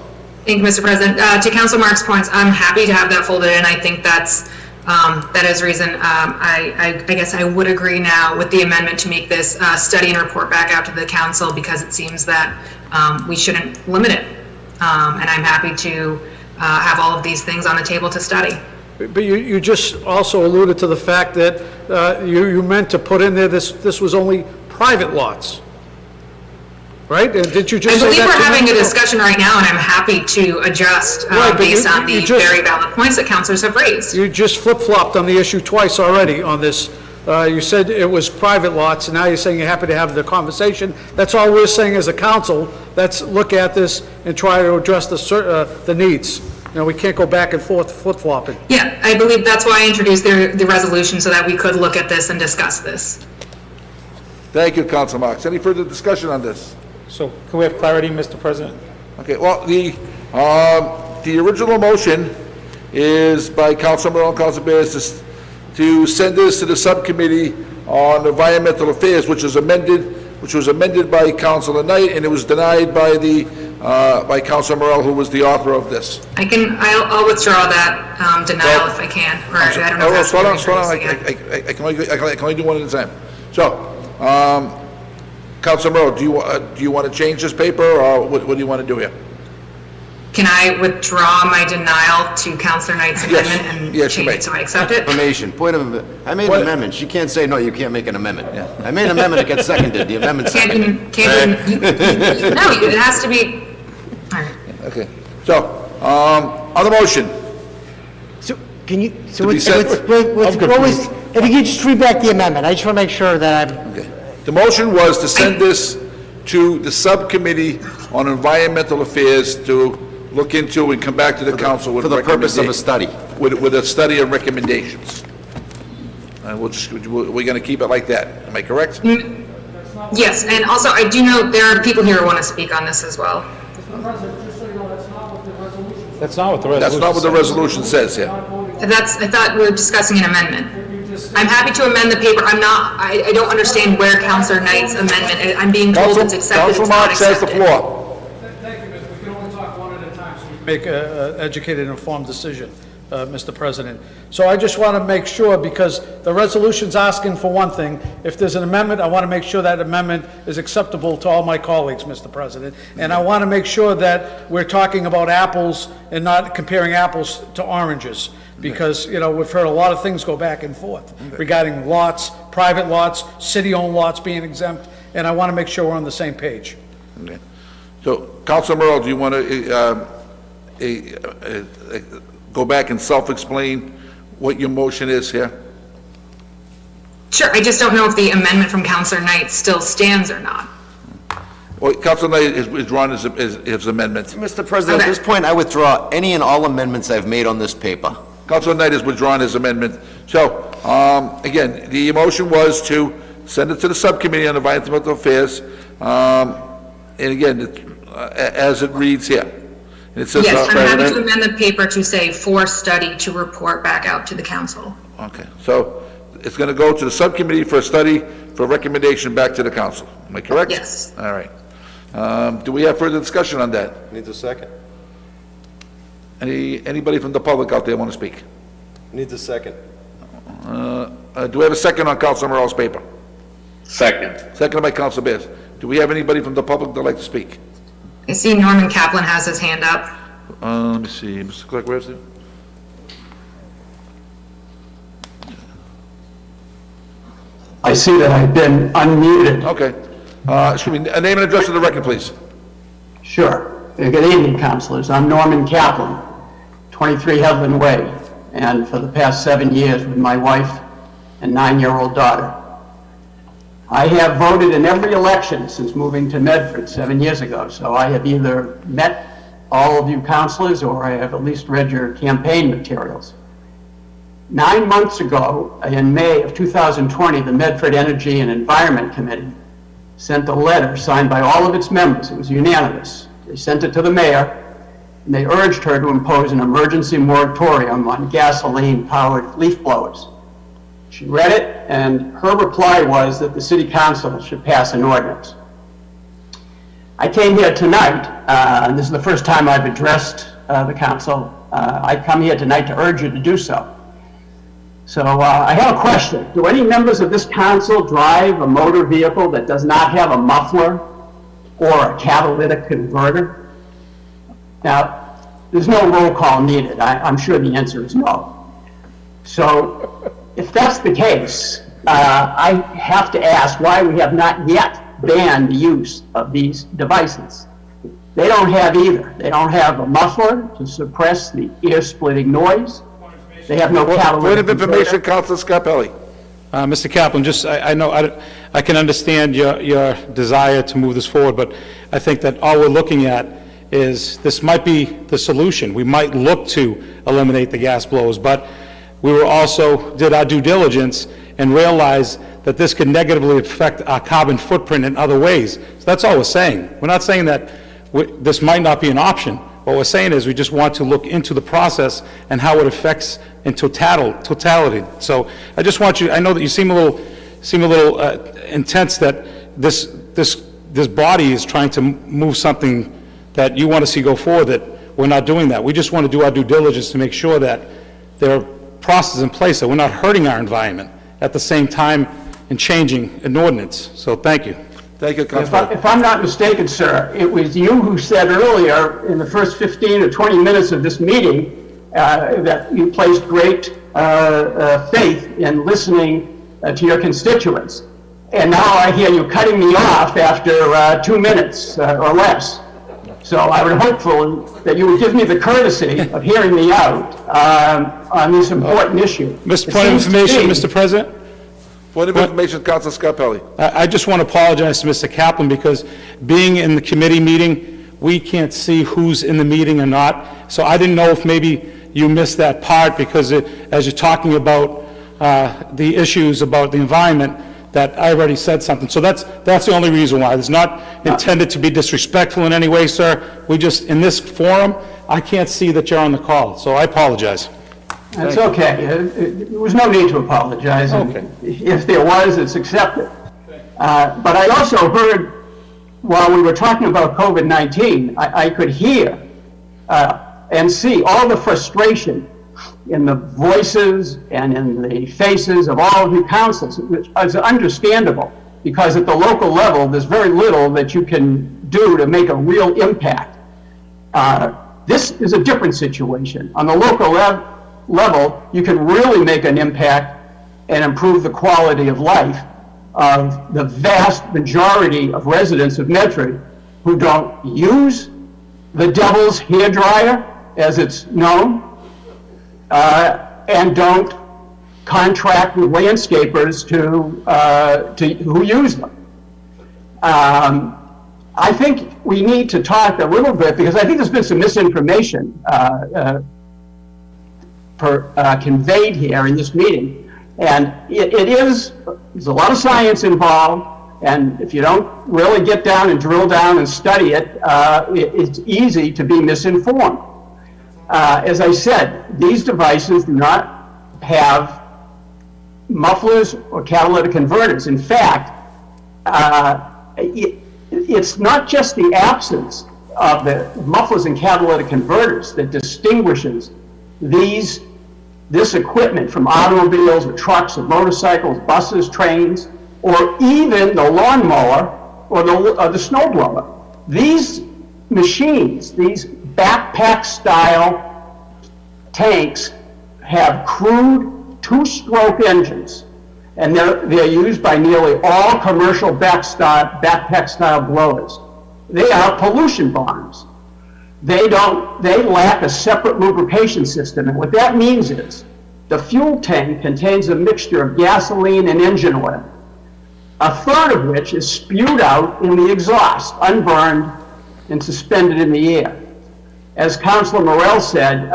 Thank you, Mr. President. To Council Mark's points, I'm happy to have that folded in. I think that's, that is reason. I guess I would agree now with the amendment to make this study and report back out to the council, because it seems that we shouldn't limit it. And I'm happy to have all of these things on the table to study. But you just also alluded to the fact that you meant to put in there this was only private lots, right? And did you just I say believe that we're to me? having a discussion right now, and I'm happy to adjust Right, but based you- on you the just- very valid points that councilors have raised. You just flip-flopped on the issue twice already on this. You said it was private lots, and now you're saying you're happy to have the conversation. That's all we're saying as a council. Let's look at this and try to address the needs. You know, we can't go back and forth flip-flopping. Yeah, I believe that's why I introduced the resolution, so that we could look at this and discuss this. Thank you, Council Marks. Any further discussion on this? So can we have clarity, Mr. President? Okay, well, the original motion is by Council Morell and Council Bears to send this to the subcommittee on environmental affairs, which was amended by Councilor Knight, and it was denied by by Council Morell, who was the author of this. I'll withdraw that denial if I can, or I don't know if that's. Slow down, I can only do one at a time. So, Council Morell, do you want to change this paper, or what do you want to do here? Can I withdraw my denial to Councilor Knight's Yes. amendment and Yes, you change may. it so I accept it? Information, I made an amendment. She can't say, no, you can't make an amendment. I made an amendment, it gets seconded, the amendment's seconded. No, it has to be, all right. Okay, so, on the motion, So, can you, so To be what's, said- what was, if you could just read back the amendment, I just want to make sure that I'm, okay. The motion was to send this to the subcommittee on environmental affairs to look into and come back to the council with For the purpose of a recommenda- study. With a study and recommendations. And we're gonna keep it like that, am I correct? Yes, and also I do know there are people here who want to speak on this as well. That's not what the resolution That's not what the says. resolution says here. I thought we were discussing an amendment. I'm happy to amend the paper. I don't understand where Councilor Knight's amendment, I'm being told it's accepted, Council it's not Marks has the accepted. floor. Thank you, we can only talk one at a time, so you can make an educated, informed decision, Mr. President. So I just want to make sure, because the resolution's asking for one thing, if there's an amendment, I want to make sure that amendment is acceptable to all my colleagues, Mr. President. And I want to make sure that we're talking about apples and not comparing apples to oranges, because, you know, we've heard a lot of things go back and forth regarding lots, private lots, city-owned lots being exempt, and I want to make sure we're on the same page. Okay. So, Council Morell, do you want to go back and self-explain what your motion is here? Sure, I just don't know if the amendment from Counselor Knight still stands or not. Well, Council Knight has withdrawn his amendment. Mr. President, at this point, I withdraw any and all amendments I've made on this paper. Council Knight has withdrawn his amendment. So, again, the motion was to send it to the Subcommittee on Environmental Affairs, and again, as it reads here. And it says, Yes, I'm happy to amend the paper to say for study to report back out to the council. Okay, so it's going to go to the Subcommittee for a study for recommendation back to the council. Am I correct? Yes. All right. Do we have further discussion on that? Needs a second. Anybody from the public out there want to speak? Needs a second. Do we have a second on Council Morales' paper? Second. Seconded by Council Bears. Do we have anybody from the public that'd like to speak? I see Norman Kaplan has his hand up. Let me see, Mr. Clerk, where's it? I see that I've been unmuted. Okay. Excuse me, a name and address for the record, please. Sure. Good evening, councilors. I'm Norman Kaplan, 23 Headland Way, and for the past 7 years with my wife and 9-year-old daughter. I have voted in every election since moving to Medford 7 years ago, so I have either met all of you councilors or I have at least read your campaign materials. 9 months ago, in May of 2020, the Medford Energy and Environment Committee sent a letter signed by all of its members. It was unanimous. They sent it to the mayor, and they urged her to impose an emergency moratorium on gasoline-powered leaf blowers. She read it, and her reply was that the city council should pass an ordinance. I came here tonight, and this is the first time I've addressed the council. I come here tonight to urge you to do so. So I have a question. Do any members of this council drive a motor vehicle that does not have a muffler or a catalytic converter? Now, there's no roll call needed. I'm sure the answer is no. So if that's the case, I have to ask why we have not yet banned the use of these devices. They don't have either. They don't have a muffler to suppress the ear-splitting noise. They have no catalytic Point of information, converter. Councilor Scarpelli. Mr. Kaplan, just, I know, I can understand your desire to move this forward, but I think that all we're looking at is, this might be the solution. We might look to eliminate the gas blowers, but we were also, did our due diligence and realized that this could negatively affect our carbon footprint in other ways. So that's all we're saying. We're not saying that this might not be an option. What we're saying is we just want to look into the process and how it affects in totality. So I just want you, I know that you seem a little intense that this body is trying to move something that you want to see go forward, that we're not doing that. We just want to do our due diligence to make sure that there are processes in place that we're not hurting our environment at the same time and changing an ordinance. So thank you. Thank you, Councilor. If I'm not mistaken, sir, it was you who said earlier in the first 15 or 20 minutes of this meeting that you placed great faith in listening to your constituents. And now I hear you cutting me off after 2 minutes or less. So I would hopeful that you would give me the courtesy of hearing me out on this important issue. Mr. Point of information, Mr. President? Point of information, Councilor Scarpelli. I just want to apologize to Mr. Kaplan, because being in the committee meeting, we can't see who's in the meeting or not. So I didn't know if maybe you missed that part, because as you're talking about the issues about the environment, that I already said something. So that's the only reason why. It's not intended to be disrespectful in any way, sir. We just, in this forum, I can't see that you're on the call, so I apologize. That's okay. There was no need to apologize. Okay. If there was, it's accepted. But I also heard, while we were talking about COVID-19, I could hear and see all the frustration in the voices and in the faces of all of you councils, which is understandable, because at the local level, there's very little that you can do to make a real impact. This is a different situation. On the local level, you can really make an impact and improve the quality of life of the vast majority of residents of Medford who don't use the devil's hairdryer, as it's known, and don't contract with landscapers who use them. I think we need to talk a little bit, because I think there's been some misinformation conveyed here in this meeting. And there's a lot of science involved, and if you don't really get down and drill down and study it, it's easy to be misinformed. As I said, these devices do not have mufflers or catalytic converters. In fact, it's not just the absence of the mufflers and catalytic converters that distinguishes this equipment from automobiles or trucks or motorcycles, buses, trains, or even the lawnmower or the snowblower. These machines, these backpack-style tanks, have crude two-stroke engines, and they're used by nearly all commercial backpack-style blowers. They are pollution bombs. They lack a separate lubrication system, and what that means is the fuel tank contains a mixture of gasoline and engine oil, a third of which is spewed out in the exhaust, unburned and suspended in the air. As Councilor Morell said,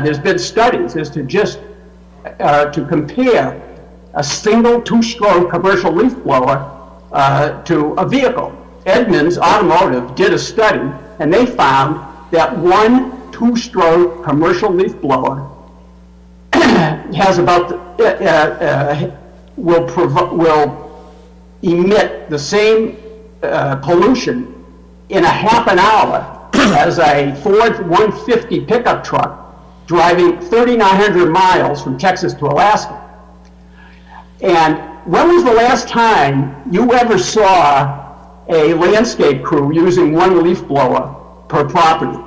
there's been studies as to just to compare a single two-stroke commercial leaf blower to a vehicle. Edmunds Automotive did a study, and they found that one two-stroke commercial leaf blower has about will emit the same pollution in a half an hour as a Ford 150 pickup truck driving 3,900 miles from Texas to Alaska. And when was the last time you ever saw a landscape crew using one leaf blower per property?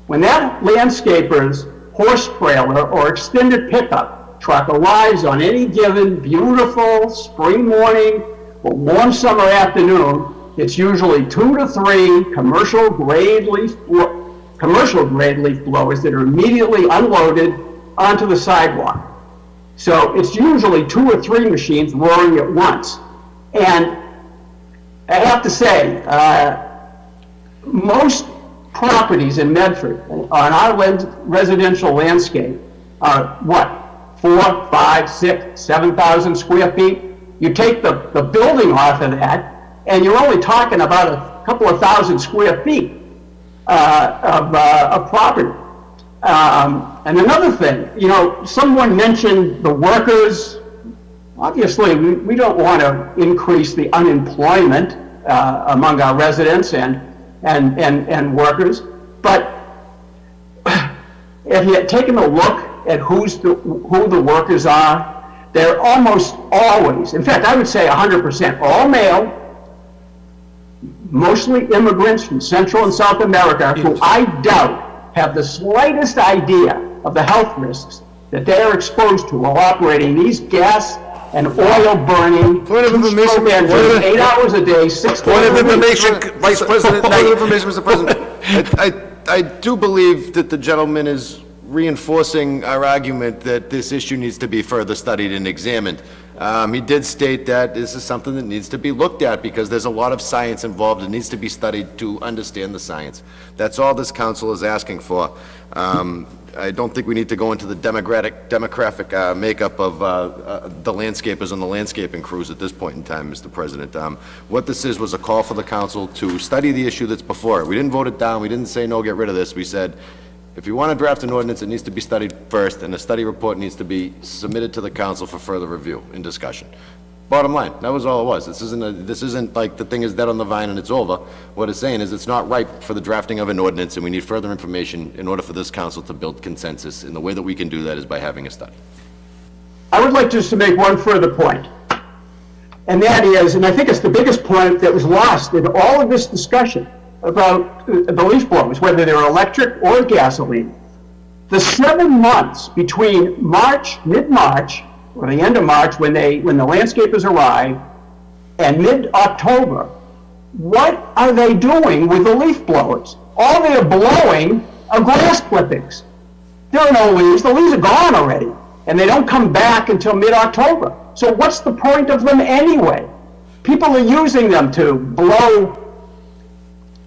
When that landscaper's horse trailer or extended pickup truck arrives on any given beautiful spring morning or warm summer afternoon, it's usually 2 to 3 commercial grade leaf blowers that are immediately unloaded onto the sidewalk. So it's usually 2 or 3 machines roaring at once. And I have to say, most properties in Medford on our residential landscape are what, 4, 5, 6, 7,000 square feet? You take the building off of that, and you're only talking about a couple of thousand square feet of property. And another thing, someone mentioned the workers. Obviously, we don't want to increase the unemployment among our residents and workers, but if you had taken a look at who the workers are, they're almost always, in fact, I would say 100%, all male, mostly immigrants from Central and South America, who I doubt have the slightest idea of the health risks that they are exposed to while operating these gas and oil-burning two-stroke engines 8 hours a day, 6 days a week. Point of information, Vice President Point of Knight. information, Mr. President. I do believe that the gentleman is reinforcing our argument that this issue needs to be further studied and examined. He did state that this is something that needs to be looked at because there's a lot of science involved. It needs to be studied to understand the science. That's all this council is asking for. I don't think we need to go into the demographic makeup of the landscapers and the landscaping crews at this point in time, Mr. President. What this is was a call for the council to study the issue that's before it. We didn't vote it down. We didn't say, no, get rid of this. We said, if you want to draft an ordinance, it needs to be studied first, and a study report needs to be submitted to the council for further review and discussion. Bottom line, that was all it was. This isn't like the thing is dead on the vine and it's over. What it's saying is it's not ripe for the drafting of an ordinance, and we need further information in order for this council to build consensus, and the way that we can do that is by having a study. I would like just to make one further point, and that is, and I think it's the biggest point that was lost in all of this discussion about the leaf blowers, whether they're electric or gasoline. The 7 months between mid-March, or the end of March, when the landscapers arrive, and mid-October, what are they doing with the leaf blowers? All they're blowing are grass clippings. There are no leaves. The leaves are gone already. and they don't come back until mid-October. So what's the point of them anyway? People are using them to blow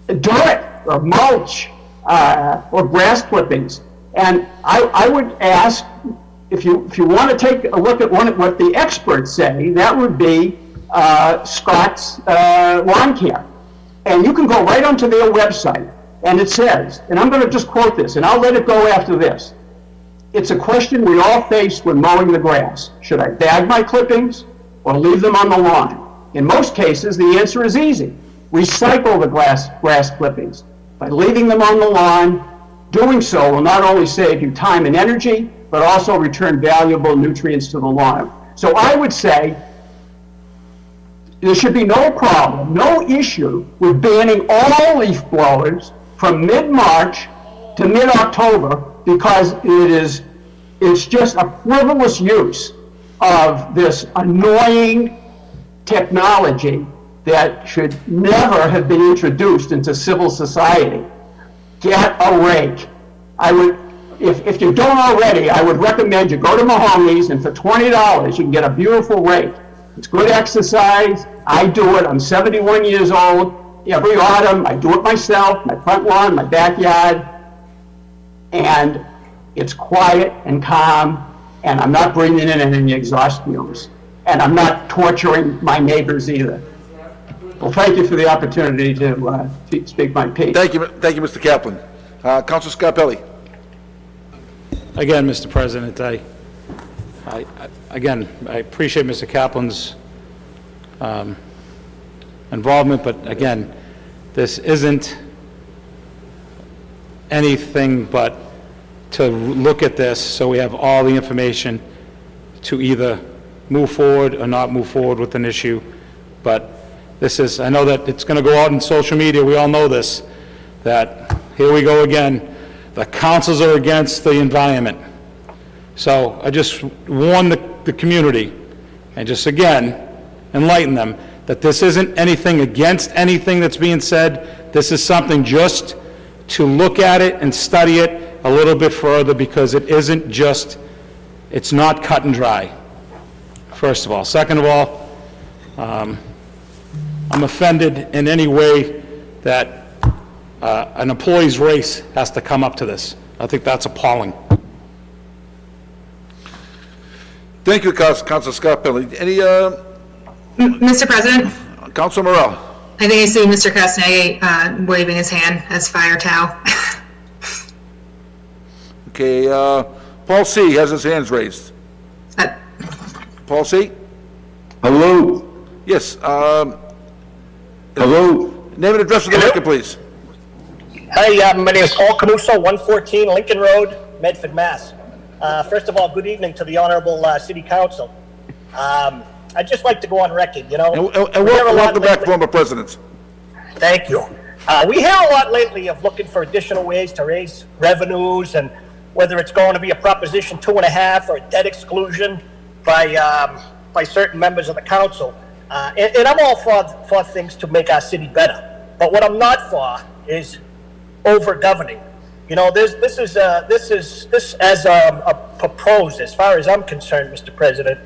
dirt or mulch or grass clippings. And I would ask, if you want to take a look at what the experts say, that would be Scott's Lawn Care. And you can go right onto their website, and it says, and I'm going to just quote this, and I'll let it go after this. It's a question we all face when mowing the grass. Should I bag my clippings or leave them on the lawn? In most cases, the answer is easy. Recycle the grass clippings. By leaving them on the lawn, doing so will not only save you time and energy, but also return valuable nutrients to the lawn. So I would say there should be no problem, no issue with banning all leaf blowers from mid-March to mid-October, because it's just a frivolous use of this annoying technology that should never have been introduced into civil society. Get a rake. I would, if you don't already, I would recommend you go to Mahoney's, and for $20 you can get a beautiful rake. It's good exercise. I do it. I'm 71 years old. Every autumn I do it myself, my front lawn, my backyard, and it's quiet and calm, and I'm not breathing in any exhaust fumes, and I'm not torturing my neighbors either. Well, thank you for the opportunity to speak my piece. Thank you, Mr. Kaplan. Councilor Scarpelli. Again, Mr. President, I appreciate Mr. Kaplan's involvement, but again, this isn't anything but to look at this so we have all the information to either move forward or not move forward with an issue. But this is, I know that it's going to go out in social media, we all know this, that here we go again, the councils are against the environment. So I just warn the community, and just again, enlighten them, that this isn't anything against anything that's being said. This is something just to look at it and study it a little bit further, because it isn't just, it's not cut and dry, first of all. Second of all, I'm offended in any way that an employee's race has to come up to this. I think that's appalling. Thank you, Councilor Scarpelli. Any, Mr. President, Councilor Morell? I think I see Mr. Castaneda waving his hand as fire towel. Okay, Paul C. has his hands raised. Paul C.? Hello? Yes, Hello? name and address for the record, please. Hi, my name is Paul Camuso, 114 Lincoln Road, Medford, Mass. First of all, good evening to the Honorable City Council. I'd just like to go on record, you know. And welcome back, former presidents. Thank you. We hear a lot lately of looking for additional ways to raise revenues, and whether it's going to be a Proposition 2.5 or a debt exclusion by certain members of the council. And I'm all for things to make our city better. But what I'm not for is over-governing. You know, this as proposed, as far as I'm concerned, Mr. President,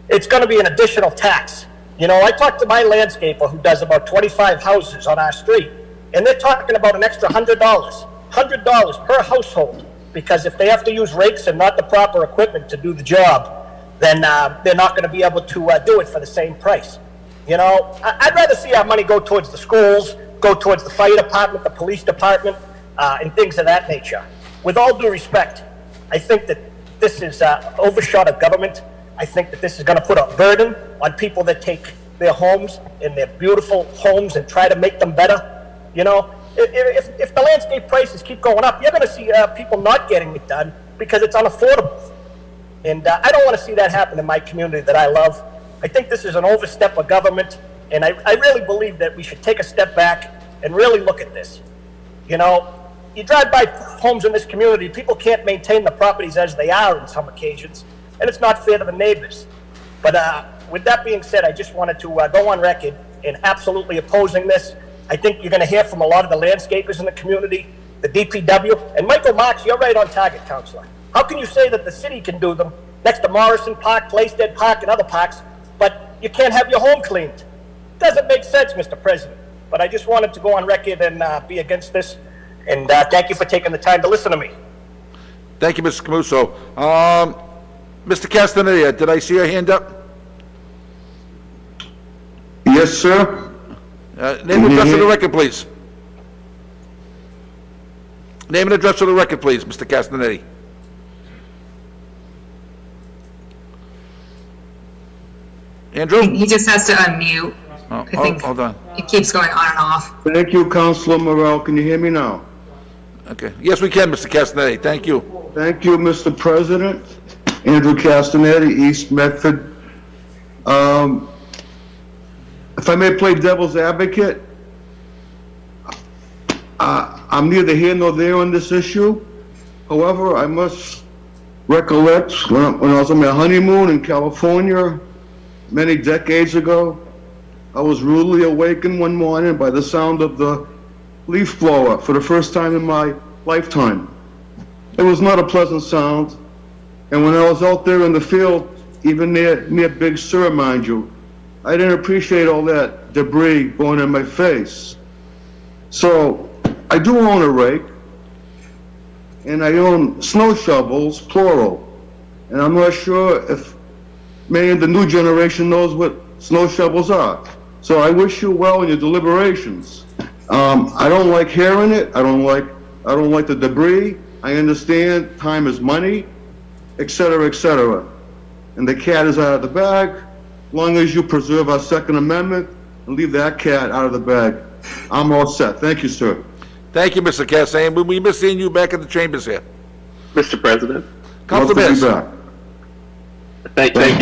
it's going to be an additional tax. You know, I talked to my landscaper who does about 25 houses on our street, and they're talking about an extra $100 per household, because if they have to use rakes and not the proper equipment to do the job, then they're not going to be able to do it for the same price. You know, I'd rather see our money go towards the schools, go towards the fire department, the police department, and things of that nature. With all due respect, I think that this is overshot of government. I think that this is going to put a burden on people that take their homes and their beautiful homes and try to make them better. You know, if the landscape prices keep going up, you're going to see people not getting it done because it's unaffordable. And I don't want to see that happen in my community that I love. I think this is an overstep of government, and I really believe that we should take a step back and really look at this. You know, you drive by homes in this community, people can't maintain the properties as they are on some occasions, and it's not fair to the neighbors. But with that being said, I just wanted to go on record in absolutely opposing this. I think you're going to hear from a lot of the landscapers in the community, the DPW, and Michael Marks, you're right on target, Councilor. How can you say that the city can do them next to Morrison Park, Plaisted Park, and other parks, but you can't have your home cleaned? Doesn't make sense, Mr. President. But I just wanted to go on record and be against this, and thank you for taking the time to listen to me. Thank you, Mr. Camuso. Mr. Castaneda, did I see your hand up? Yes, sir. Name and address for the record, please. Name and address for the record, please, Mr. Castaneda. Andrew? He just has to unmute. Oh, I think hold on. it keeps going on and off. Thank you, Councilor Morel. Can you hear me now? Okay. Yes, we can, Mr. Castaneda. Thank you. Thank you, Mr. President. Andrew Castaneda, East Medford. If I may play devil's advocate, I'm neither here nor there on this issue. However, I must recollect when I was on my honeymoon in California many decades ago, I was rudely awakened one morning by the sound of the leaf blower for the first time in my lifetime. It was not a pleasant sound, and when I was out there in the field, even near Big Sur, mind you, I didn't appreciate all that debris going in my face. So, I do own a rake, and I own snow shovels, plural, and I'm not sure if many of the new generation knows what snow shovels are. So I wish you well in your deliberations. I don't like hearing it. I don't like the debris. I understand time is money, et cetera, and the cat is out of the bag. As long as you preserve our Second Amendment and leave that cat out of the bag, I'm all set. Thank you, sir. Thank you, Mr. Castaneda. We miss seeing you back in the chambers here. Mr. President. Councilor Love to be Bears. back. Thank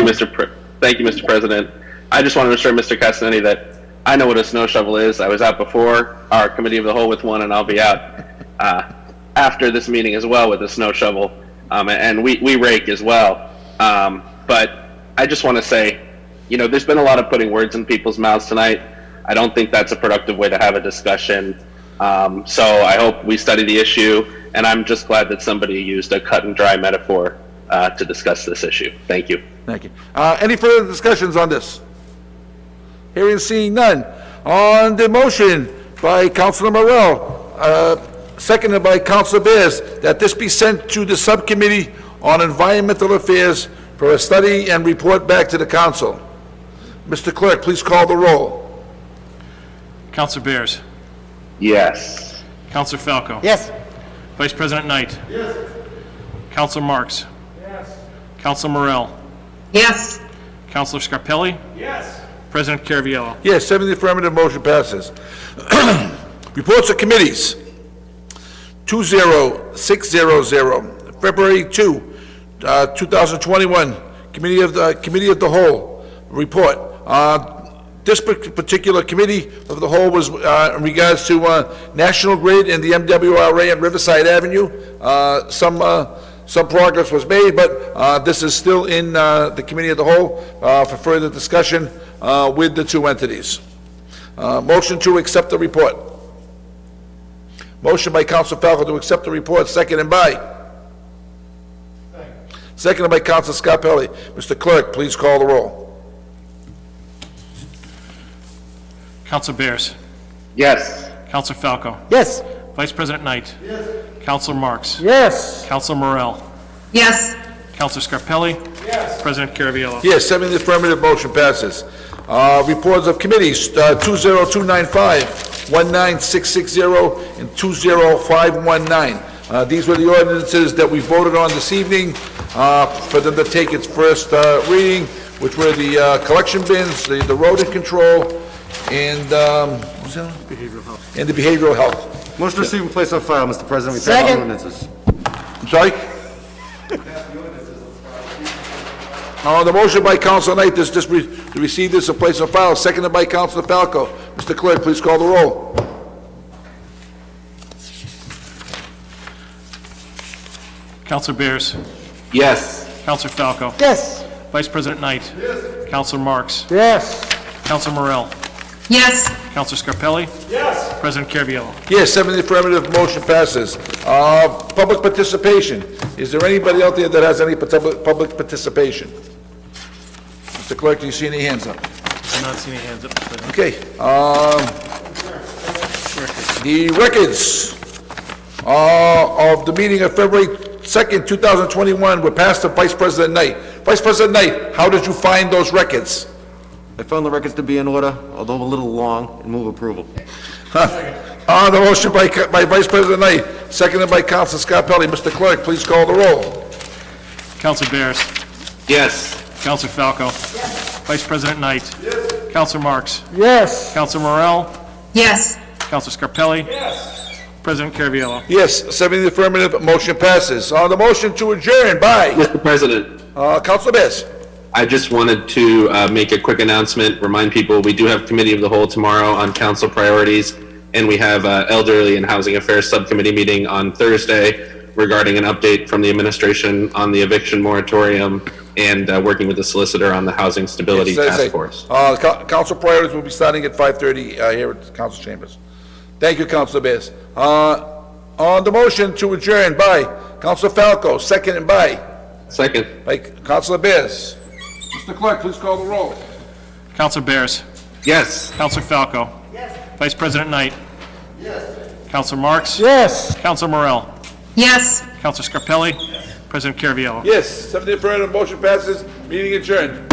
you, Mr. President. I just want to assure Mr. Castaneda that I know what a snow shovel is. I was out before our committee of the whole with one, and I'll be out after this meeting as well with a snow shovel, and we rake as well. But I just want to say, there's been a lot of putting words in people's mouths tonight. I don't think that's a productive way to have a discussion. So I hope we study the issue, and I'm just glad that somebody used a cut and dry metaphor to discuss this issue. Thank you. Thank you. Any further discussions on this? Hearing and seeing none. On the motion by Councilor Morel, seconded by Councilor Bears, that this be sent to the Subcommittee on Environmental Affairs for a study and report back to the council. Mr. Clerk, please call the roll. Counselor Bears. Yes. Counselor Falco. Yes. Vice President Knight. Yes. Counselor Marks. Yes. Counselor Morel. Yes. Counselor Scarpelli. Yes. President Caraviallo. Yes, 7 in the affirmative, motion passes. Reports of committees. 20600, February 2, 2021, Committee of the Whole report. This particular committee of the whole was in regards to National Grid and the MWRA on Riverside Avenue. Some progress was made, but this is still in the committee of the whole for further discussion with the two entities. Motion to accept the report. Motion by Council Falco to accept the report, seconded by? Seconded by Council Scarpelli. Mr. Clerk, please call the roll. Counselor Bears. Yes. Counselor Falco. Yes. Vice President Knight. Yes. Counselor Marks. Yes. Counselor Morel. Yes. Counselor Scarpelli. Yes. President Caraviallo. Yes, 7 in the affirmative, motion passes. Reports of committees, 20295, 19660, and 20519. These were the ordinances that we voted on this evening for them to take its first reading, which were the collection bins, the rodent control, and what was that? Behavioral health. And the behavioral health. Motion to receive and place on file, Mr. President. We pass Second. ordinances. I'm sorry? The motion by Council Knight is just to receive this and place on file, seconded by Councilor Falco. Mr. Clerk, please call the roll. Counselor Bears. Yes. Counselor Falco. Yes. Vice President Knight. Yes. Counselor Marks. Yes. Counselor Morel. Yes. Counselor Scarpelli. Yes. President Caraviallo. Yes, 7 in the affirmative, motion passes. Public participation. Is there anybody out there that has any public participation? Mr. Clerk, do you see any hands up? I'm not seeing any hands up, Mr. President. Okay, the records of the meeting of February 2nd, 2021 were passed to Vice President Knight. Vice President Knight, how did you find those records? I found the records to be in order, although a little long, and move approval. On the motion by Vice President Knight, seconded by Counsel Scarpelli. Mr. Clerk, please call the roll. Counselor Bears. Yes. Counselor Falco. Vice President Knight. Counselor Marks. Yes. Counselor Morel. Yes. Counselor Scarpelli. President Caraviallo. Yes, 7 in the affirmative, motion passes. On the motion to adjourn by Mr. President, Counsel Bears. I just wanted to make a quick announcement, remind people, we do have Committee of the Whole tomorrow on council priorities, and we have Elderly and Housing Affairs Subcommittee meeting on Thursday regarding an update from the administration on the eviction moratorium and working with the solicitor on the Housing Stability Task Force. Council priorities will be starting at 5:30 here at the council chambers. Thank you, Councilor Bears. On the motion to adjourn by Councilor Falco, seconded by Second. Councilor Bears. Mr. Clerk, please call the roll. Counselor Bears. Yes. Counselor Falco. Vice President Knight. Counselor Marks. Yes. Counselor Morel. Yes. Counselor Scarpelli. President Caraviallo. Yes, 7 in the affirmative, motion passes, meeting adjourned.